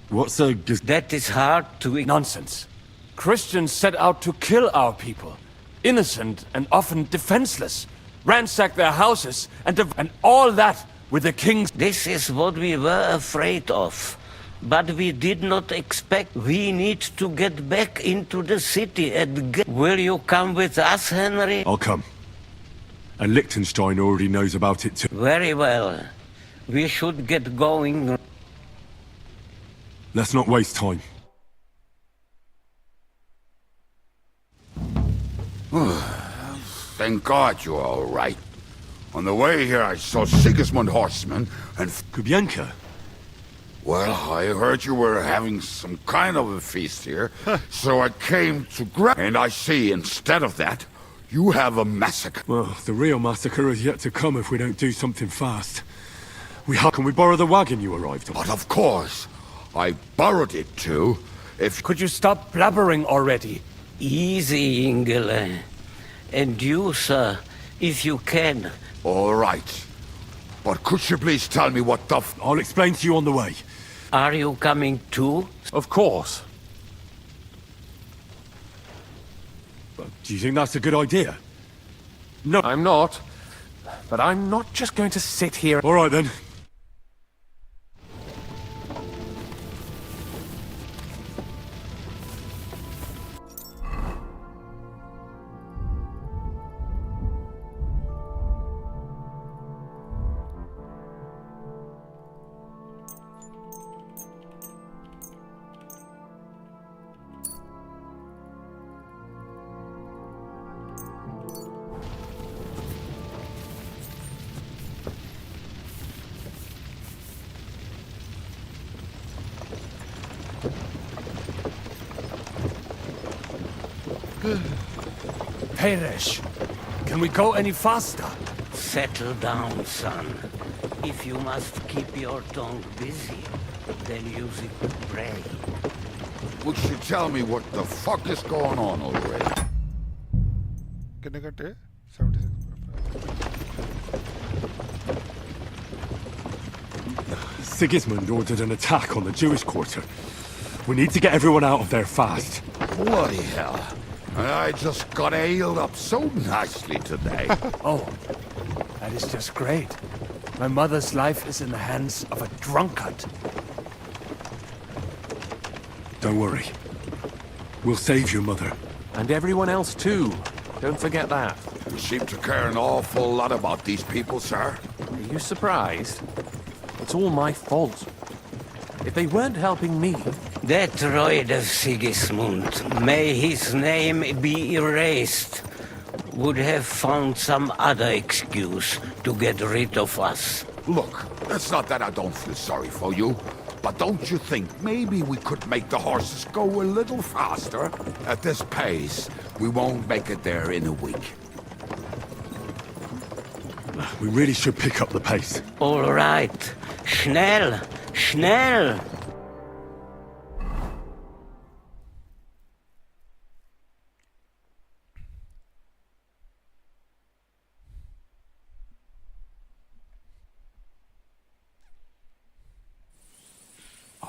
What's a... That is hard to... Nonsense. Christians set out to kill our people. Innocent and often defenseless. Ransack their houses and all that with the king's... This is what we were afraid of. But we did not expect... We need to get back into the city and get... Will you come with us, Henry? I'll come. And Liechtenstein already knows about it too. Very well. We should get going. Let's not waste time. Thank God you're all right. On the way here, I saw Sigismund Horseman and... Kubyanka? Well, I heard you were having some kind of a feast here, so I came to grab... And I see, instead of that, you have a massacre. Well, the real massacre is yet to come if we don't do something fast. Can we borrow the wagon you arrived on? But of course. I borrowed it too. If... Could you stop blabbering already? Easy, Ingele. And you, sir, if you can. All right. But could you please tell me what the I'll explain to you on the way. Are you coming too? Of course. But do you think that's a good idea? No, I'm not. But I'm not just going to sit here... All right, then. Peresh, can we go any faster? Settle down, son. If you must keep your tongue busy, then use it to pray. Would you tell me what the fuck is going on already? Can I get it? 76. Sigismund ordered an attack on the Jewish quarter. We need to get everyone out of there fast. Bloody hell. I just got ailed up so nicely today. Oh, that is just great. My mother's life is in the hands of a drunkard. Don't worry. We'll save your mother. And everyone else too. Don't forget that. You seem to care an awful lot about these people, sir. Are you surprised? It's all my fault. If they weren't helping me... That droid of Sigismund, may his name be erased. would have found some other excuse to get rid of us. Look, it's not that I don't feel sorry for you, but don't you think maybe we could make the horses go a little faster? At this pace, we won't make it there in a week. We really should pick up the pace. All right. Schnell! Schnell!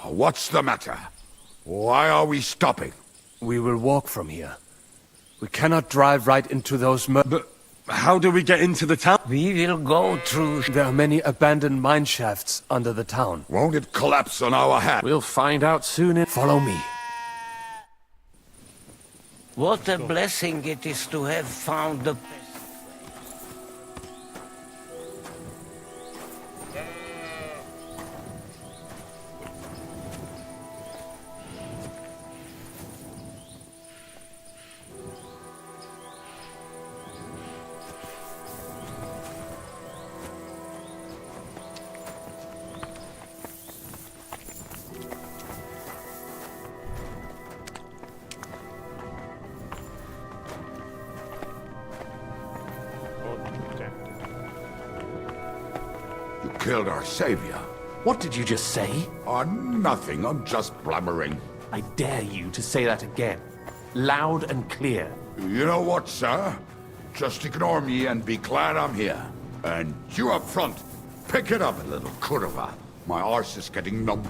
What's the matter? Why are we stopping? We will walk from here. We cannot drive right into those But how do we get into the town? We will go through... There are many abandoned mine shafts under the town. Won't it collapse on our head? We'll find out soon. Follow me. What a blessing it is to have found the... Killed our savior. What did you just say? Nothing, I'm just blabbering. I dare you to say that again. Loud and clear. You know what, sir? Just ignore me and be glad I'm here. And you up front, pick it up a little, curva. My arse is getting numb.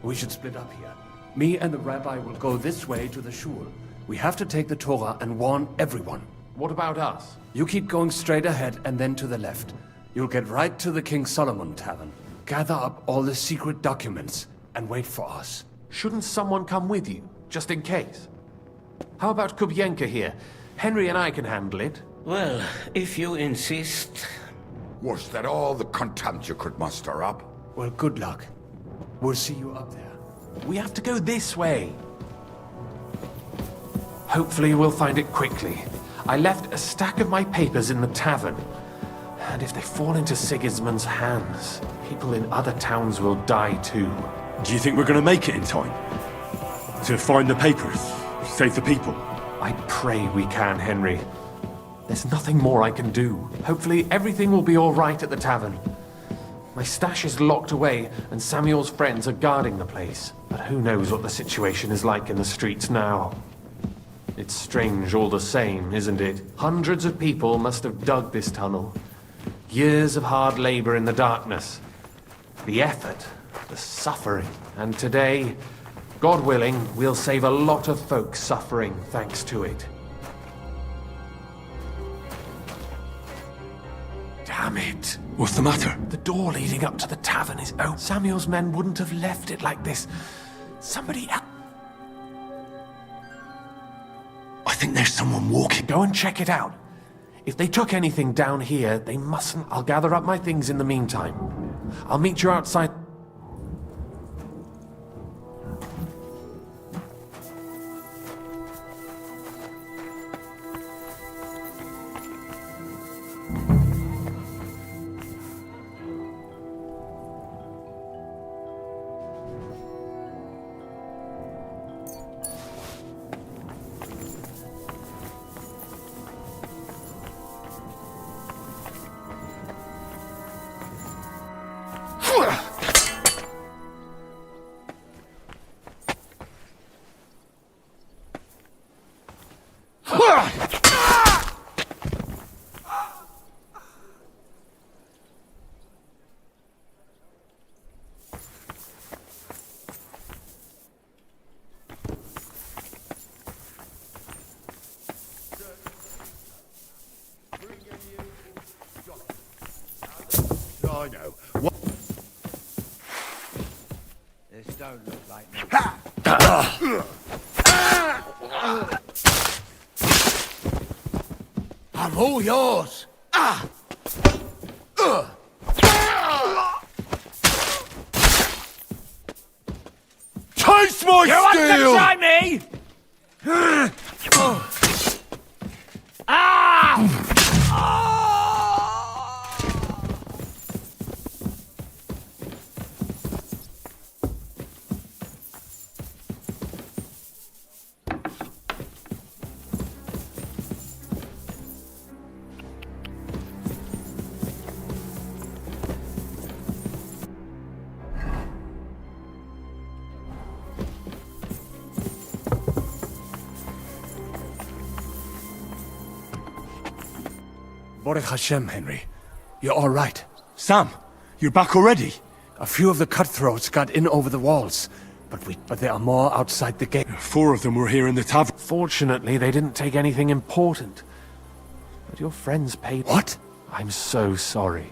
We should split up here. Me and the rabbi will go this way to the shul. We have to take the Torah and warn everyone. What about us? You keep going straight ahead and then to the left. You'll get right to the King Solomon Tavern. Gather up all the secret documents and wait for us. Shouldn't someone come with you, just in case? How about Kubienka here? Henry and I can handle it. Well, if you insist. Was that all the contempt you could muster up? Well, good luck. We'll see you up there. We have to go this way. Hopefully we'll find it quickly. I left a stack of my papers in the tavern. And if they fall into Sigismund's hands, people in other towns will die too. Do you think we're going to make it in time? To find the papers? Save the people? I pray we can, Henry. There's nothing more I can do. Hopefully everything will be all right at the tavern. My stash is locked away, and Samuel's friends are guarding the place. But who knows what the situation is like in the streets now. It's strange all the same, isn't it? Hundreds of people must have dug this tunnel. Years of hard labor in the darkness. The effort, the suffering. And today, God willing, we'll save a lot of folks suffering thanks to it. Damn it. What's the matter? The door leading up to the tavern is open. Samuel's men wouldn't have left it like this. Somebody else. I think there's someone walking. Go and check it out. If they took anything down here, they mustn't. I'll gather up my things in the meantime. I'll meet you outside. I know. What? This don't look like me. I'm all yours. Taste my You want steel! to try me? Ah! Baruch Hashem, Henry. You're all right. Sam, you're back already? A few of the cutthroats got in over the walls, but there are more outside the gate. 4 of them were here in the tavern. Fortunately, they didn't take anything important. But your friends paid... What? I'm so sorry.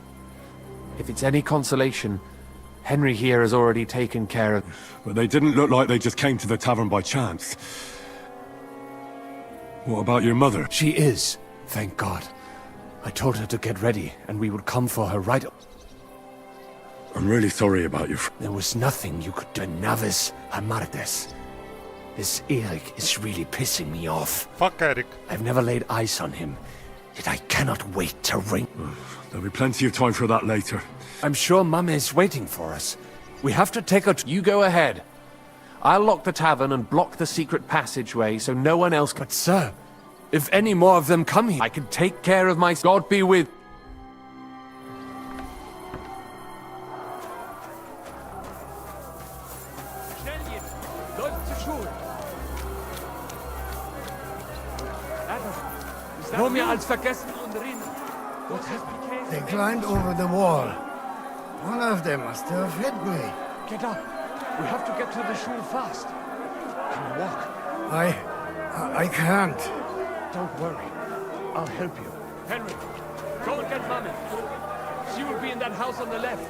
If it's any consolation, Henry here has already taken care of... But they didn't look like they just came to the tavern by chance. What about your mother? She is, thank God. I told her to get ready, and we would come for her right... I'm really sorry about your... There was nothing you could do. Navis Amartes. This Eric is really pissing me off. Fuck Eric. I've never laid eyes on him, yet I cannot wait to ring. There'll be plenty of time for that later. I'm sure Mum is waiting for us. We have to take her to... You go ahead. I'll lock the tavern and block the secret passageway so no one else can... But sir, if any more of them come here... I can take care of my... God be with... They climbed over the wall. One of them must have hit me. Get up. We have to get to the shul fast. Can you walk? I can't. Don't worry. I'll help you. Henry, go and get Mummy. She will be in that house on the left.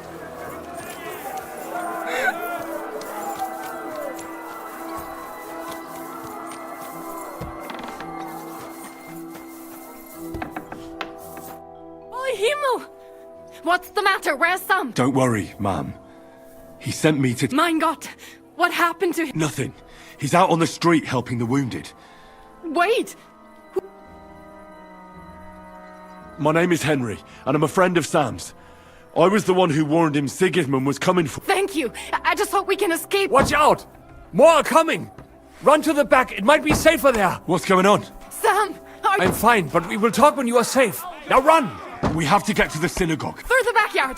Oh, Himmel! What's the matter? Where's Sam? Don't worry, ma'am. He sent me to... Mein Gott! What happened to him? Nothing. He's out on the street helping the wounded. Wait! My name is Henry, and I'm a friend of Sam's. I was the one who warned him Sigismund was coming for... Thank you! I just hope we can escape! Watch out! More are coming! Run to the back, it might be safer there! What's going on? Sam! I'm fine, but we will talk when you are safe. Now run! We have to get to the synagogue. Through the backyard!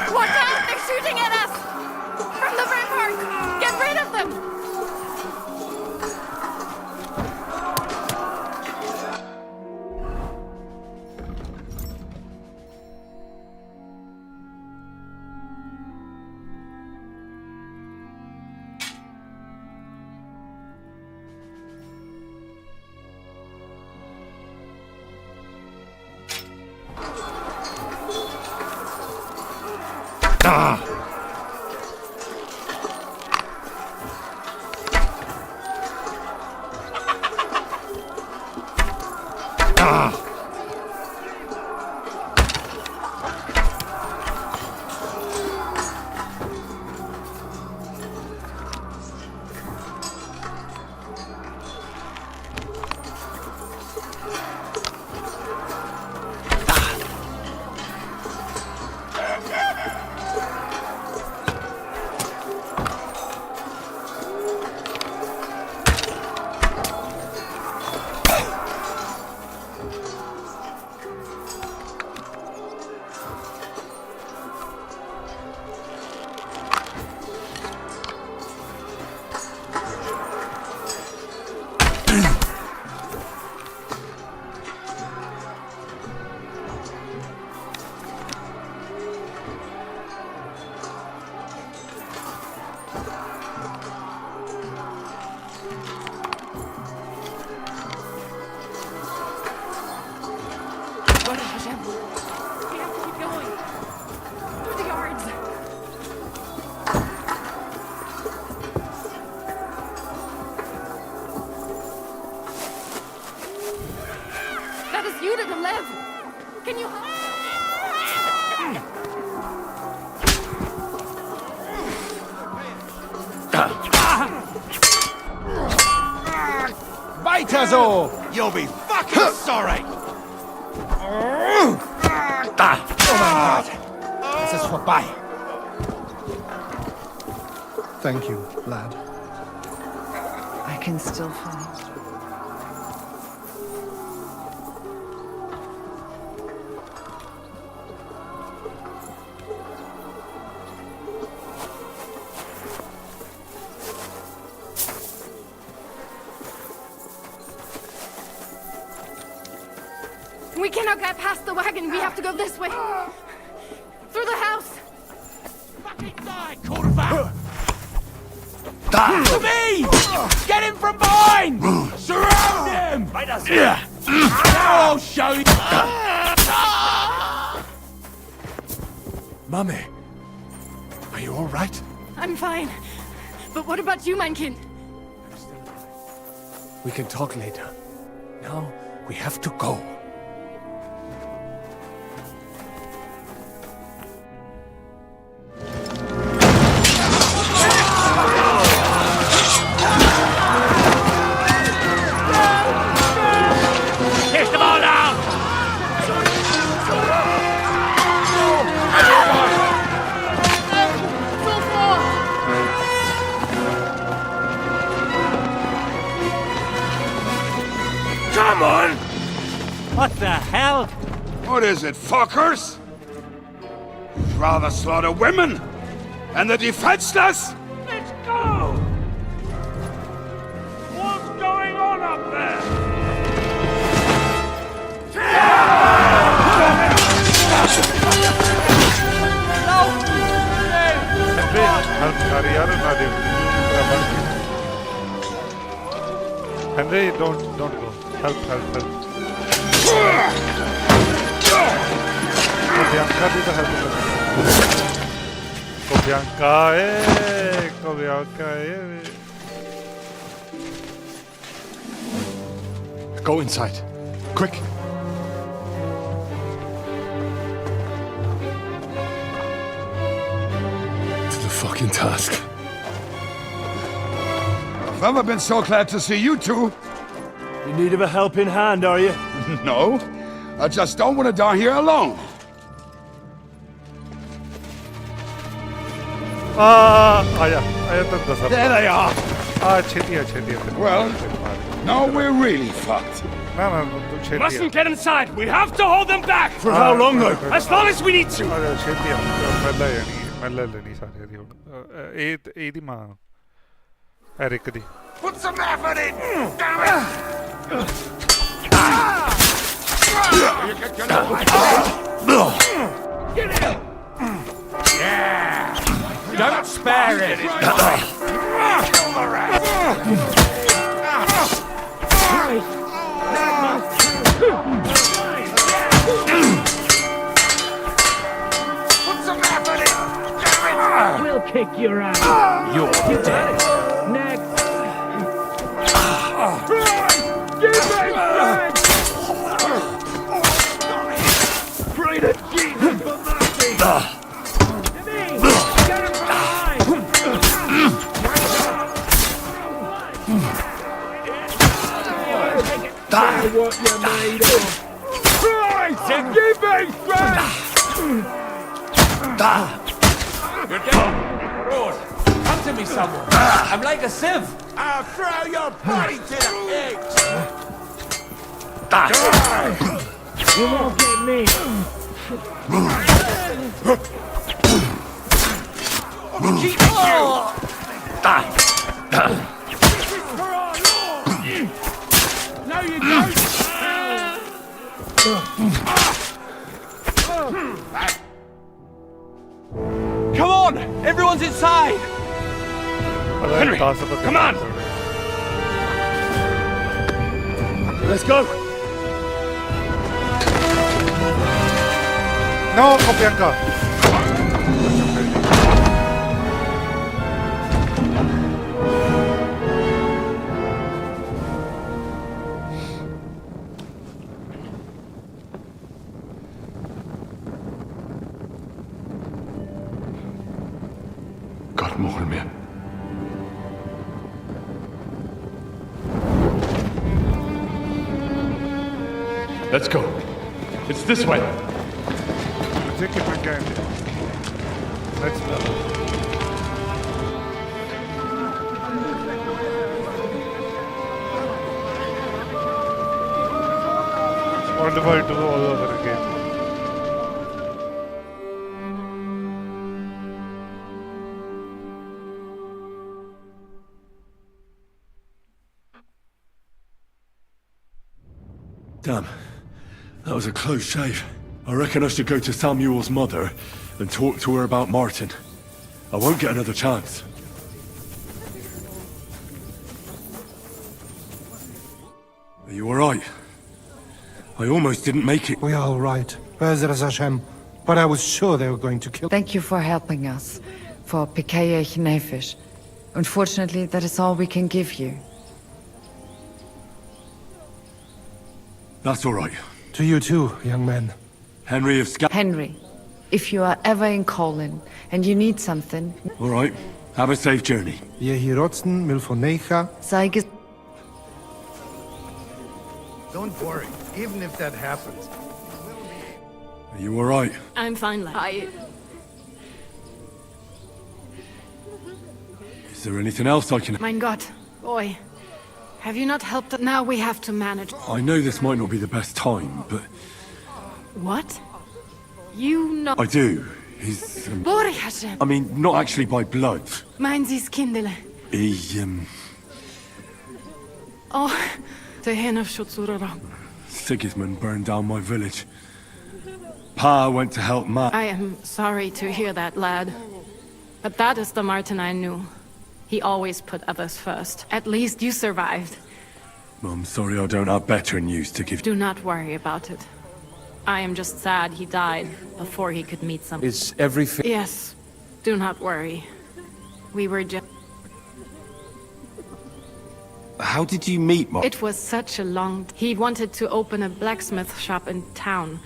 Watch out! They're shooting at us! From the rampart! Get rid of them! Weiter so! You'll be fucking sorry! Oh mein Gott! Es ist vorbei! Thank you, lad. I can still fight. We cannot get past the wagon. We have to go this way. Through the house. Fucking die, quarterback! To me! Get him from behind! Surround him! Now I'll show you! Mummy, are you all right? I'm fine. But what about you, mein Kind? We can talk later. Now, we have to go. Come on! What the hell? What is it, fuckers? You'd rather slaughter women? And the defenseless? Let's go! What's going on up there? Henry, don't go. Help. Bianca, do the help. Bianca, Go inside. Quick. To the fucking task. I've never been so glad to see you two. In need of a helping hand, are you? No. I just don't want to die here alone. There they are. Chetiya. Well, now we're really fucked. Mustn't get inside. We have to hold them back. For how long, though? As long as we need to. Put some effort in. Damn it! Get him! Yeah! Don't spare it! Kill the rest! Put some effort in! Damn it! We'll kick your ass. You're dead. Next. Give me What you're made of. Christ! Give me strength! You're dead. Lord, come to me, someone. I'm like a sieve. I'll throw your body to the pigs! You won't get me. Keep you! No, you don't! Come on! Everyone's inside! Henry, come on! Let's go! No, Kopianka! God mogen me. Let's go. It's this way. Take it again. Let's go. It's wonderful to go all over again. Damn. That was a close shave. I reckon I should go to Samuel's mother and talk to her about Martin. I won't get another chance. Are you alright? I almost didn't make it. We are all right. Bezras Hashem. But I was sure they were going to kill... Thank you for helping us. For Pikeyech Nefesh. Unfortunately, that is all we can give you. That's alright. To you too, young man. Henry of Henry, if you are ever in Colin and you need something... Alright. Have a safe journey. Yehi rotzen, milfonecha. Sei ges... Don't worry, even if that happens. Are you alright? I'm fine, lad. Is there anything else I can... Mein Gott, boy. Have you not helped? Now we have to manage. I know this might not be the best time, but... What? You know... I do. He's... Bori Hashem. I mean, not actually by blood. Mein Sie's Kindele. He, Oh, the hen of Schutzurara. Sigismund burned down my village. Pa went to help Ma. I am sorry to hear that, lad. But that is the Martin I knew. He always put others first. At least you survived. I'm sorry I don't have better news to give. Do not worry about it. I am just sad he died before he could meet someone. Is everything... Yes. Do not worry. We were just... How did you meet Martin? It was such a long... He wanted to open a blacksmith shop in town.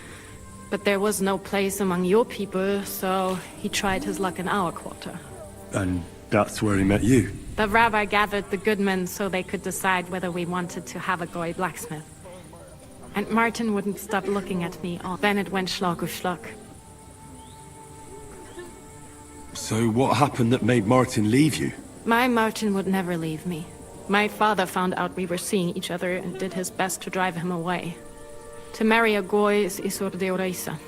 But there was no place among your people, so he tried his luck in our quarter. And that's where he met you? The rabbi gathered the good men so they could decide whether we wanted to have a goy blacksmith. And Martin wouldn't stop looking at me. Then it went schlag auf schlag. So what happened that made Martin leave you? My Martin would never leave me. My father found out we were seeing each other and did his best to drive him away. To marry a goy is isur deoreisa,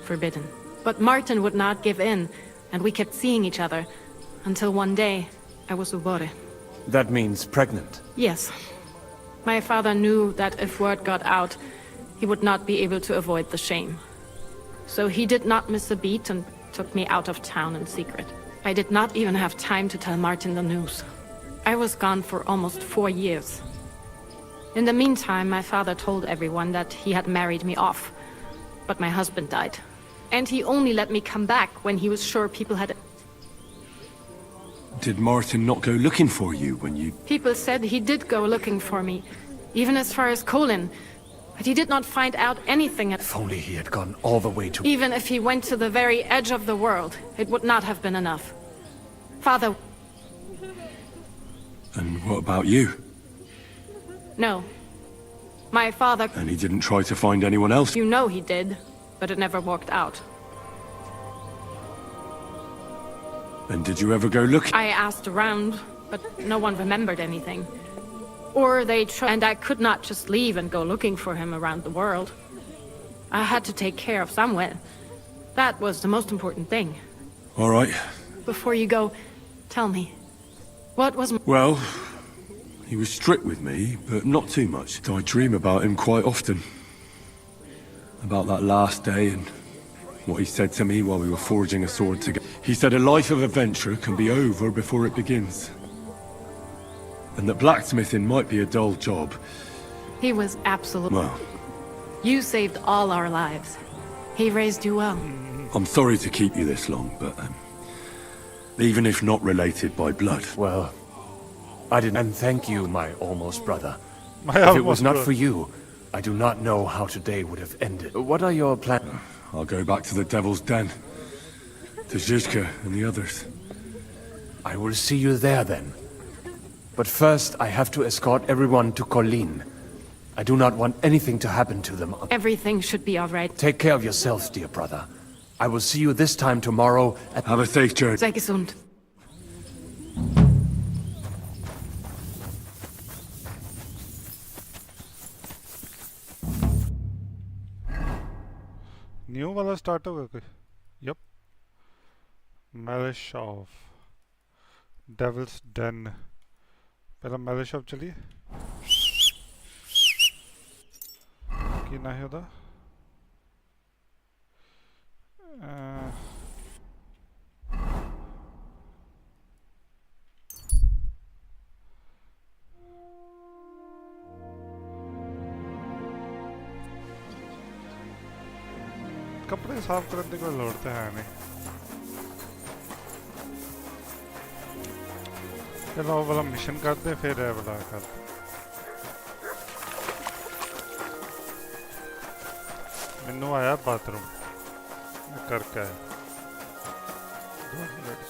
forbidden. But Martin would not give in, and we kept seeing each other, until one day, I was ubore. That means pregnant? Yes. My father knew that if word got out, he would not be able to avoid the shame. So he did not miss a beat and took me out of town in secret. I did not even have time to tell Martin the news. I was gone for almost 4 years. In the meantime, my father told everyone that he had married me off. But my husband died. And he only let me come back when he was sure people had... Did Martin not go looking for you when you... People said he did go looking for me, even as far as Colin. But he did not find out anything If only he had gone all the way to... Even if he went to the very edge of the world, it would not have been enough. Father... And what about you? No. My father... And he didn't try to find anyone else? You know he did, but it never worked out. And did you ever go looking? I asked around, but no one remembered anything. Or they tried, and I could not just leave and go looking for him around the world. I had to take care of someone. That was the most important thing. All right. Before you go, tell me, what was... Well, he was strict with me, but not too much. I dream about him quite often. About that last day and what he said to me while we were forging a sword together. He said a life of adventure can be over before it begins. And that blacksmithing might be a dull job. He was absolutely... Well, You saved all our lives. He raised you well. I'm sorry to keep you this long, but even if not related by blood. Well, I didn't... And thank you, my almost brother. My if it was almost not brother. for you, I do not know how today would have ended. What are your plans? I'll go back to the Devil's Den. To Zizka and the others. I will see you there then. But first, I have to escort everyone to Colleen. I do not want anything to happen to them. Everything should be all right. Take care of yourself, dear brother. I will see you this time tomorrow at... Have a safe journey. Sei gesund. New वाला start होगा कोई yup मैलिश of devils Dane पहला मैलिश of चलिए की ना है उदा कपड़े साफ करने को लौटते हैं नहीं चलो वो वाला मिशन करते फिर है वाला करते मैनू आया बाथरूम करके आया 2 minute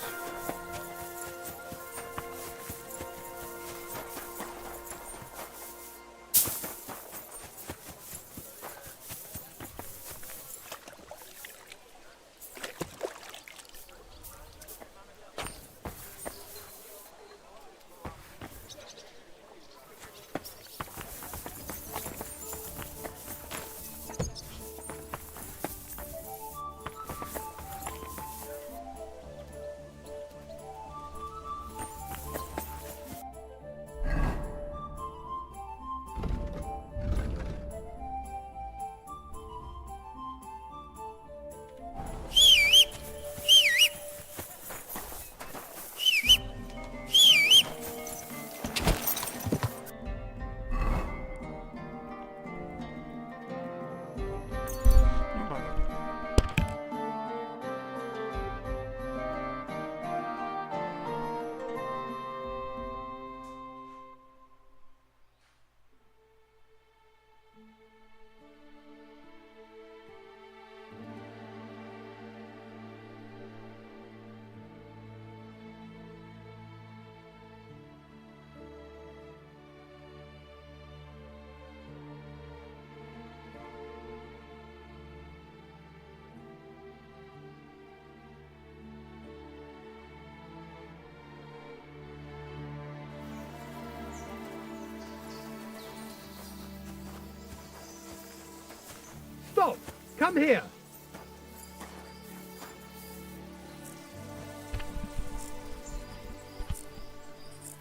Stop! Come here!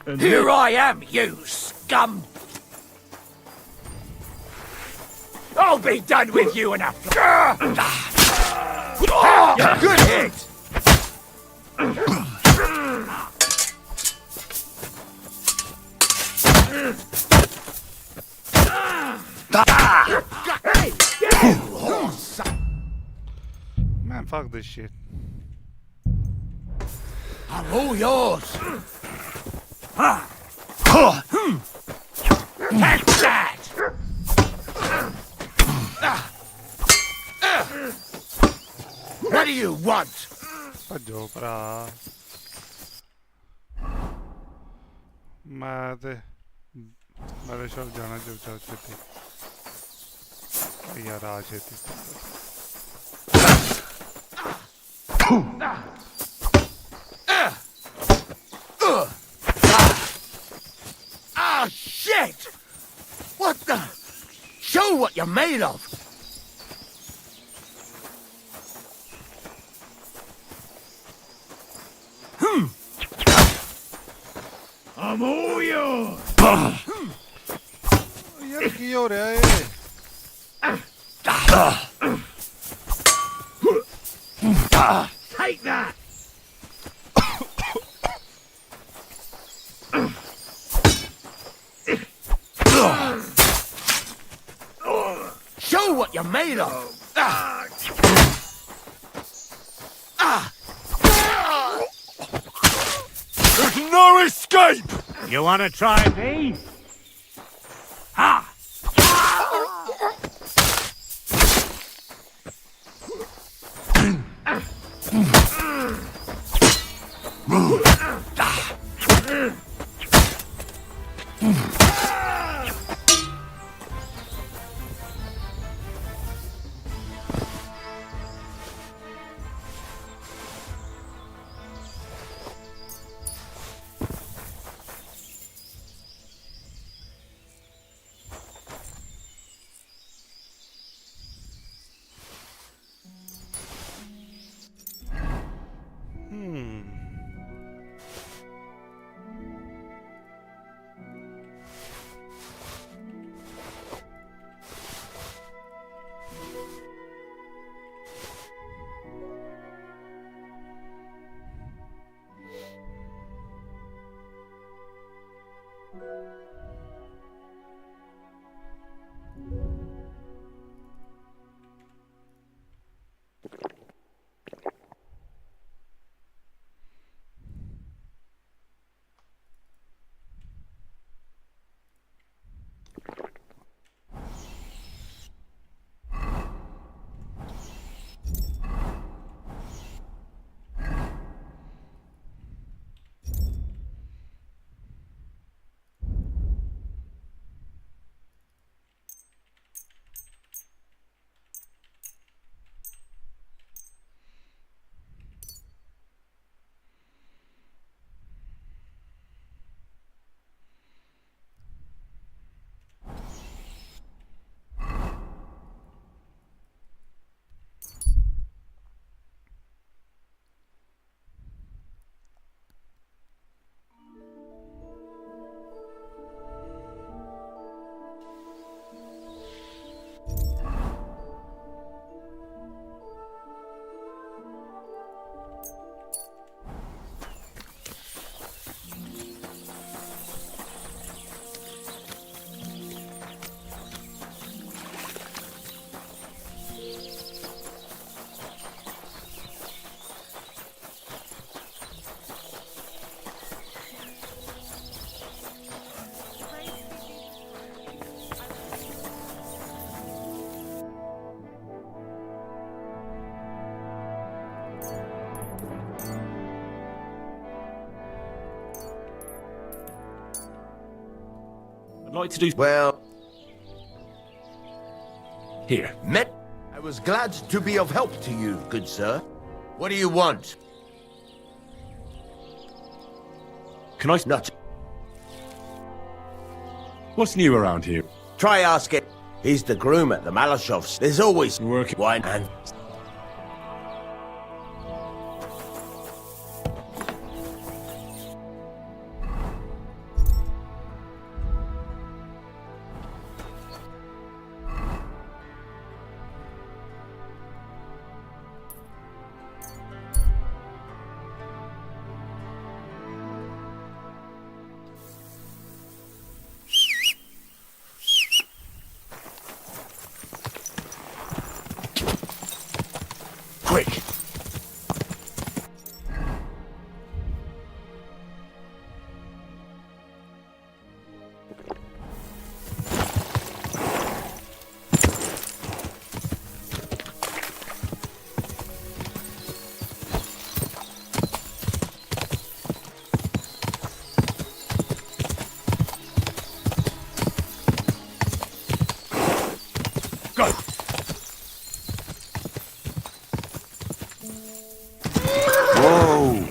And here I am, you scum! I'll be done with you in a... Good hit! Man, fuck this shit. I'm all yours. Take that! want? ਭੱਜੋ ਭਰਾ ਮੈਂ ਤੇ ਸ਼ਾਇਦ ਜਾਣਾ ਚਾਹੁੰਦਾ ਛੇਤੀ ਯਾਰ ਆ ਛੇਤੀ Ah, shit! What the? Show what you're made of! I'm all yours! यार की हो रहा है Take that! Show what you're made of! There's no escape! You want to try me? Ha! I'd like to do... Well... Here. Met... I was glad to be of help to you, good sir. What do you want? Can I... Not... What's new around here? Try asking. He's the groom at the Malashovs. There's always... Working. Wine and... Quick! Go! Whoa!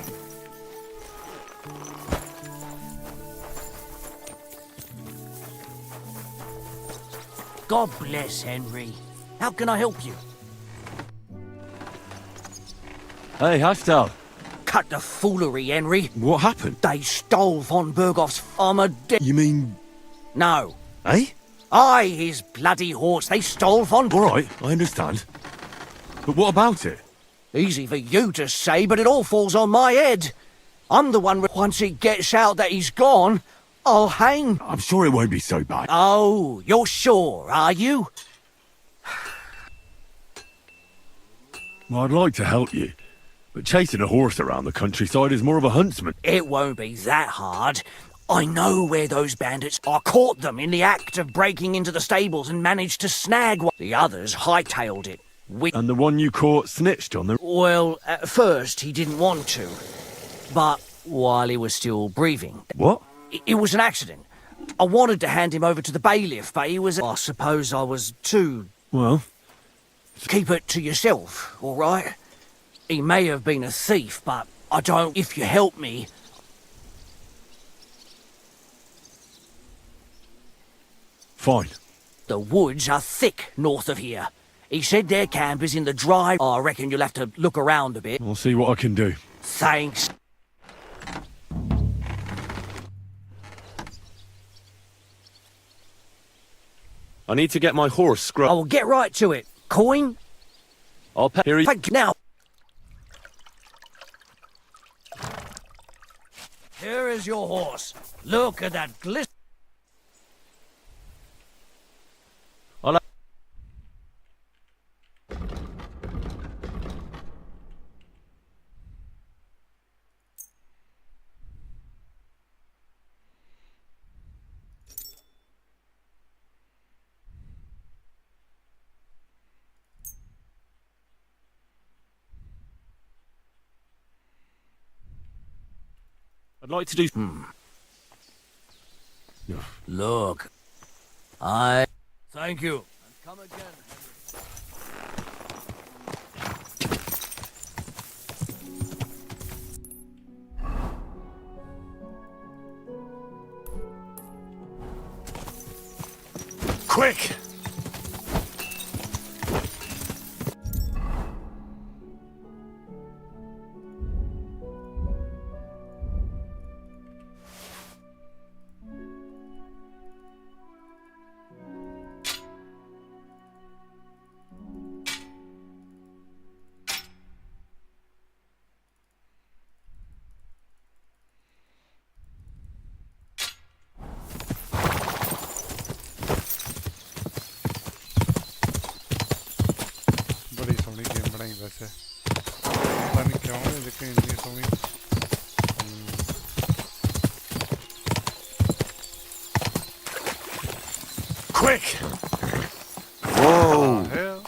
God bless Henry. How can I help you? Hey, Haftal. Cut the foolery, Henry. What happened? They stole von Bergoff's armor. You mean... No. Eh? Aye, his bloody horse. They stole von... All right, I understand. But what about it? Easy for you to say, but it all falls on my head. I'm the one, once he gets out that he's gone, I'll hang. I'm sure it won't be so bad. Oh, you're sure, are you? Well, I'd like to help you. But chasing a horse around the countryside is more of a huntsman. It won't be that hard. I know where those bandits are. Caught them in the act of breaking into the stables and managed to snag one. The others hightailed it. And the one you caught snitched on the... Well, at first he didn't want to. But while he was still breathing... What? It was an accident. I wanted to hand him over to the bailiff, but he was... I suppose I was too... Well... Keep it to yourself, all right? He may have been a thief, but I don't... If you help me... Fine. The woods are thick north of here. He said their camp is in the dry... I reckon you'll have to look around a bit. I'll see what I can do. Thanks. I need to get my horse scrubbed. I will get right to it. Coin? I'll pay... Here he... Thank you. Now... Here is your horse. Look at that glisten. I'd like to do... Look. Thank you. And come again, Henry. Quick! वैसे पता नहीं क्यों है लेकिन ये तो Quick! Whoa! Hell.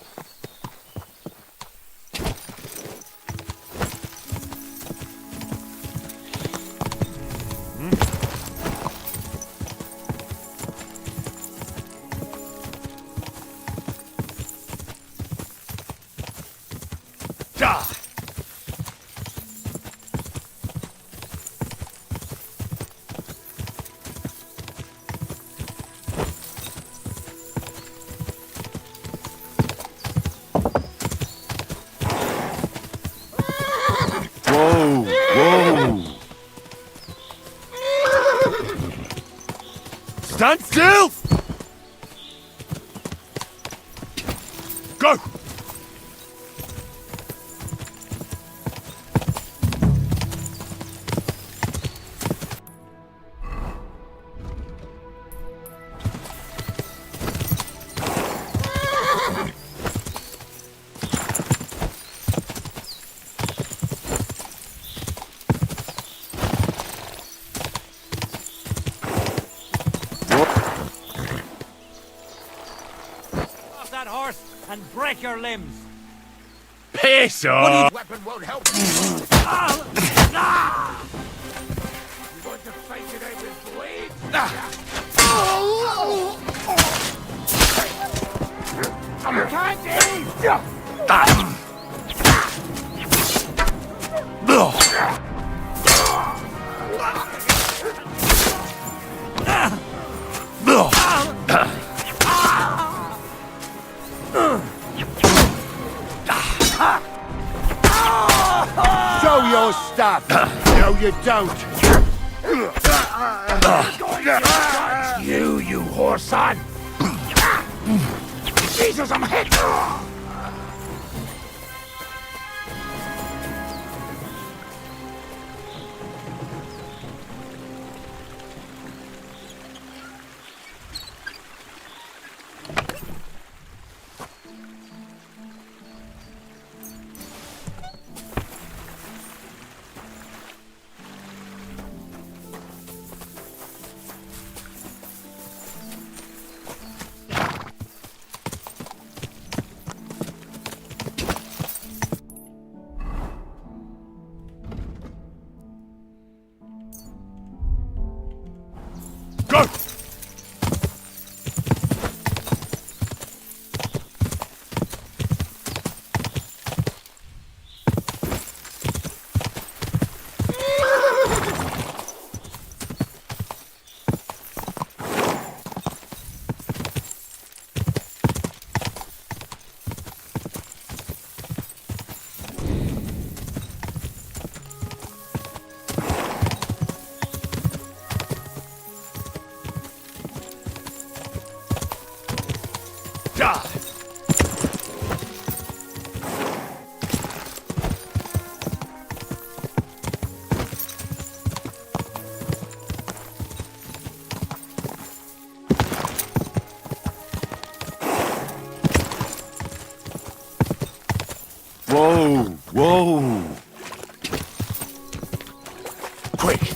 Stand still! Go! And break your limbs. Piss off! Weapon won't help you. You want to fight today with blades? Show your stuff! No, you don't! You whoreson! Jesus, I'm hit! Go! Whoa, whoa. Quick!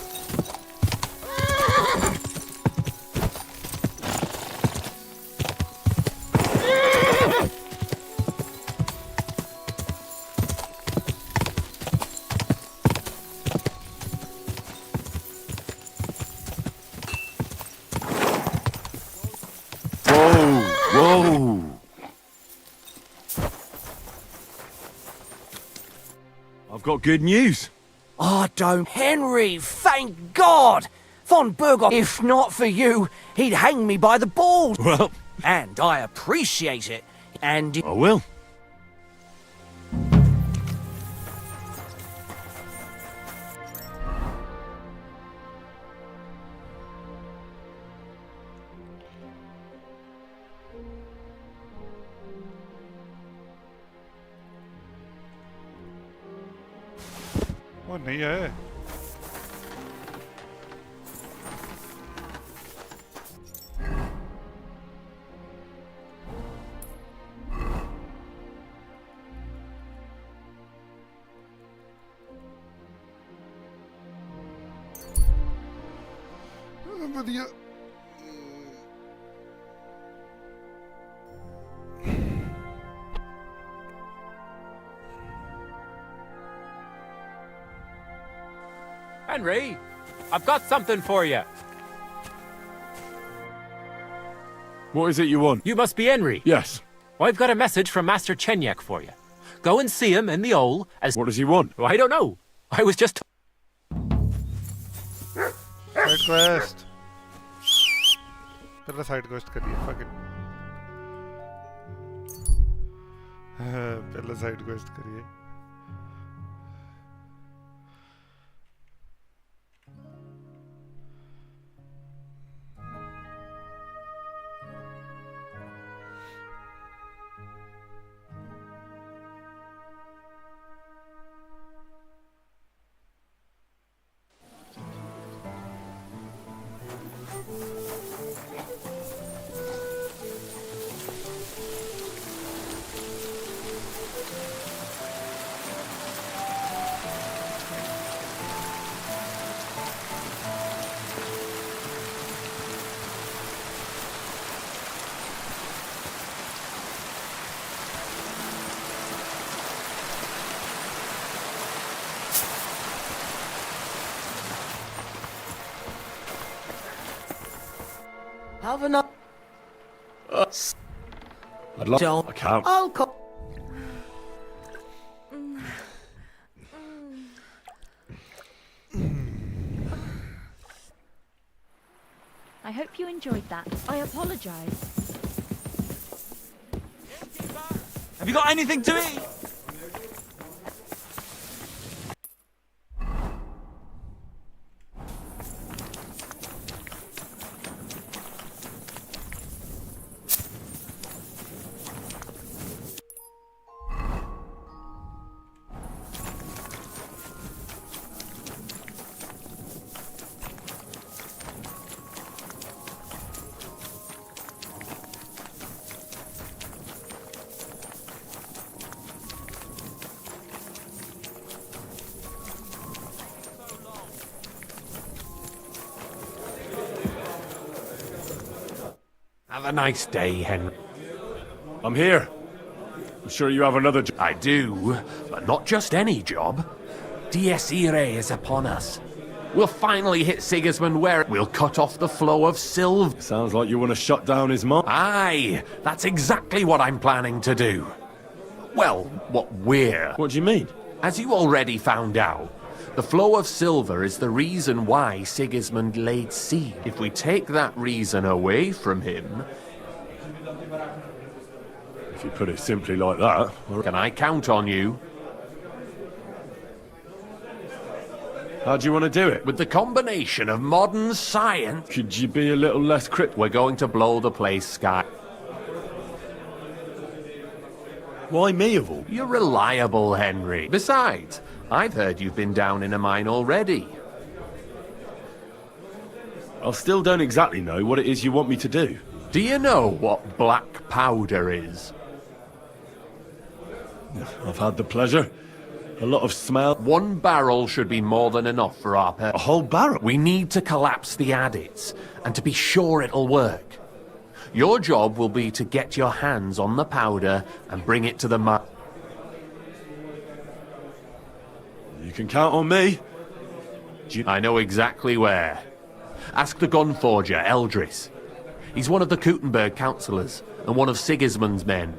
Whoa. I've got good news. Oh, don't. Henry, thank God! Von Burgos, if not for you, he'd hang me by the balls. Well... And I appreciate it. And... I will. वो नहीं है बढ़िया Henry, I've got something for you. What is it you want? You must be Henry. Yes. Well, I've got a message from Master Chenyek for you. Go and see him in the Ole as... What does he want? Well, I don't know. I was just... Side quest. पहले side quest करिए. Fuck it. पहले side quest करिए. Have enough. I'd love... I can't. I'll call. I hope you enjoyed that. I apologize. Have you got anything to eat? Have a nice day, Henry. I'm here. I'm sure you have another job. I do, but not just any job. Dies Irae is upon us. We'll finally hit Sigismund where we'll cut off the flow of silver. Sounds like you want to shut down his mine. Aye, that's exactly what I'm planning to do. Well, what we're... What do you mean? As you already found out, the flow of silver is the reason why Sigismund laid siege. If we take that reason away from him... If you put it simply like that... Can I count on you? How do you want to do it? With the combination of modern science... Could you be a little less cryptic? We're going to blow the place sky. Why me of all? You're reliable, Henry. Besides, I've heard you've been down in a mine already. I still don't exactly know what it is you want me to do. Do you know what black powder is? I've had the pleasure. A lot of smell. 1 barrel should be more than enough for our A whole barrel? We need to collapse the adits, and to be sure it'll work. Your job will be to get your hands on the powder and bring it to the mine. You can count on me. I know exactly where. Ask the gun forger, Eldris. He's one of the Kuttenberg councillors, and one of Sigismund's men.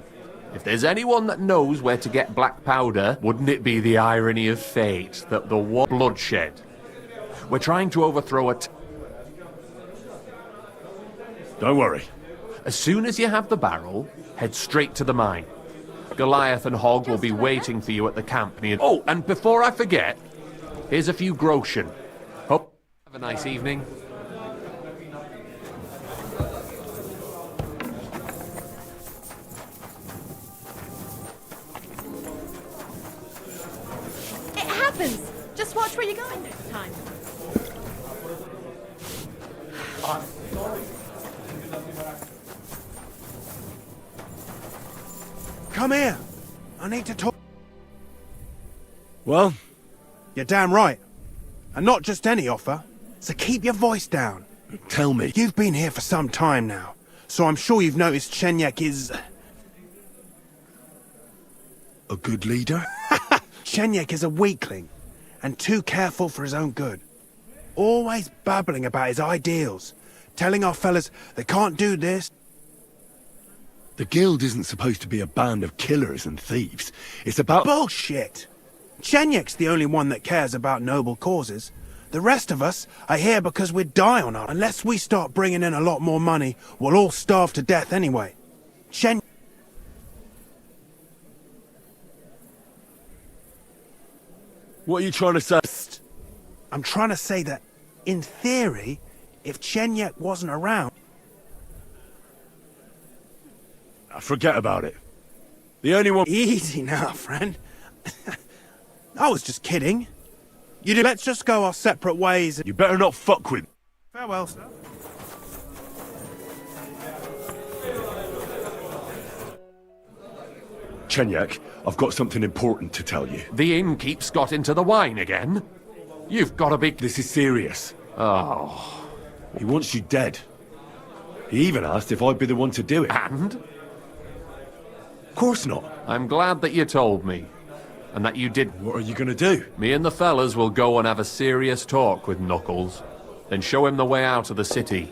If there's anyone that knows where to get black powder, wouldn't it be the irony of fate that the war bloodshed? We're trying to overthrow a... Don't worry. As soon as you have the barrel, head straight to the mine. Goliath and Hogg will be waiting for you at the camp near... Oh, and before I forget, here's a few groschen. Hope have a nice evening. It happens! Just watch where you're going next time. Come here. I need to talk. Well? You're damn right. And not just any offer. So keep your voice down. Tell me. You've been here for some time now, so I'm sure you've noticed Shenyek is... A good leader? Shenyek is a weakling, and too careful for his own good. Always babbling about his ideals, telling our fellas they can't do this. The guild isn't supposed to be a band of killers and thieves. It's about... Bullshit! Shenyek's the only one that cares about noble causes. The rest of us are here because we die on our... Unless we start bringing in a lot more money, we'll all starve to death anyway. What are you trying to say? I'm trying to say that, in theory, if Shenyek wasn't around... Forget about it. The only one... Easy now, friend. I was just kidding. Let's just go our separate ways. You better not fuck with... Farewell, sir. Shenyek, I've got something important to tell you. The innkeep's got into the wine again? You've got a big... This is serious. Oh. He wants you dead. He even asked if I'd be the one to do it. And? Of course not. I'm glad that you told me. And that you did... What are you gonna do? Me and the fellas will go and have a serious talk with Knuckles. Then show him the way out of the city.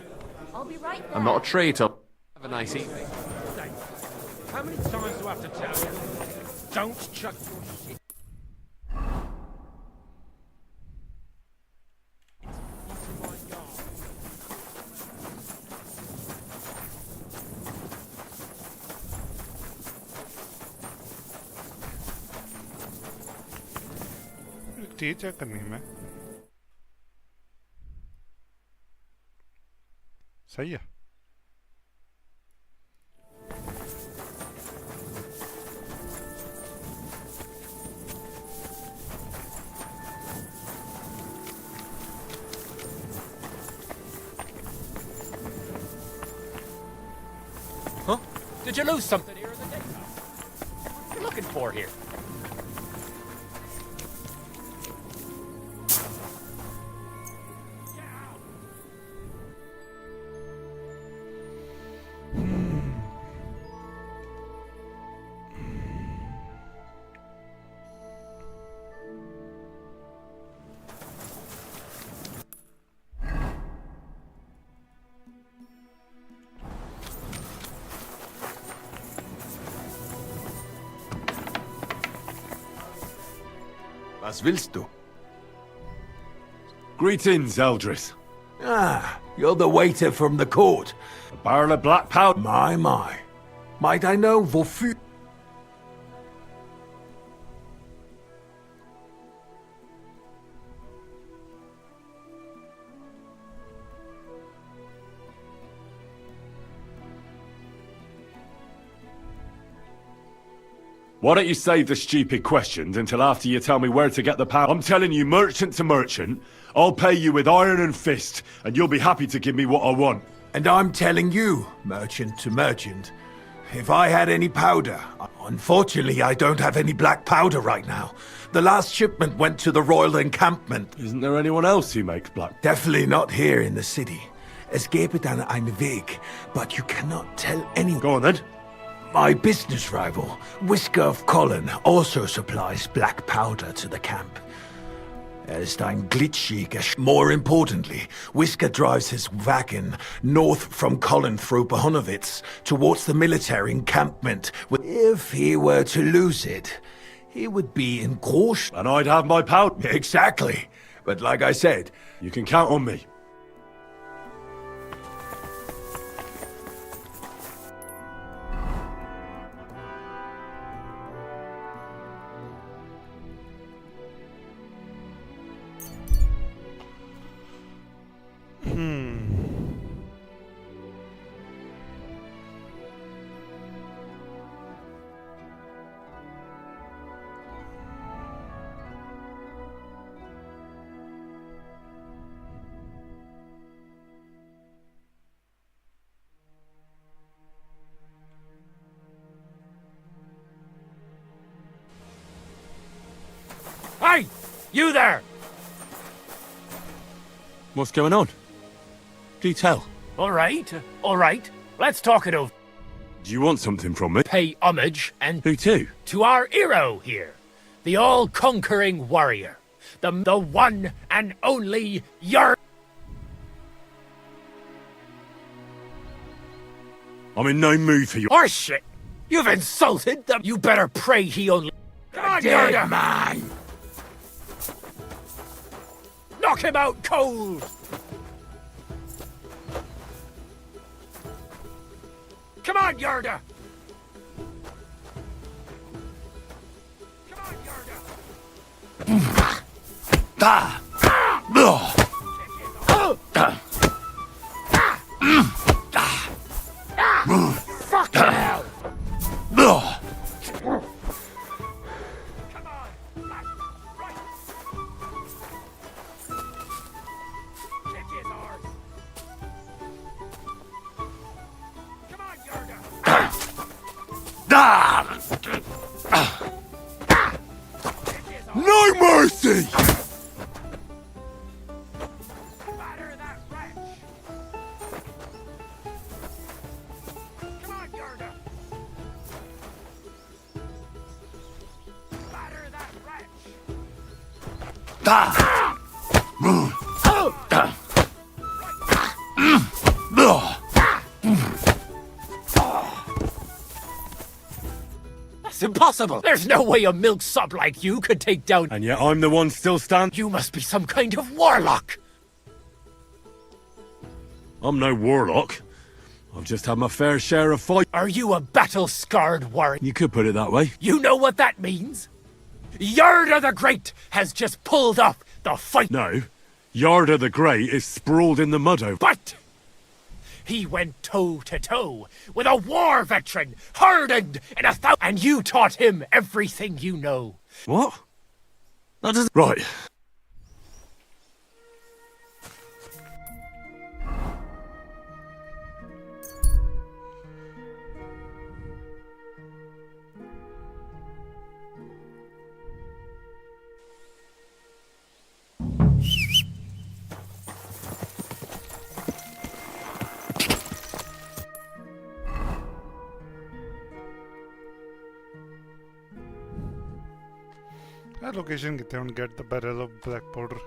I'll be right there. I'm not a traitor. Have a nice evening. How many times do I have to tell you? Don't chuck your shit. चीज check करनी है मैं सही है Huh? Did you lose something here in the daytime? What are you looking for here? Was willst du? Greetings, Eldris. Ah, you're the waiter from the court. A barrel of black powder. My. Might I know wofür? Why don't you save the stupid questions until after you tell me where to get the powder? I'm telling you, merchant to merchant, I'll pay you with iron and fist, and you'll be happy to give me what I want. And I'm telling you, merchant to merchant, if I had any powder... Unfortunately, I don't have any black powder right now. The last shipment went to the royal encampment. Isn't there anyone else who makes black? Definitely not here in the city. Es gäbe dann einen Weg, but you cannot tell anyone. Go on then. My business rival, Whisker of Colin, also supplies black powder to the camp. Ist ein glitschiger. More importantly, Whisker drives his wagon north from Colin through Bohonovitz towards the military encampment. If he were to lose it, he would be in Grosch. And I'd have my powder. Exactly. But like I said, you can count on me. Hey! You there! What's going on? Do tell. All right. Let's talk it over. Do you want something from me? Pay homage and... Who to? To our hero here. The all-conquering warrior. The one and only Yer... I'm in no mood for you. Horse shit! You've insulted them! You better pray he only... Come on, Yerda! man! Knock him out cold! Come on, Yerda! Come on, Yerda! Fucking hell! No mercy! That's impossible! There's no way a milksop like you could take down... And yet I'm the one still standing. You must be some kind of warlock! I'm no warlock. I've just had my fair share of fight. Are you a battle-scarred warrior? You could put it that way. You know what that means? Yarda the Great has just pulled off the fight. No. Yarda the Great is sprawled in the mud over. But he went toe-to-toe with a war veteran, hardened in 1,000... And you taught him everything you know. What? That doesn't... Right. That location get down, get the barrel of black powder.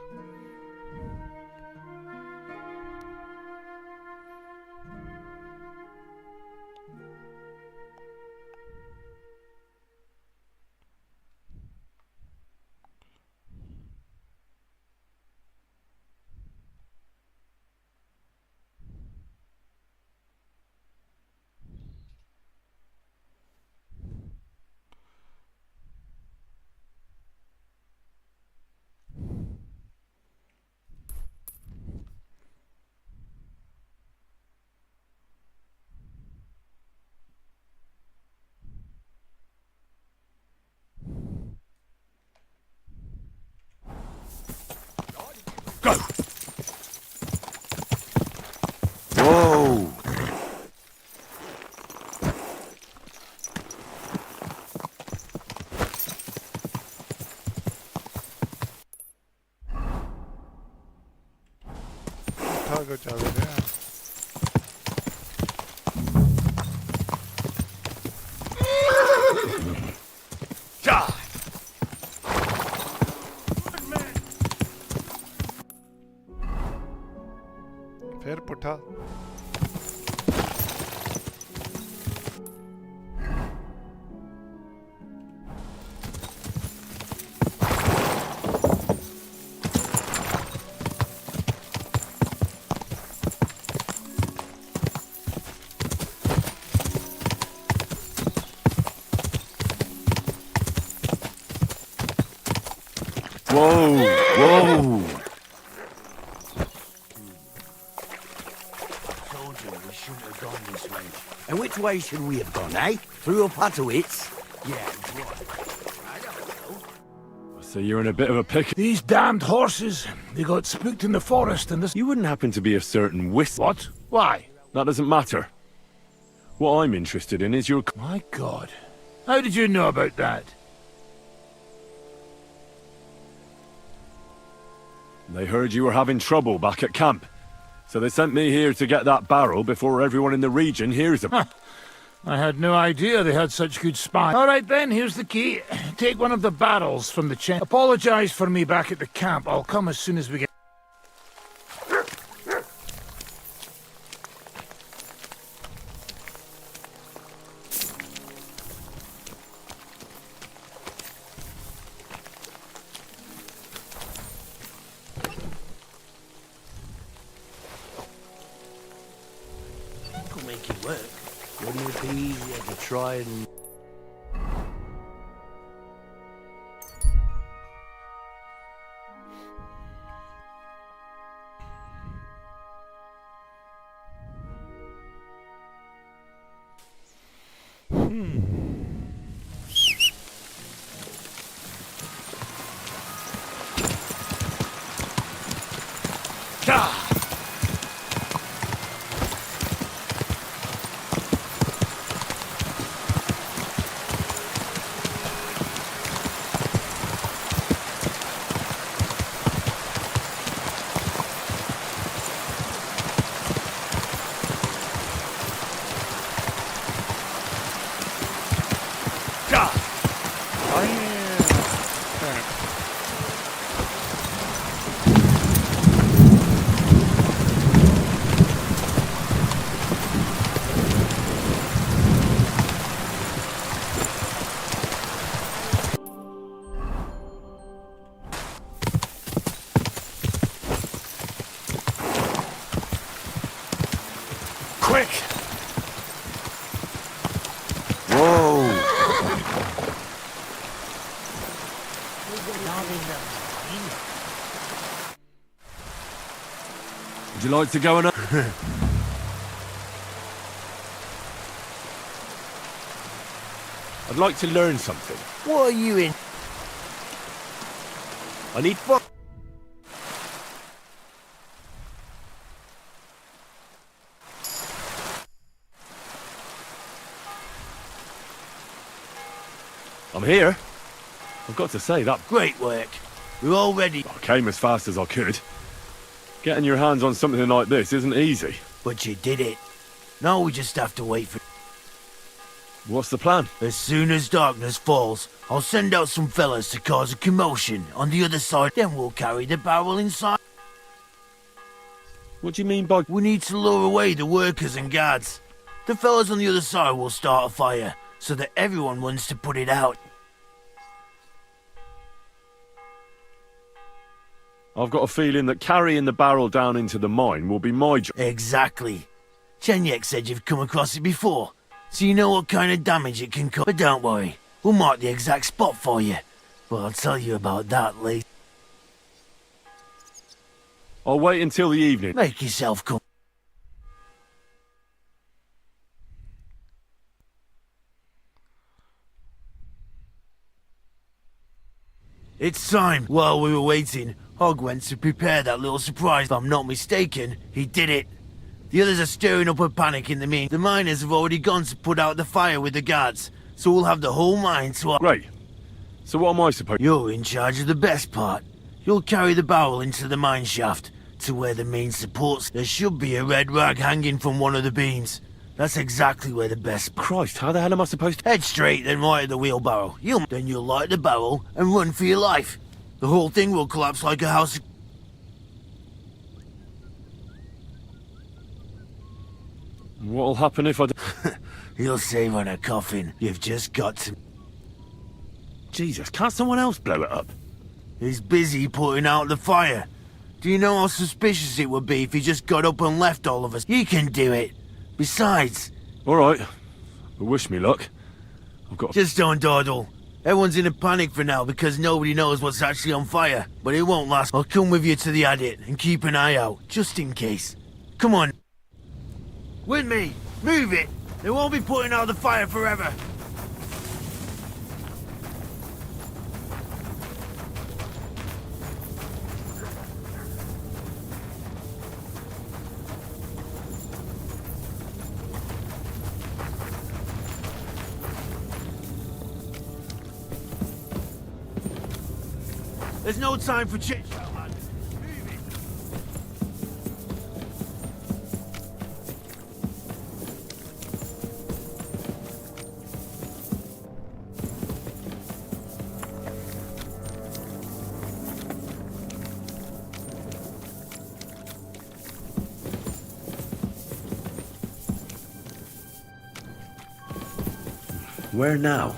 Whoa! Go चल रहे हैं फिर पुठा Whoa! Whoa! Told you we shouldn't have gone this way. And which way should we have gone, eh? Through a Patowitz? Yeah, right. I don't know. So you're in a bit of a pickle. These damned horses, they got spooked in the forest and this... You wouldn't happen to be a certain What? Why? That doesn't matter. What I'm interested in is your... My God. How did you know about that? They heard you were having trouble back at camp. So they sent me here to get that barrel before everyone in the region hears about it. I had no idea they had such good spies. All right then, here's the key. Take one of the barrels from the chest. Apologize for me back at the camp. I'll come as soon as we get... Could make it work. Wouldn't it be easier to try and... you like to go and... I'd like to learn something. What are you in? I need... I'm here. I've got to say, that... Great work. We're all ready. I came as fast as I could. Getting your hands on something like this isn't easy. But you did it. Now we just have to wait for... What's the plan? As soon as darkness falls, I'll send out some fellas to cause a commotion on the other side. Then we'll carry the barrel inside. What do you mean by... We need to lure away the workers and guards. The fellas on the other side will start a fire, so that everyone wants to put it out. I've got a feeling that carrying the barrel down into the mine will be my job. Exactly. Chenyek said you've come across it before, so you know what kind of damage it can cause. But don't worry, we'll mark the exact spot for you. But I'll tell you about that later. I'll wait until the evening. Make yourself come. It's time. While we were waiting, Hog went to prepare that little surprise. If I'm not mistaken, he did it. The others are stirring up a panic in the mean. The miners have already gone to put out the fire with the guards, so we'll have the whole mine to... Great. So what am I supposed... You're in charge of the best part. You'll carry the barrel into the mine shaft, to where the main supports. There should be a red rag hanging from one of the beams. That's exactly where the best... Christ, how the hell am I supposed to... Head straight, then right at the wheelbarrow. Then you'll light the barrel and run for your life. The whole thing will collapse like a house... What'll happen if I... You'll save on a coffin. You've just got to... Jesus, can't someone else blow it up? He's busy putting out the fire. Do you know how suspicious it would be if he just got up and left all of us? You can do it. Besides... All right. Well, wish me luck. I've got... Just don't dawdle. Everyone's in a panic for now because nobody knows what's actually on fire. But it won't last. I'll come with you to the adit and keep an eye out, just in case. Come on. With me. Move it. They won't be putting out the fire forever. There's no time for chit-chat, lad. Move it. Where now?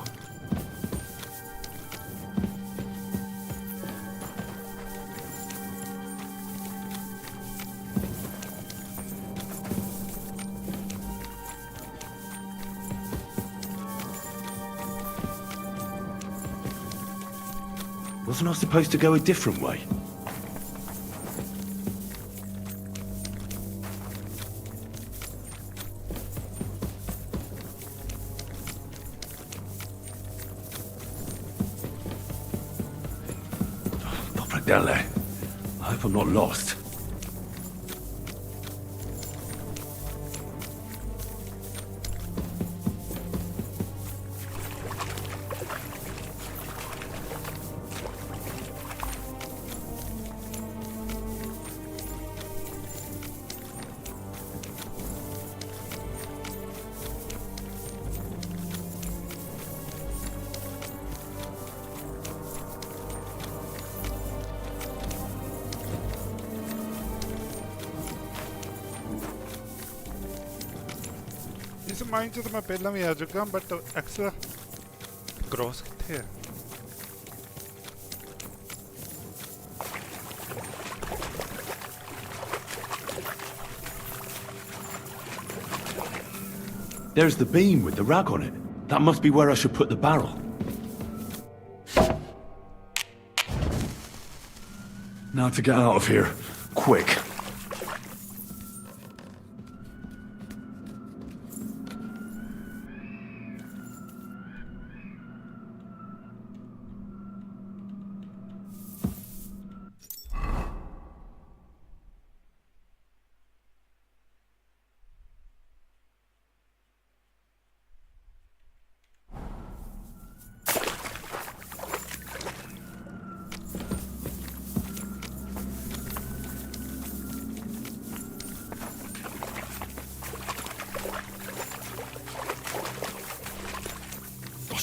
Wasn't I supposed to go a different way? Pop right down there. I hope I'm not lost. इस mine से तो मैं पहले भी आ चुका हूँ but अक्सर cross थे There's the beam with the rag on it. That must be where I should put the barrel. Now to get out of here. Quick.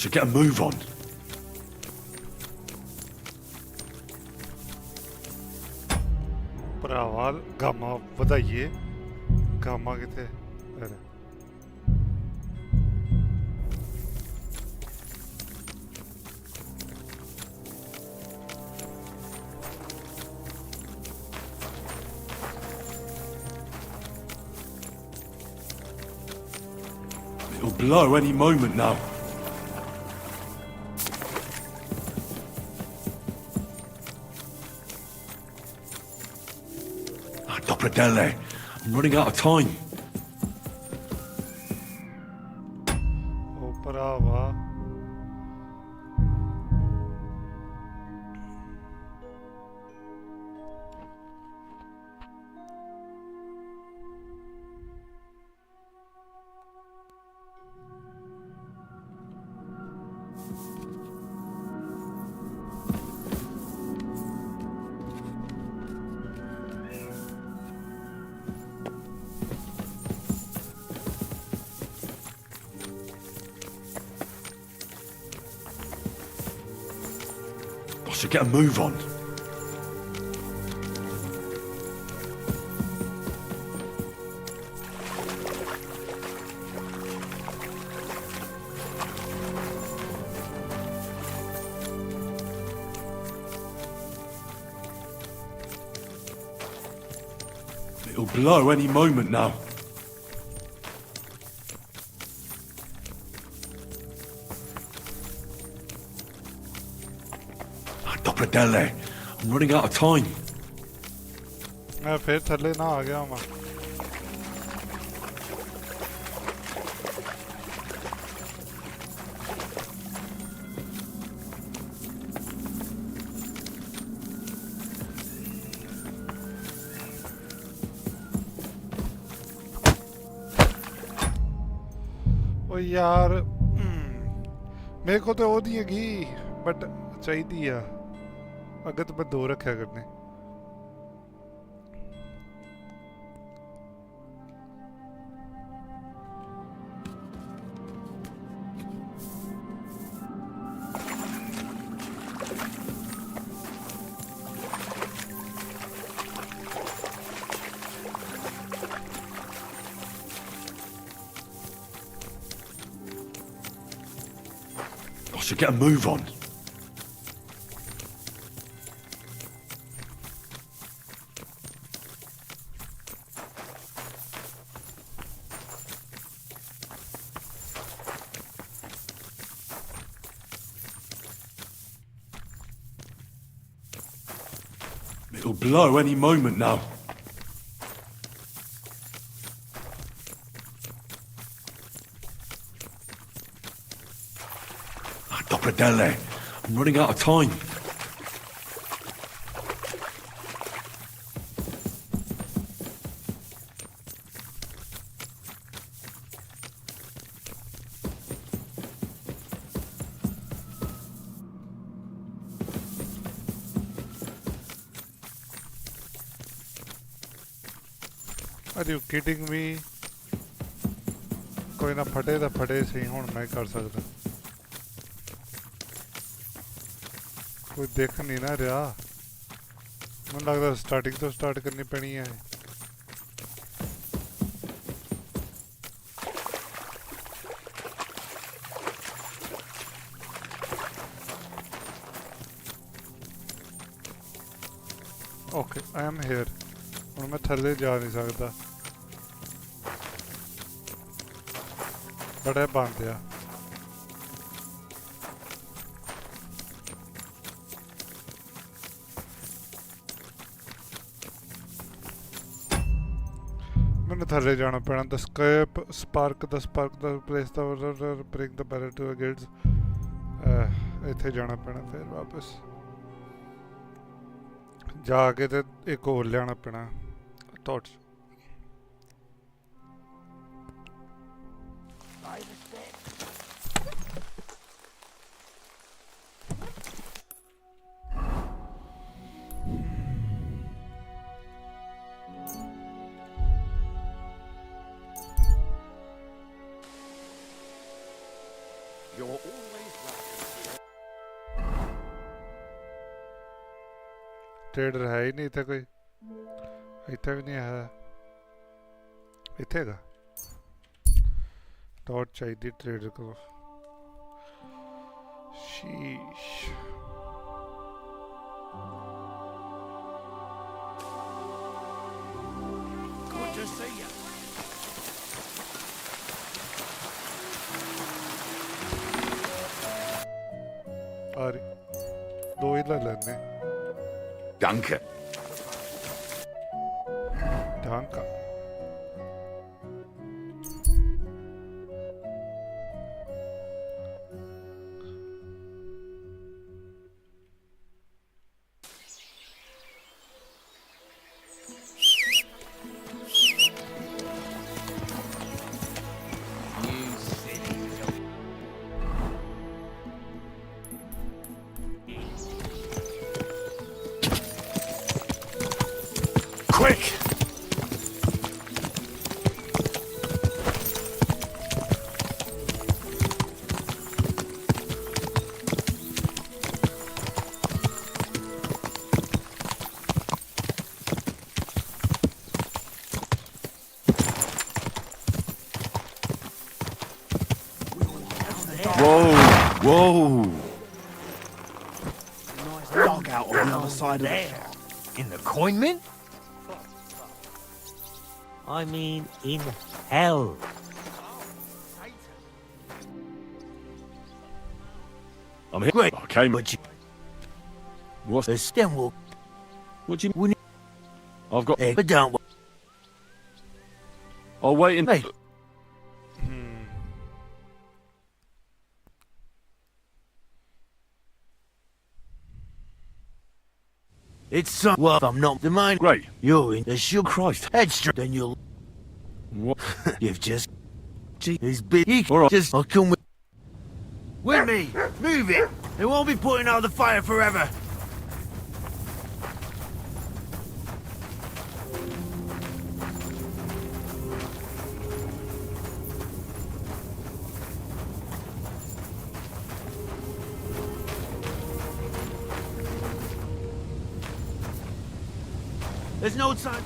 should get a move on. ਭਰਾਵਾ ਗਾਮਾ ਵਧਾਈਏ ਗਾਮਾ ਕਿੱਥੇ ਅਰੇ It'll blow any moment now. Dopradelle, I'm running out of time. ਉਹ ਭਰਾਵਾ I should get a move on. It'll blow any moment now. Dopradelle, I'm running out of time. मैं फिर थल्ले ना आ गया मैं ओ यार मेरे को तो वो नहीं हैगी बट चाहिए आ अगर तो मैं दो रखा करने I should get a move on. It'll blow any moment now. Dopradelle, I'm running out of time. Are you kidding me? कोई ना फटे तो फटे सही हुण मैं कर सकदा कोई देख नहीं ना रहा मुझे लगता स्टार्टिंग तो स्टार्ट करनी पैनी है ओके आई एम हियर ਹੁਣ मैं थल्ले जा नहीं सकता बड़ा बंद आ मैंने थल्ले जाना पैना the spark the place the bring the barrel to gates इत्थे जाना पैना फिर वापस जाके ते एक और लियाना पैना torch You're always welcome. Trader है ही नहीं था कोई इतना भी नहीं है इतेगा टॉर्च चाहिए ट्रेडर को शीश Good to see you. अरे दो ही ले लेने Danke. Danke. Quick! Whoa! Dog out on the other side of there. In the coin mint? I mean, in hell. I'm here. Great. Okay, But you, what's the stem will. what do you? We need, I've got. but don't. I'll wait and. Hey. It's some. Well, if I'm not the mind. Great. You're in the shoe Christ. Extra. Then you'll. What? You've just. Gee, he's big. All right. Just. I'll come with me. Move it. They won't be putting out the fire forever. There's no time.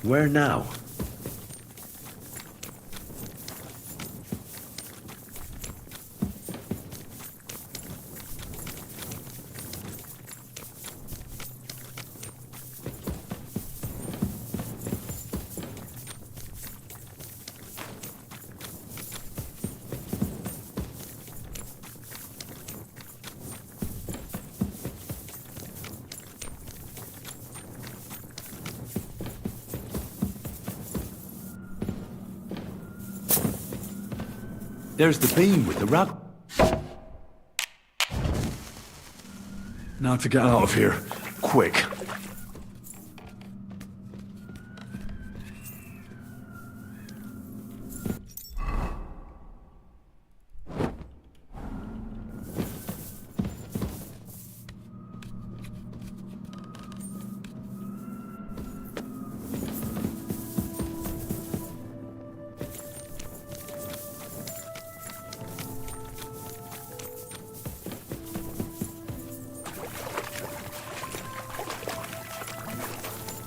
Where now? There's the beam with the rug. Now to get out of here, quick.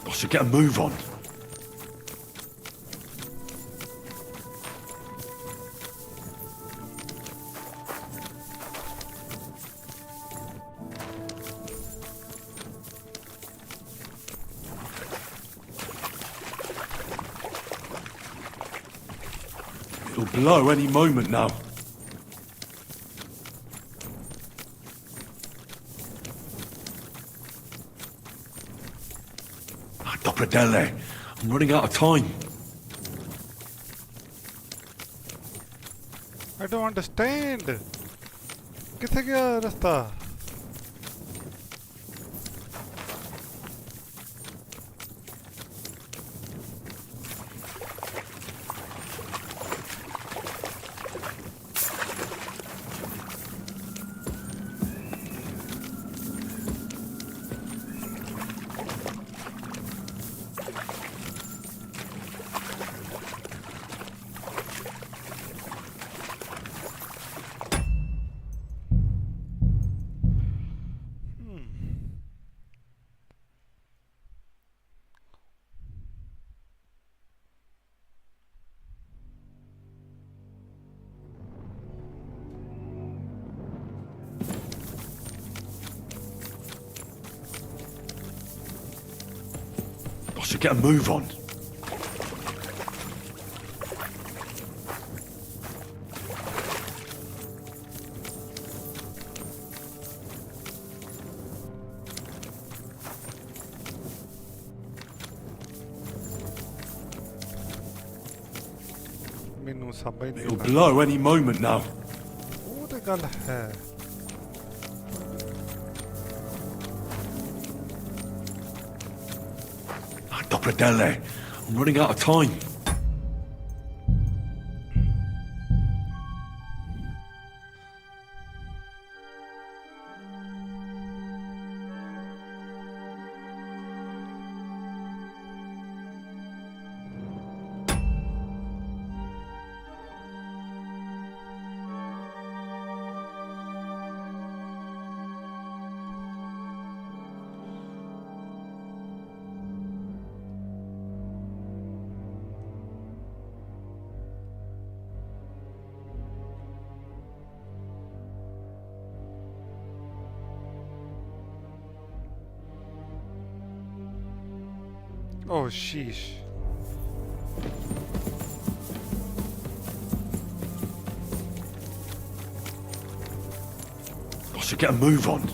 I should get a move on. It'll blow any moment now. Dopradelle, I'm running out of time. I don't understand. किथे गया रास्ता? I should get a move on. It'll blow any moment now. ਉਹ ਤੇ ਗੱਲ ਹੈ. Dopradelle, I'm running out of time. Oh, sheesh. I should get a move on.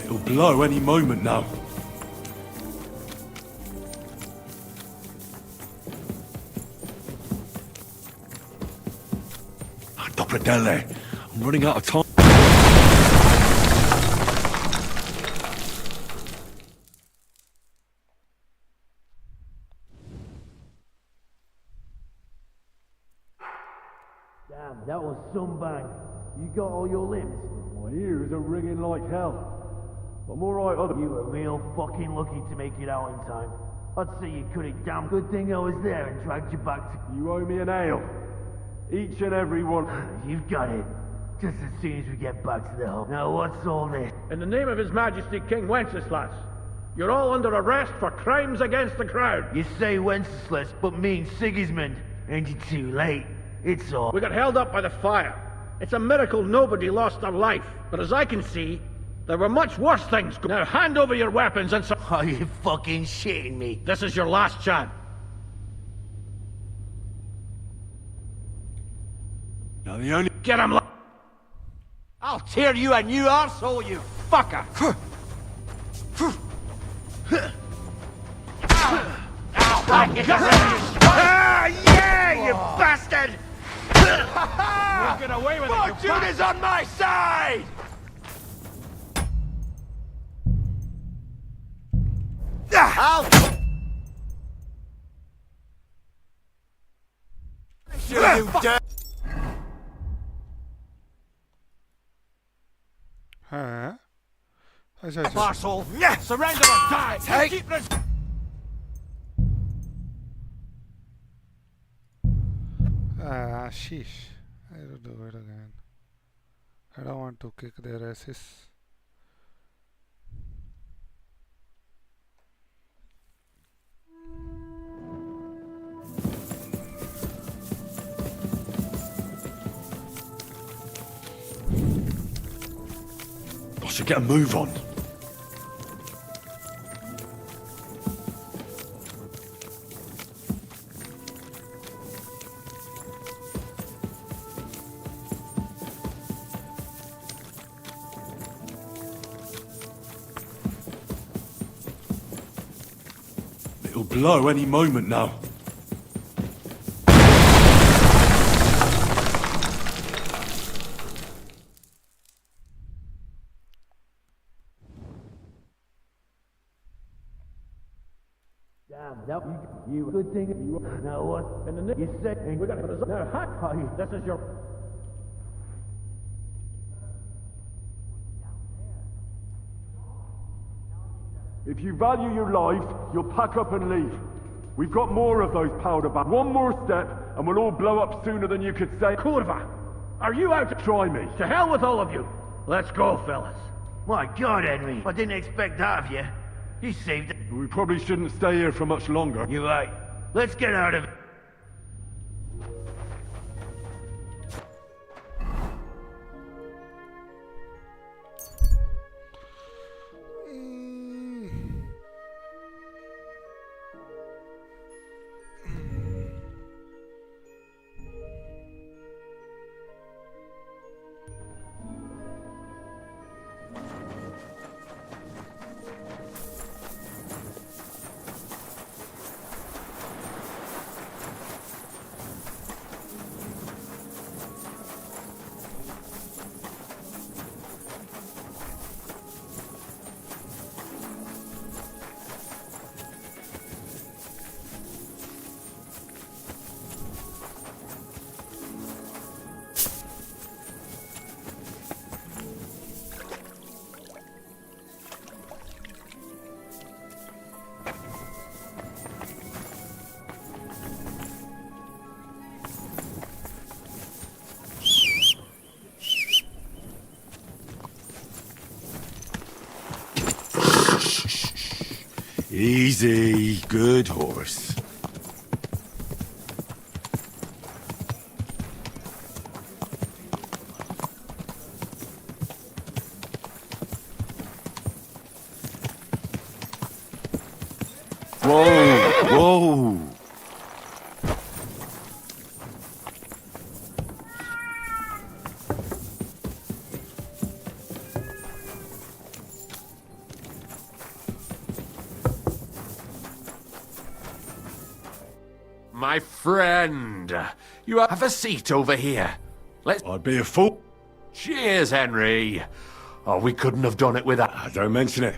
It'll blow any moment now. Dopradelle, I'm running out of time. Damn, that was some bang. You got all your limbs? My ears are ringing like hell. I'm alright, You were real fucking lucky to make it out in time. I'd say you could have. Damn good thing I was there and dragged you back to... You owe me an ale. Each and every one. You've got it. Just as soon as we get back to the hub. Now what's all this? In the name of His Majesty King Wenceslas, you're all under arrest for crimes against the crown. You say Wenceslas, but mean Sigismund. Ain't it too late? It's all... We got held up by the fire. It's a miracle nobody lost their life. But as I can see, there were much worse things. Now hand over your weapons and... Are you fucking shitting me? This is your last chance. Now the only... Get him! I'll tear you a new arsehole, you fucker! Yeah, you bastard! We'll get away with it, you Fortune is on my side! Huh? Arsehole! Surrender or die! Keep this... Sheesh. I will do it again. I don't want to kick their asses. I should get a move on. blow any moment now. Damn, that you good thing you now what? And then you said we're gonna put us now hot. This is your If you value your lives, you'll pack up and leave. We've got more of those powder bags. One more step, and we'll all blow up sooner than you could say. Kurva, are you out to Try me. To hell with all of you. Let's go, fellas. My God, Henry, I didn't expect that of you. You saved it. We probably shouldn't stay here for much longer. You're right. Let's get out of it. Easy, good horse. Whoa, whoa. My friend, you have a seat over here. I'd be a fool. Cheers, Henry. Oh, we couldn't have done it without... Don't mention it.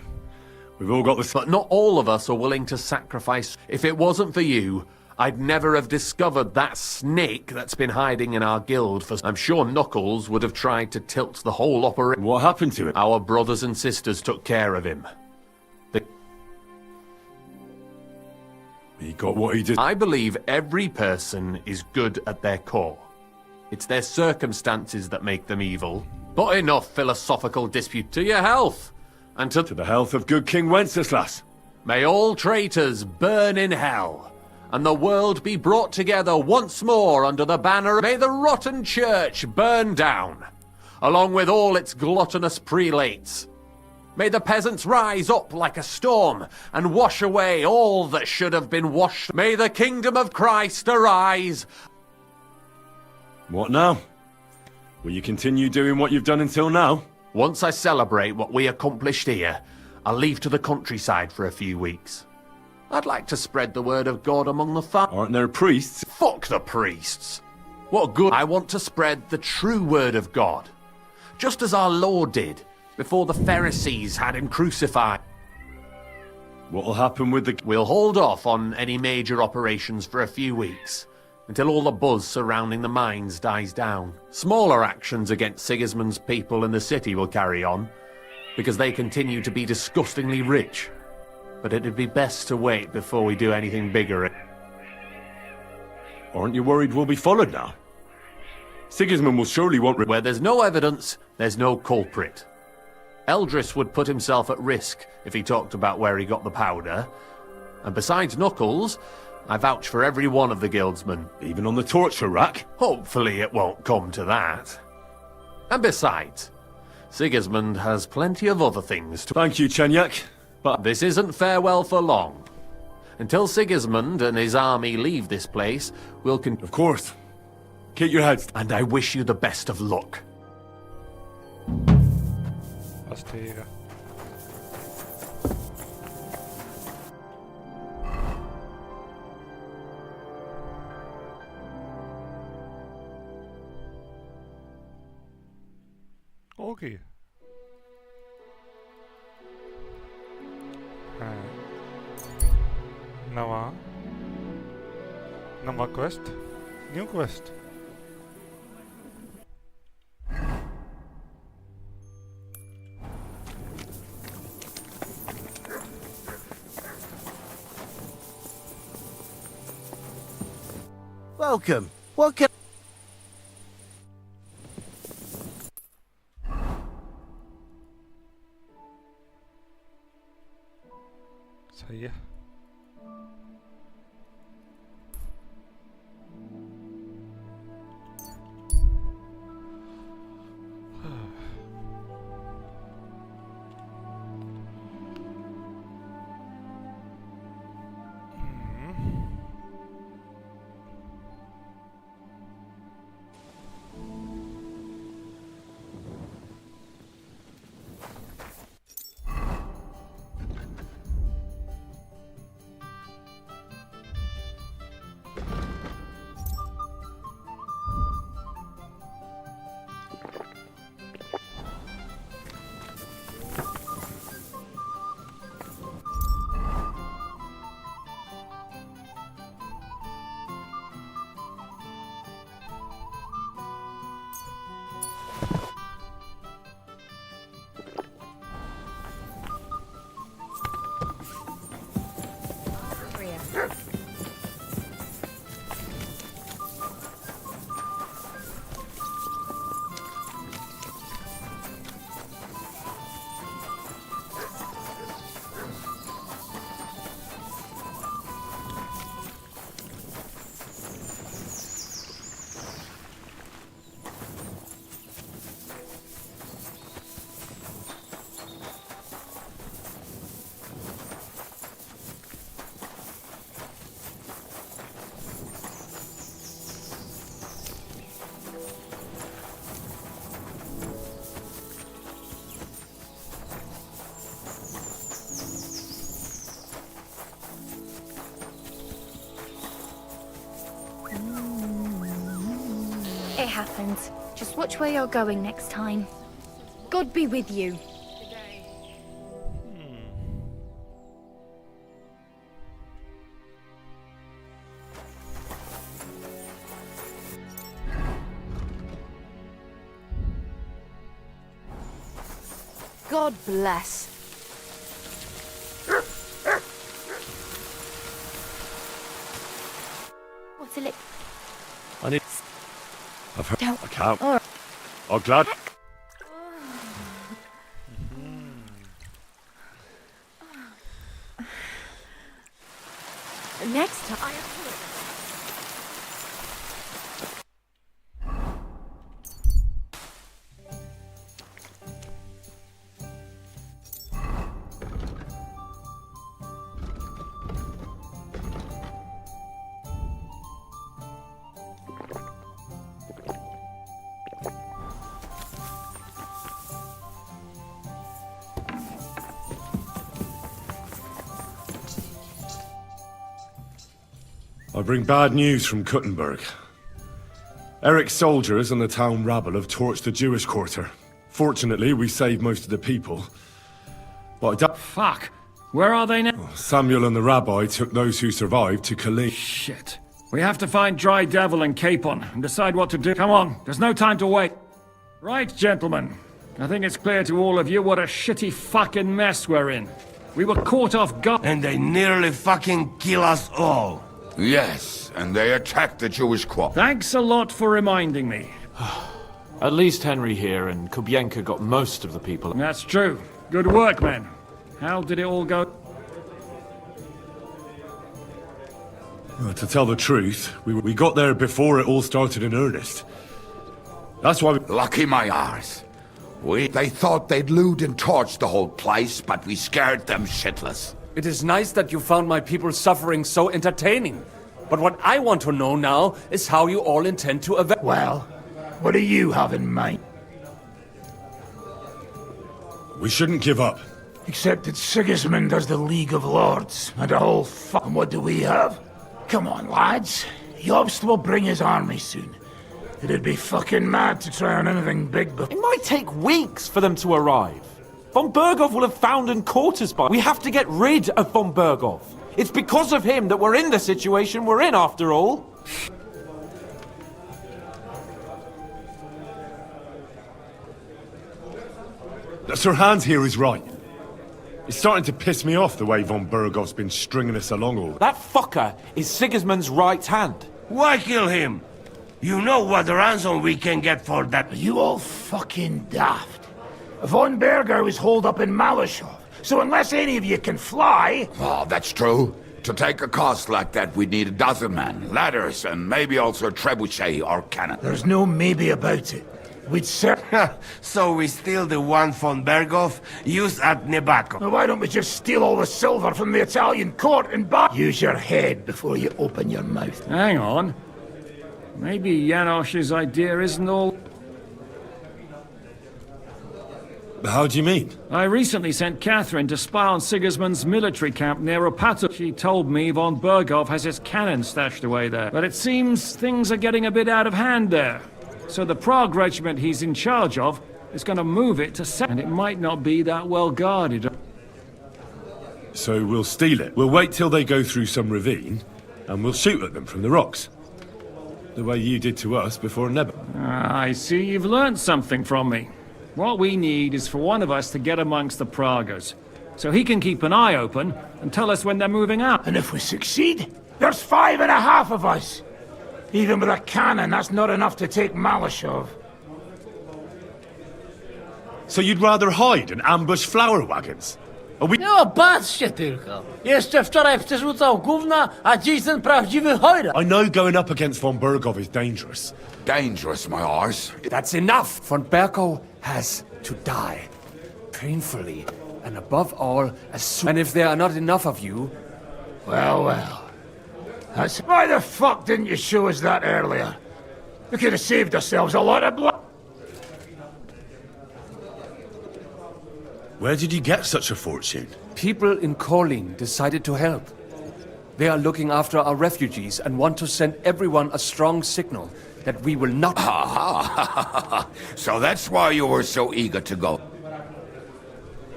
We've all got this... But not all of us are willing to sacrifice. If it wasn't for you, I'd never have discovered that snake that's been hiding in our guild for... I'm sure Knuckles would have tried to tilt the whole operation. What happened to him? Our brothers and sisters took care of him. He got what he did. I believe every person is good at their core. It's their circumstances that make them evil. But enough philosophical dispute. To your health. And to the health of good King Wenceslas. May all traitors burn in hell, and the world be brought together once more under the banner. May the rotten church burn down, along with all its gluttonous prelates. May the peasants rise up like a storm and wash away all that should have been washed. May the kingdom of Christ arise. What now? Will you continue doing what you've done until now? Once I celebrate what we accomplished here, I'll leave to the countryside for a few weeks. I'd like to spread the word of God among the Aren't there priests? Fuck the priests. What good? I want to spread the true word of God, just as our Lord did before the Pharisees had him crucified. What'll happen with the... We'll hold off on any major operations for a few weeks, until all the buzz surrounding the mines dies down. Smaller actions against Sigismund's people in the city will carry on, because they continue to be disgustingly rich. But it'd be best to wait before we do anything bigger. Aren't you worried we'll be followed now? Sigismund will surely want... Where there's no evidence, there's no culprit. Eldris would put himself at risk if he talked about where he got the powder. And besides Knuckles, I vouch for every one of the guildsmen. Even on the torture rack? Hopefully it won't come to that. And besides, Sigismund has plenty of other things to... Thank you, Chenyak, but this isn't farewell for long. Until Sigismund and his army leave this place, we'll Of course. Keep your heads... And I wish you the best of luck. I'll stay here. ਉਹ ਕੀ ਨਵਾਂ quest new quest Welcome. What can... सही है It happens. Just watch where you're going next time. God be with you. God bless. What's a lip? I need... I've heard... Don't... I can't... All right. Oh, glad... Next time... I bring bad news from Kuttenberg. Eric's soldiers and the town rabble have torched the Jewish quarter. Fortunately, we saved most of the people. But I Fuck! Where are they now? Samuel and the rabbi took those who survived to Khalid. Shit. We have to find Dry Devil and Capon and decide what to do. Come on, there's no time to wait. Right, gentlemen. I think it's clear to all of you what a shitty fucking mess we're in. We were caught off guard. And they nearly fucking kill us all. Yes, and they attacked the Jewish quarter. Thanks a lot for reminding me. At least Henry here and Kubienka got most of the people. That's true. Good work, men. How did it all go? To tell the truth, we got there before it all started in earnest. That's why we... Lucky my arse. They thought they'd loot and torch the whole place, but we scared them shitless. It is nice that you found my people's suffering so entertaining. But what I want to know now is how you all intend to avenge... Well, what do you have in mind? We shouldn't give up. Except that Sigismund has the League of Lords, and a whole And what do we have? Come on, lads. Jobst will bring his army soon. It'd be fucking mad to try on anything big, but... It might take weeks for them to arrive. Von Berghoff will have found and caught us by... We have to get rid of Von Berghoff. It's because of him that we're in the situation we're in, after all. Sir Hans here is right. It's starting to piss me off the way Von Berghoff's been stringing us along all. That fucker is Sigismund's right hand. Why kill him? You know what ransom we can get for that. You all fucking daft. Von Berger was holed up in Malashov, so unless any of you can fly... Oh, that's true. To take a cost like that, we'd need a dozen men, ladders, and maybe also a trebuchet or cannon. There's no maybe about it. We'd So we steal the one von Berghoff used at Nebatko. Now why don't we just steal all the silver from the Italian court and buy... Use your head before you open your mouth. Hang on. Maybe Janosch's idea isn't all... How do you mean? I recently sent Catherine to spy on Sigismund's military camp near Opato. She told me Von Berghoff has his cannon stashed away there. But it seems things are getting a bit out of hand there. So the Prague regiment he's in charge of is going to move it to and it might not be that well guarded. So we'll steal it. We'll wait till they go through some ravine, and we'll shoot at them from the rocks. The way you did to us before Neba. I see you've learned something from me. What we need is for one of us to get amongst the Pragers, so he can keep an eye open and tell us when they're moving out. And if we succeed, there's 5.5 of us. Even with a cannon, that's not enough to take Malashov. So you'd rather hide and ambush flower wagons? Are we... No, patrzcie tylko. Jeszcze wczoraj przerzucał gówna, a dziś ten prawdziwy chojra. I know going up against Von Berghoff is dangerous. Dangerous, my arse. That's enough! Von Berghoff has to die. Painfully. And above all, as soon... And if there are not enough of you... Well. That's... Why the fuck didn't you show us that earlier? We could have saved ourselves a lot of blood. Where did you get such a fortune? People in Kolin decided to help. They are looking after our refugees and want to send everyone a strong signal that we will not... So that's why you were so eager to go.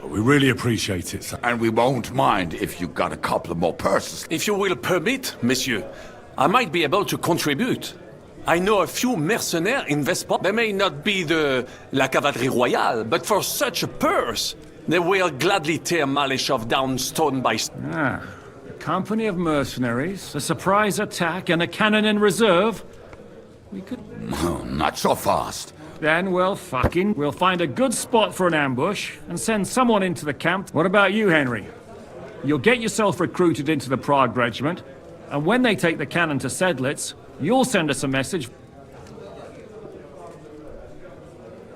We really appreciate it, sir. And we won't mind if you got a couple of more purses. If you will permit, monsieur, I might be able to contribute. I know a few mercenaires in Vesport. They may not be la cavalerie royale, but for such a purse, they will gladly tear Malashov down stone by stone. A company of mercenaries, a surprise attack, and a cannon in reserve. We could... No, not so fast. Then we'll find a good spot for an ambush and send someone into the camp. What about you, Henry? You'll get yourself recruited into the Prague regiment, and when they take the cannon to Sedlitz, you'll send us a message.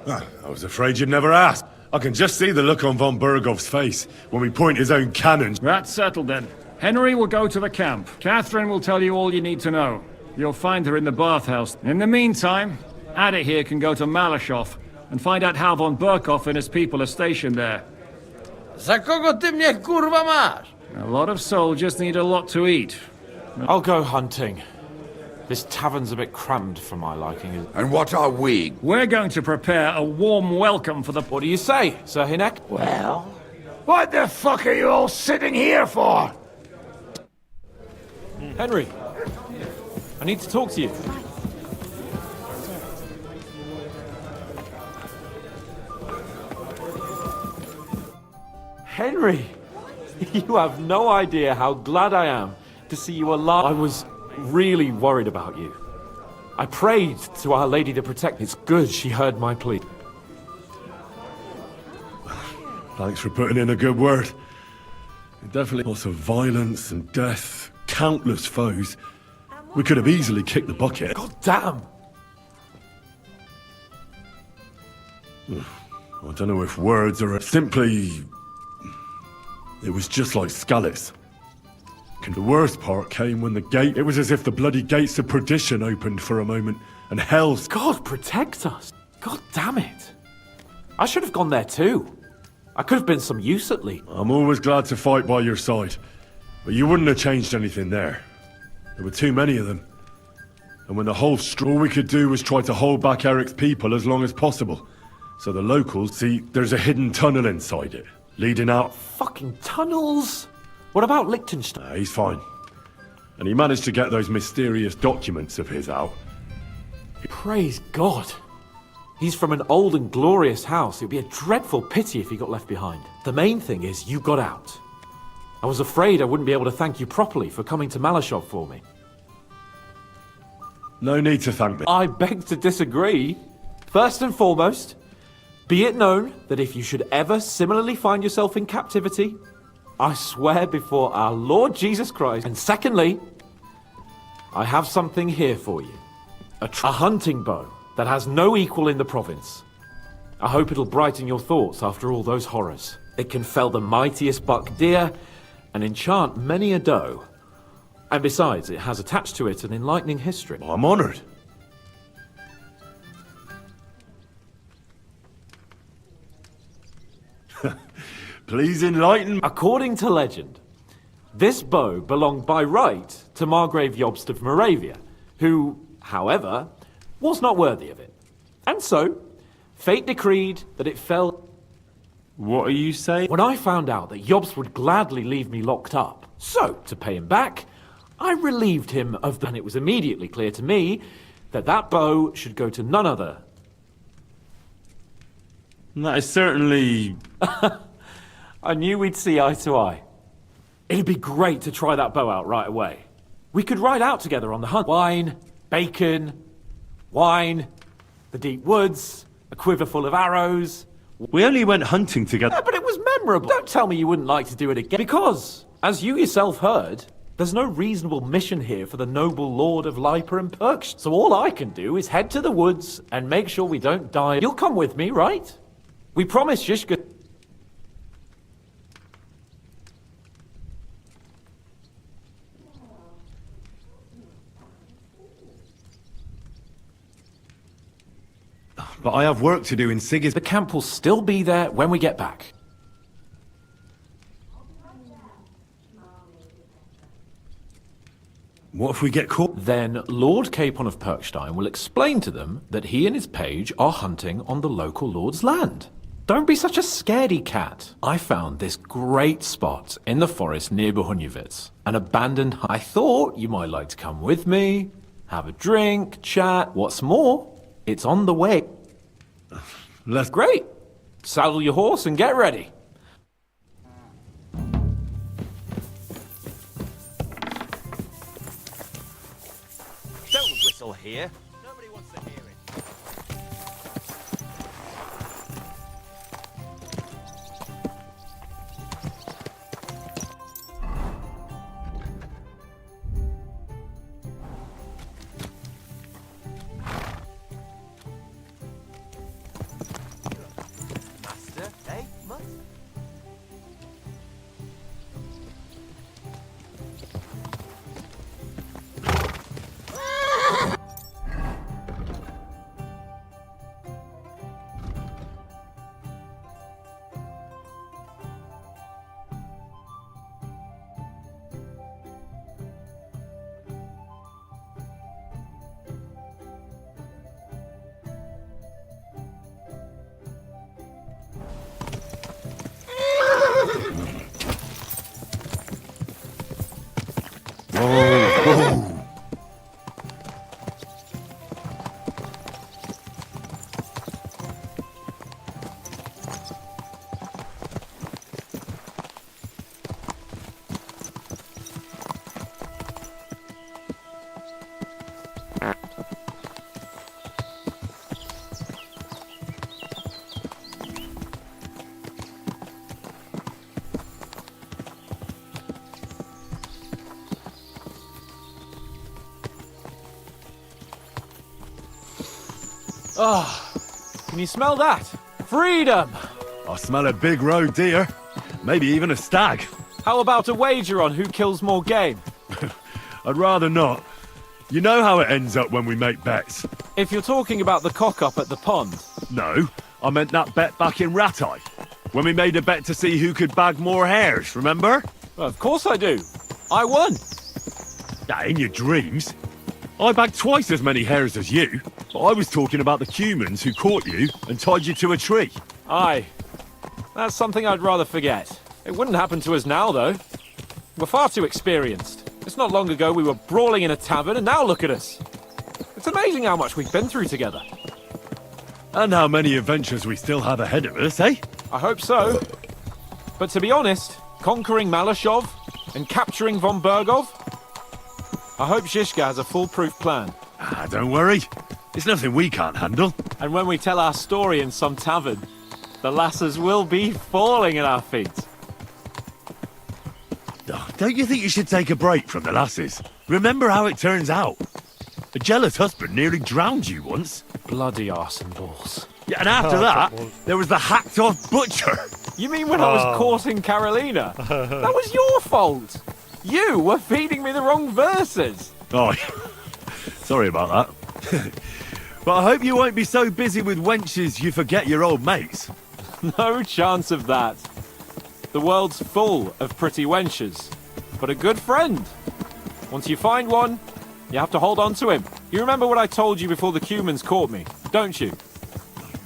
I was afraid you'd never ask. I can just see the look on Von Berghoff's face when we point his own cannons. That's settled then. Henry will go to the camp. Catherine will tell you all you need to know. You'll find her in the bathhouse. In the meantime, Ada here can go to Malashov and find out how Von Berghoff and his people are stationed there. Za kogo ty mnie kurwa masz? A lot of soldiers need a lot to eat. I'll go hunting. This tavern's a bit crammed for my liking. And what are we? We're going to prepare a warm welcome for the... What do you say, Sir Hinek? Well, what the fuck are you all sitting here for? Henry, I need to talk to you. Henry, you have no idea how glad I am to see you alive. I was really worried about you. I prayed to Our Lady to protect. It's good she heard my plea. Thanks for putting in a good word. Definitely lots of violence and death, countless foes. We could have easily kicked the bucket. God damn! I don't know if words are simply... It was just like Skalitz. And the worst part came when the gate... It was as if the bloody gates of perdition opened for a moment, and hell's... God protect us! God damn it! I should have gone there too. I could have been some use at least. I'm always glad to fight by your side, but you wouldn't have changed anything there. There were too many of them. And when the whole all we could do was try to hold back Eric's people as long as possible. So the locals see there's a hidden tunnel inside it, leading out. Fucking tunnels! What about Liechtenstein? He's fine. And he managed to get those mysterious documents of his out. Praise God. He's from an old and glorious house. It would be a dreadful pity if he got left behind. The main thing is you got out. I was afraid I wouldn't be able to thank you properly for coming to Malashov for me. No need to thank me. I beg to disagree. First and foremost, be it known that if you should ever similarly find yourself in captivity, I swear before our Lord Jesus Christ. And secondly, I have something here for you. A hunting bow that has no equal in the province. I hope it'll brighten your thoughts after all those horrors. It can fell the mightiest buck deer and enchant many a doe. And besides, it has attached to it an enlightening history. I'm honored. Please enlighten. According to legend, this bow belonged by right to Margrave Jobst of Moravia, who, however, was not worthy of it. And so, fate decreed that it fell... What are you saying? When I found out that Jobst would gladly leave me locked up, so, to pay him back, I relieved him of the... And it was immediately clear to me that that bow should go to none other. That is certainly... I knew we'd see eye to eye. It'd be great to try that bow out right away. We could ride out together on the hunt. Wine, bacon, wine, the deep woods, a quiver full of arrows. We only went hunting together. Yeah, but it was memorable. Don't tell me you wouldn't like to do it again. Because, as you yourself heard, there's no reasonable mission here for the noble lord of Lipa and Perks. So all I can do is head to the woods and make sure we don't die. You'll come with me, right? We promised Shishka... But I have work to do in Sigis. The camp will still be there when we get back. What if we get caught? Then Lord Capon of Perkstein will explain to them that he and his page are hunting on the local lord's land. Don't be such a scaredy cat. I found this great spot in the forest near Bohunjevitz, an abandoned... I thought you might like to come with me, have a drink, chat. What's more, it's on the way. Let's... Great. Saddle your horse and get ready. Don't whistle here. Nobody wants to hear it. Master, eh? Mutt? Ah, can you smell that? Freedom! I smell a big roe deer. Maybe even a stag. How about a wager on who kills more game? I'd rather not. You know how it ends up when we make bets. If you're talking about the cock-up at the pond. No, I meant that bet back in Ratai. When we made a bet to see who could bag more hares, remember? Well, of course I do. I won. In your dreams. I bagged twice as many hares as you, but I was talking about the humans who caught you and tied you to a tree. Aye. That's something I'd rather forget. It wouldn't happen to us now, though. We're far too experienced. It's not long ago we were brawling in a tavern, and now look at us. It's amazing how much we've been through together. And how many adventures we still have ahead of us, eh? I hope so. But to be honest, conquering Malashov and capturing von Bergov, I hope Zizka has a foolproof plan. Ah, don't worry. It's nothing we can't handle. And when we tell our story in some tavern, the lasses will be falling at our feet. Don't you think you should take a break from the lasses? Remember how it turns out. A jealous husband nearly drowned you once. Bloody arse and balls. Yeah, and after that, there was the hacked-off butcher. You mean when I was courting Carolina? That was your fault. You were feeding me the wrong verses. Oh, sorry about that. But I hope you won't be so busy with wenches you forget your old mates. No chance of that. The world's full of pretty wenches. But a good friend. Once you find one, you have to hold on to him. You remember what I told you before the Cumans caught me, don't you?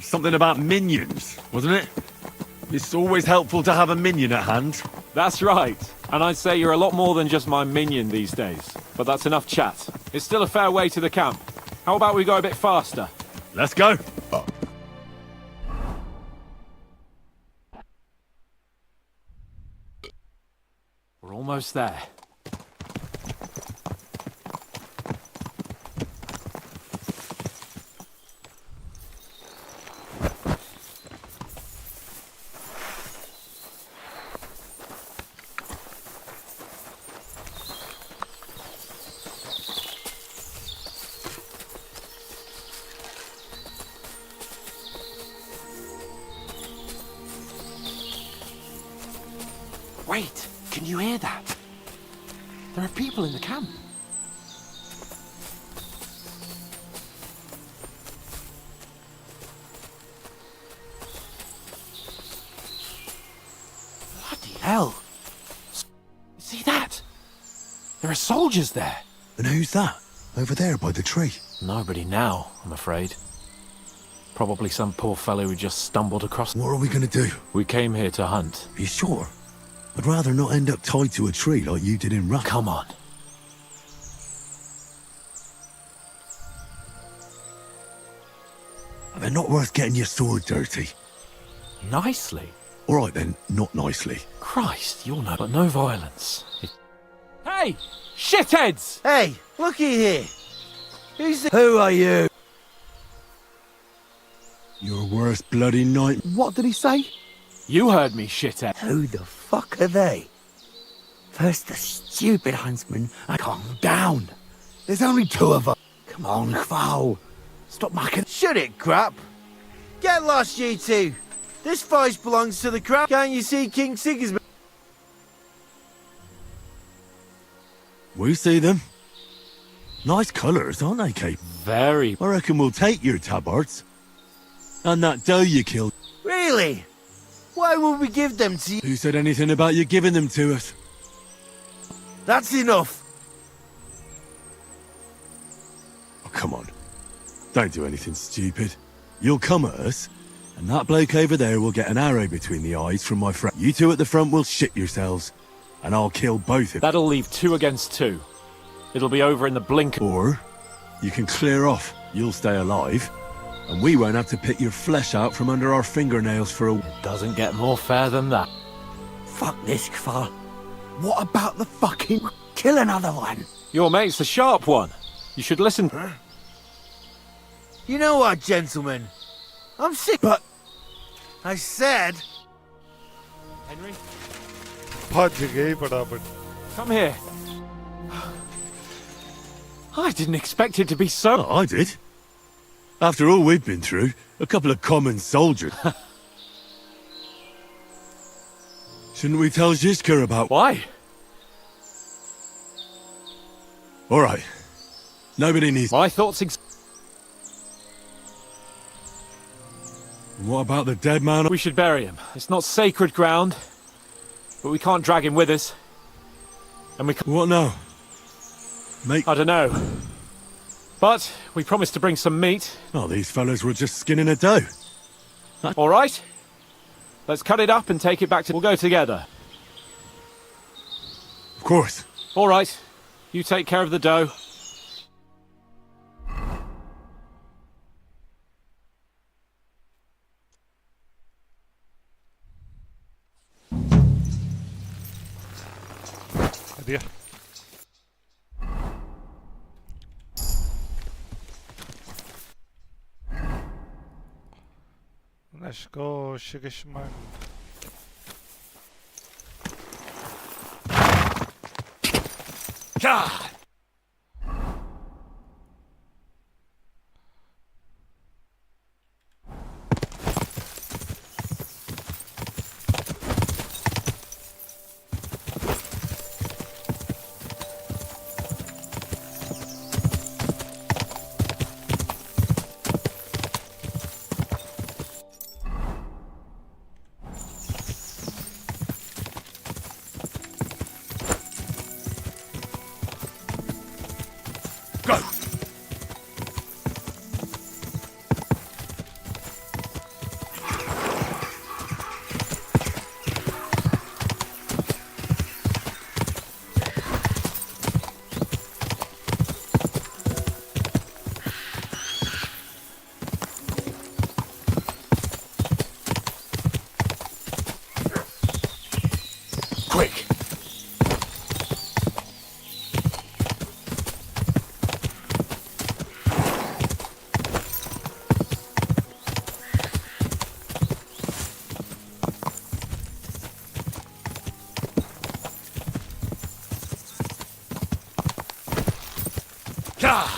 Something about minions, wasn't it? It's always helpful to have a minion at hand. That's right. And I'd say you're a lot more than just my minion these days. But that's enough chat. It's still a fair way to the camp. How about we go a bit faster? Let's go. We're almost there. Wait, can you hear that? There are people in the camp. Bloody hell. See that? There are soldiers there. And who's that? Over there by the tree? Nobody now, I'm afraid. Probably some poor fellow who just stumbled across... What are we gonna do? We came here to hunt. Are you sure? I'd rather not end up tied to a tree like you did in Ruck. Come on. They're not worth getting your sword dirty. Nicely? All right then, not nicely. Christ, you'll know, but no violence. Hey! Shitheads! Hey, looky here. Who are you? Your worst bloody night. What did he say? You heard me, shithead. Who the fuck are they? First the stupid huntsman, and calm down. There's only two of us. Come on, Kval. Stop mucking. Shut it, crap. Get lost, you two. This forest belongs to the crowd. Can't you see King Sigismund? We see them. Nice colours, aren't they, Kate? Very. I reckon we'll take your tabards. And that doe you killed. Really? Why would we give them to you? Who said anything about you giving them to us? That's enough. Oh, come on. Don't do anything stupid. You'll come at us, and that bloke over there will get an arrow between the eyes from my friend. You two at the front will shit yourselves, and I'll kill both of you. That'll leave 2 against 2. It'll be over in the blink. Or you can clear off. You'll stay alive, and we won't have to pick your flesh out from under our fingernails for a... It doesn't get more fair than that. Fuck this, Kval. What about the fucking... Kill another one. Your mate's the sharp one. You should listen. Huh? You know what, gentlemen? I'm sick, but... I said... Henry? Come here. I didn't expect it to be so... Oh, I did. After all we've been through, a couple of common soldiers. Shouldn't we tell Zizka about... Why? All right. Nobody needs... My thoughts... What about the dead man? We should bury him. It's not sacred ground, but we can't drag him with us. And we can't... What now? I don't know. But we promised to bring some meat. Oh, these fellas were just skinning a doe. All right. Let's cut it up and take it back to... We'll go together. Of course. All right. You take care of the dough. Idea. Let's go, Shigishman. God! Quick! God!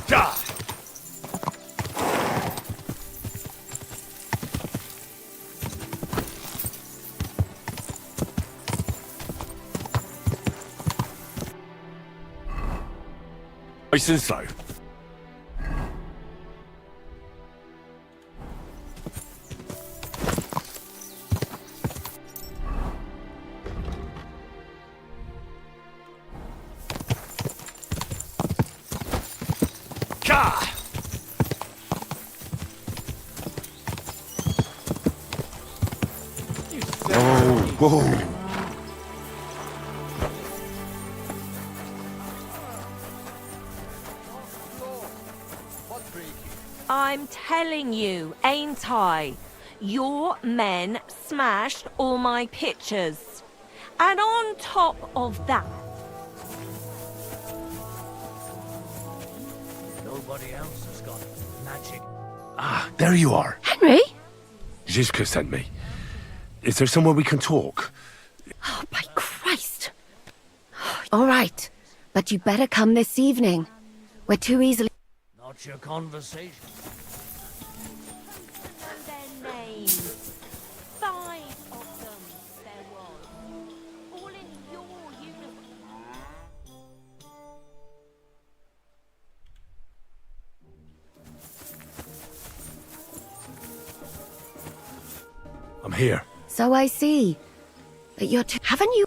God! Nice and slow. God! Whoa. I'm telling you, ain't I? Your men smashed all my pictures. And on top of that... Nobody else has got magic. Ah, there you are. Henry? Zizka sent me. Is there somewhere we can talk? Oh, by Christ. All right, but you better come this evening. We're too easily... Not your conversation. Their names. 5 of them there was. All in your uniform. I'm here. So I see. But you're too... Haven't you...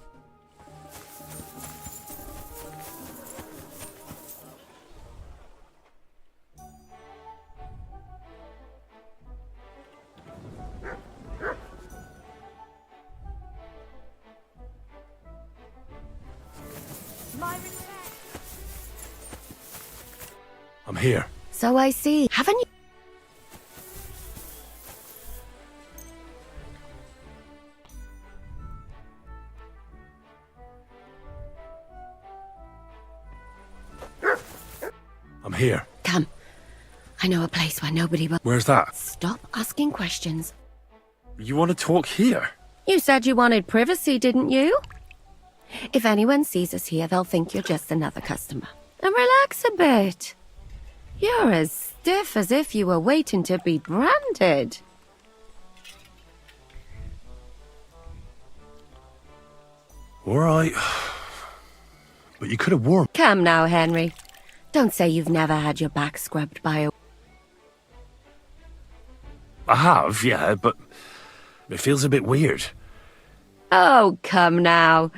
I'm here. So I see. Haven't you... I'm here. Come. I know a place where nobody will... Where's that? Stop asking questions. You want to talk here? You said you wanted privacy, didn't you? If anyone sees us here, they'll think you're just another customer. And relax a bit. You're as stiff as if you were waiting to be branded. All right. But you could have warned. Come now, Henry. Don't say you've never had your back scrubbed by a... I have, yeah, but it feels a bit weird. Oh, come now.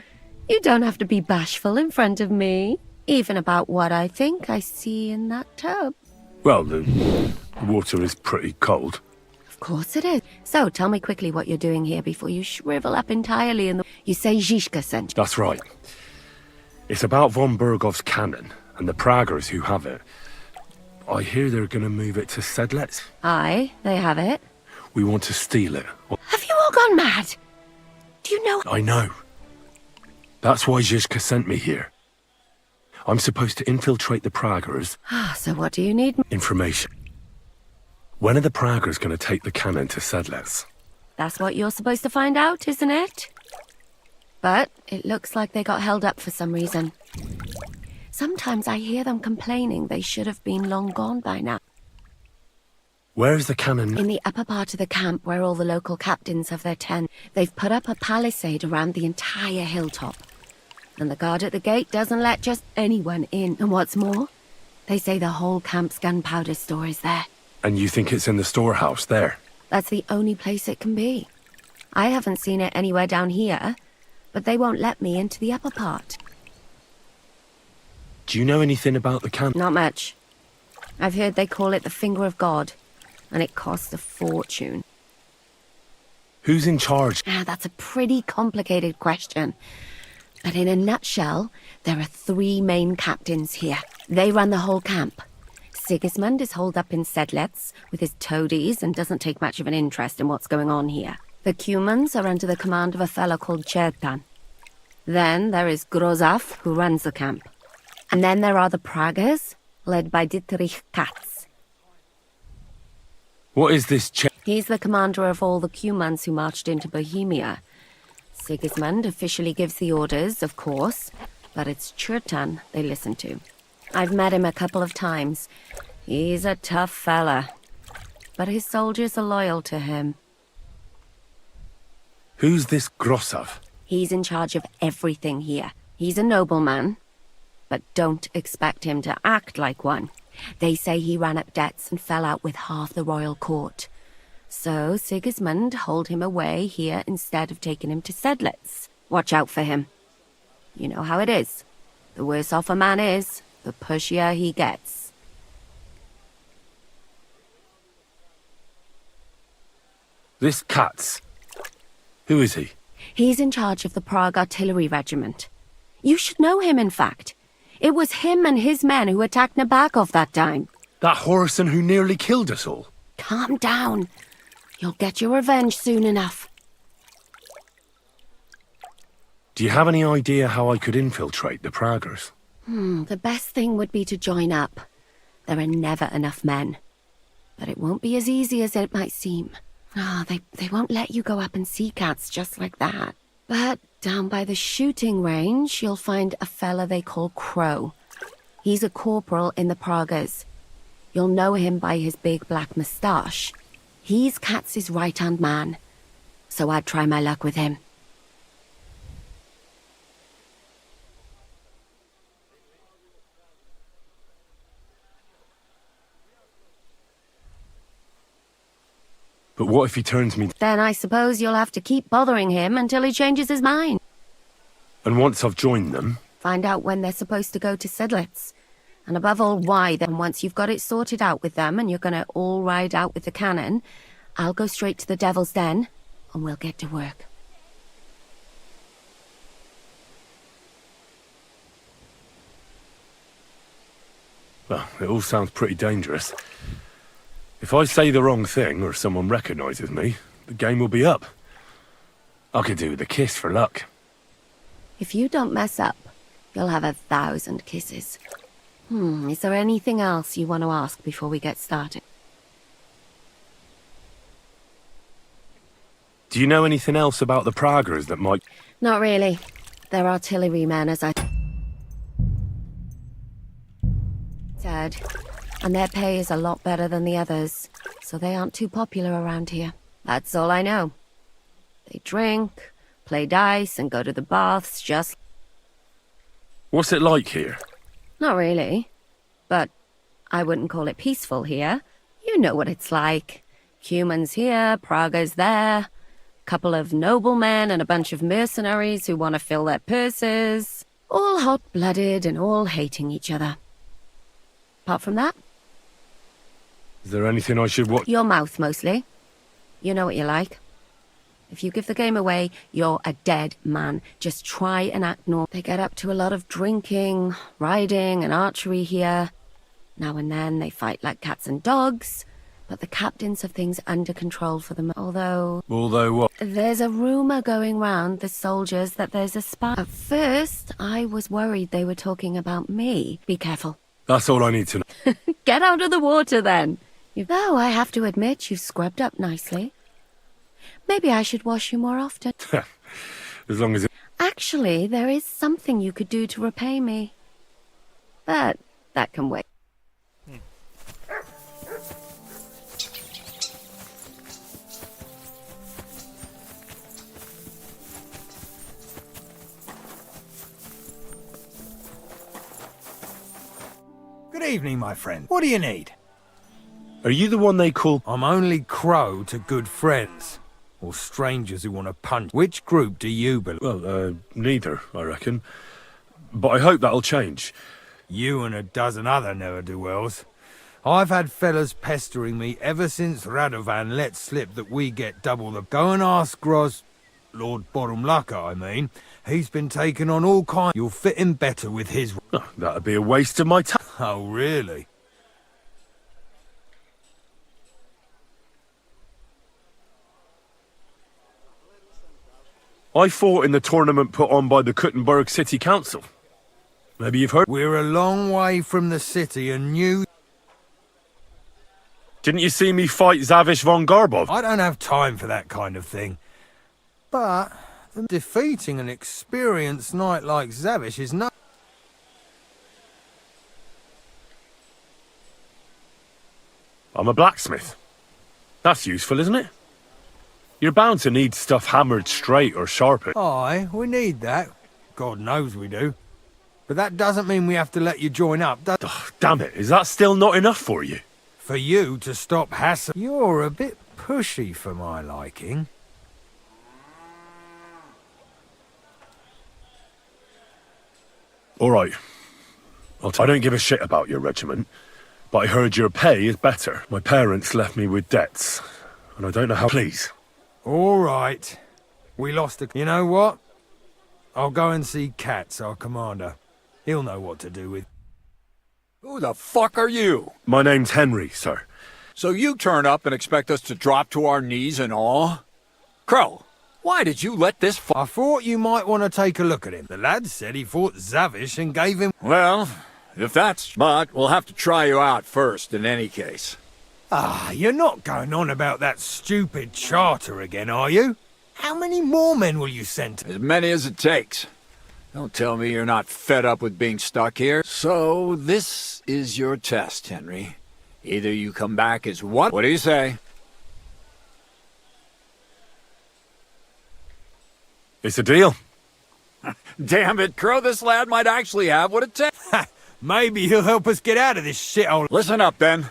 You don't have to be bashful in front of me, even about what I think I see in that tub. Well, the water is pretty cold. Of course it is. So, tell me quickly what you're doing here before you shrivel up entirely in the... You say Zizka sent you. That's right. It's about von Bergov's cannon and the Praggers who have it. I hear they're going to move it to Sedlets. Aye, they have it. We want to steal it. Have you all gone mad? Do you know... I know. That's why Zizka sent me here. I'm supposed to infiltrate the Praggers. So what do you need? Information. When are the Praggers going to take the cannon to Sedlets? That's what you're supposed to find out, isn't it? But it looks like they got held up for some reason. Sometimes I hear them complaining they should have been long gone by now. Where's the cannon? In the upper part of the camp where all the local captains have their tent. They've put up a palisade around the entire hilltop. And the guard at the gate doesn't let just anyone in. And what's more, they say the whole camp's gunpowder store is there. And you think it's in the storehouse there? That's the only place it can be. I haven't seen it anywhere down here, but they won't let me into the upper part. Do you know anything about the cannon? Not much. I've heard they call it the Finger of God, and it costs a fortune. Who's in charge? That's a pretty complicated question. But in a nutshell, there are 3 main captains here. They run the whole camp. Sigismund is holed up in Sedlets with his toadies and doesn't take much of an interest in what's going on here. The Cumans are under the command of a fellow called Chertan. Then there is Grozaf, who runs the camp. And then there are the Praggers, led by Dietrich Katz. What is this He's the commander of all the Cumans who marched into Bohemia. Sigismund officially gives the orders, of course, but it's Chertan they listen to. I've met him a couple of times. He's a tough fella, but his soldiers are loyal to him. Who's this Grosov? He's in charge of everything here. He's a nobleman, but don't expect him to act like one. They say he ran up debts and fell out with half the royal court. So Sigismund holed him away here instead of taking him to Sedlets. Watch out for him. You know how it is. The worse off a man is, the pushier he gets. This Katz. Who is he? He's in charge of the Prague Artillery Regiment. You should know him, in fact. It was him and his men who attacked Nabokov that time. That Horison who nearly killed us all. Calm down. You'll get your revenge soon enough. Do you have any idea how I could infiltrate the Praggers? The best thing would be to join up. There are never enough men. But it won't be as easy as it might seem. They won't let you go up and see cats just like that. But down by the shooting range, you'll find a fella they call Crow. He's a corporal in the Praggers. You'll know him by his big black moustache. He's Katz's right-hand man, so I'd try my luck with him. But what if he turns me... Then I suppose you'll have to keep bothering him until he changes his mind. And once I've joined them... Find out when they're supposed to go to Sedlets. And above all, why. Then once you've got it sorted out with them and you're going to all ride out with the cannon, I'll go straight to the Devil's Den and we'll get to work. Well, it all sounds pretty dangerous. If I say the wrong thing or someone recognizes me, the game will be up. I could do with a kiss for luck. If you don't mess up, you'll have 1,000 kisses. Is there anything else you want to ask before we get started? Do you know anything else about the Praggers that might... Not really. They're artillerymen, as I said. And their pay is a lot better than the others, so they aren't too popular around here. That's all I know. They drink, play dice, and go to the baths just... What's it like here? Not really. But I wouldn't call it peaceful here. You know what it's like. Humans here, Praga's there. Couple of noblemen and a bunch of mercenaries who want to fill their purses. All hot-blooded and all hating each other. Apart from that, Is there anything I should watch? your mouth mostly. You know what you're like. If you give the game away, you're a dead man. Just try and act normal. They get up to a lot of drinking, riding, and archery here. Now and then they fight like cats and dogs, but the captains have things under control for them. Although what? there's a rumor going round the soldiers that there's a spy. At first, I was worried they were talking about me. Be careful. That's all I need to know. Get out of the water then. Though I have to admit you've scrubbed up nicely. Maybe I should wash you more often. As long as it... Actually, there is something you could do to repay me. But that can wait. Good evening, my friend. What do you need? Are you the one they call... I'm only crow to good friends. Or strangers who want to punch. Which group do you belong? Well, neither, I reckon. But I hope that'll change. You and a dozen other ne'er-do-wells. I've had fellas pestering me ever since Radovan let slip that we get double the... Go and ask Gros... Lord Borumlaka, I mean. He's been taking on all kinds... You'll fit in better with his... Oh, that'd be a waste of my time. Oh, really? I fought in the tournament put on by the Kuttenberg City Council. Maybe you've heard... We're a long way from the city and you... Didn't you see me fight Zavish von Garbov? I don't have time for that kind of thing. But defeating an experienced knight like Zavish is no... I'm a blacksmith. That's useful, isn't it? You're bound to need stuff hammered straight or sharpened. Aye, we need that. God knows we do. But that doesn't mean we have to let you join up, does... Oh, damn it, is that still not enough for you? For you to stop hassling... You're a bit pushy for my liking. All right. I don't give a shit about your regiment, but I heard your pay is better. My parents left me with debts, and I don't know how... Please. All right. We lost a... You know what? I'll go and see Katz, our commander. He'll know what to do with... Who the fuck are you? My name's Henry, sir. So you turn up and expect us to drop to our knees in awe? Crow, why did you let this I thought you might want to take a look at him. The lad said he fought Zavish and gave him... Well, if that's... But we'll have to try you out first, in any case. Ah, you're not going on about that stupid charter again, are you? How many more men will you send? As many as it takes. Don't tell me you're not fed up with being stuck here. So, this is your test, Henry. Either you come back as what? What do you say? It's a deal. Damn it, Crow, this lad might actually have what it takes. Maybe he'll help us get out of this shithole. Listen up, then.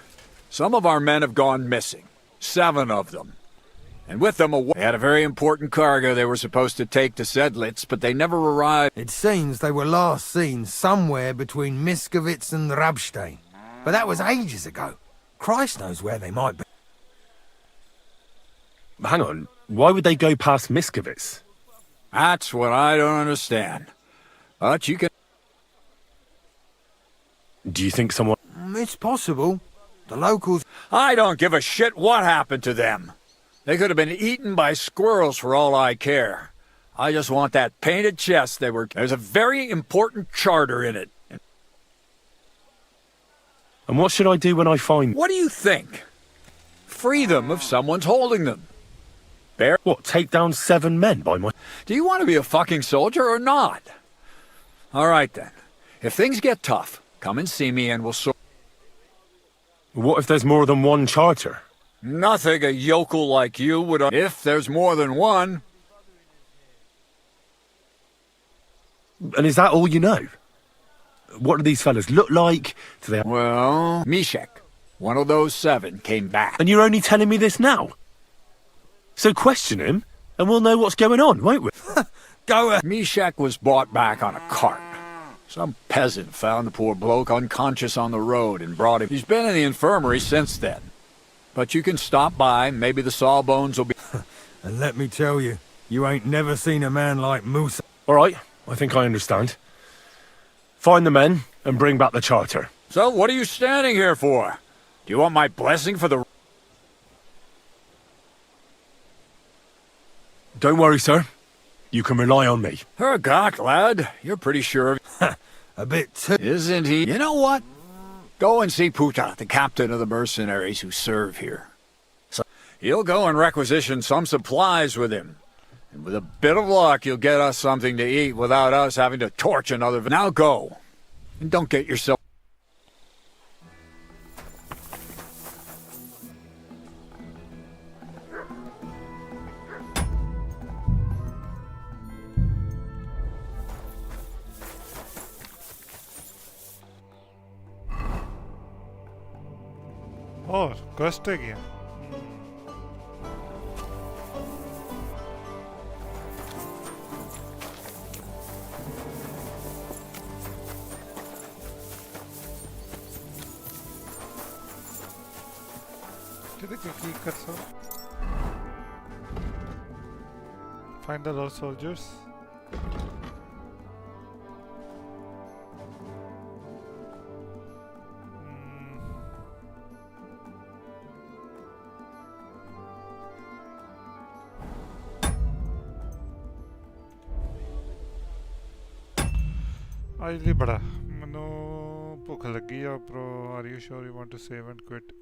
Some of our men have gone missing. 7 of them. And with them, they had a very important cargo they were supposed to take to Sedlitz, but they never arrived. It seems they were last seen somewhere between Miskovitz and Rabstein. But that was ages ago. Christ knows where they might be. Hang on, why would they go past Miskovitz? That's what I don't understand. But you can... Do you think someone... It's possible. The locals... I don't give a shit what happened to them. They could have been eaten by squirrels for all I care. I just want that painted chest they were... There's a very important charter in it. And what should I do when I find... What do you think? Free them if someone's holding them. Bear... What, take down 7 men by my... Do you want to be a fucking soldier or not? All right, then. If things get tough, come and see me and we'll sort... What if there's more than one charter? Nothing a yokel like you would... If there's more than one. And is that all you know? What do these fellas look like? Do they... Well, Meshach, one of those 7, came back. And you're only telling me this now? So question him, and we'll know what's going on, won't we? Go ahead. Meshach was brought back on a cart. Some peasant found the poor bloke unconscious on the road and brought him. He's been in the infirmary since then. But you can stop by, maybe the sawbones will be... And let me tell you, you ain't never seen a man like Musa. All right, I think I understand. Find the men and bring back the charter. So what are you standing here for? Do you want my blessing for the... Don't worry, sir. You can rely on me. Hergott, lad, you're pretty sure of... A bit too... Isn't he? You know what? Go and see Puta, the captain of the mercenaries who serve here. So he'll go and requisition some supplies with him. And with a bit of luck, you'll get us something to eat without us having to torch another... Now go. And don't get yourself... Oh, quest है क्या? Find the lost soldiers. Actually, bada. Mano, ਭੁੱਖ ਲੱਗੀ ਆ, bro. Are you sure you want to save and quit?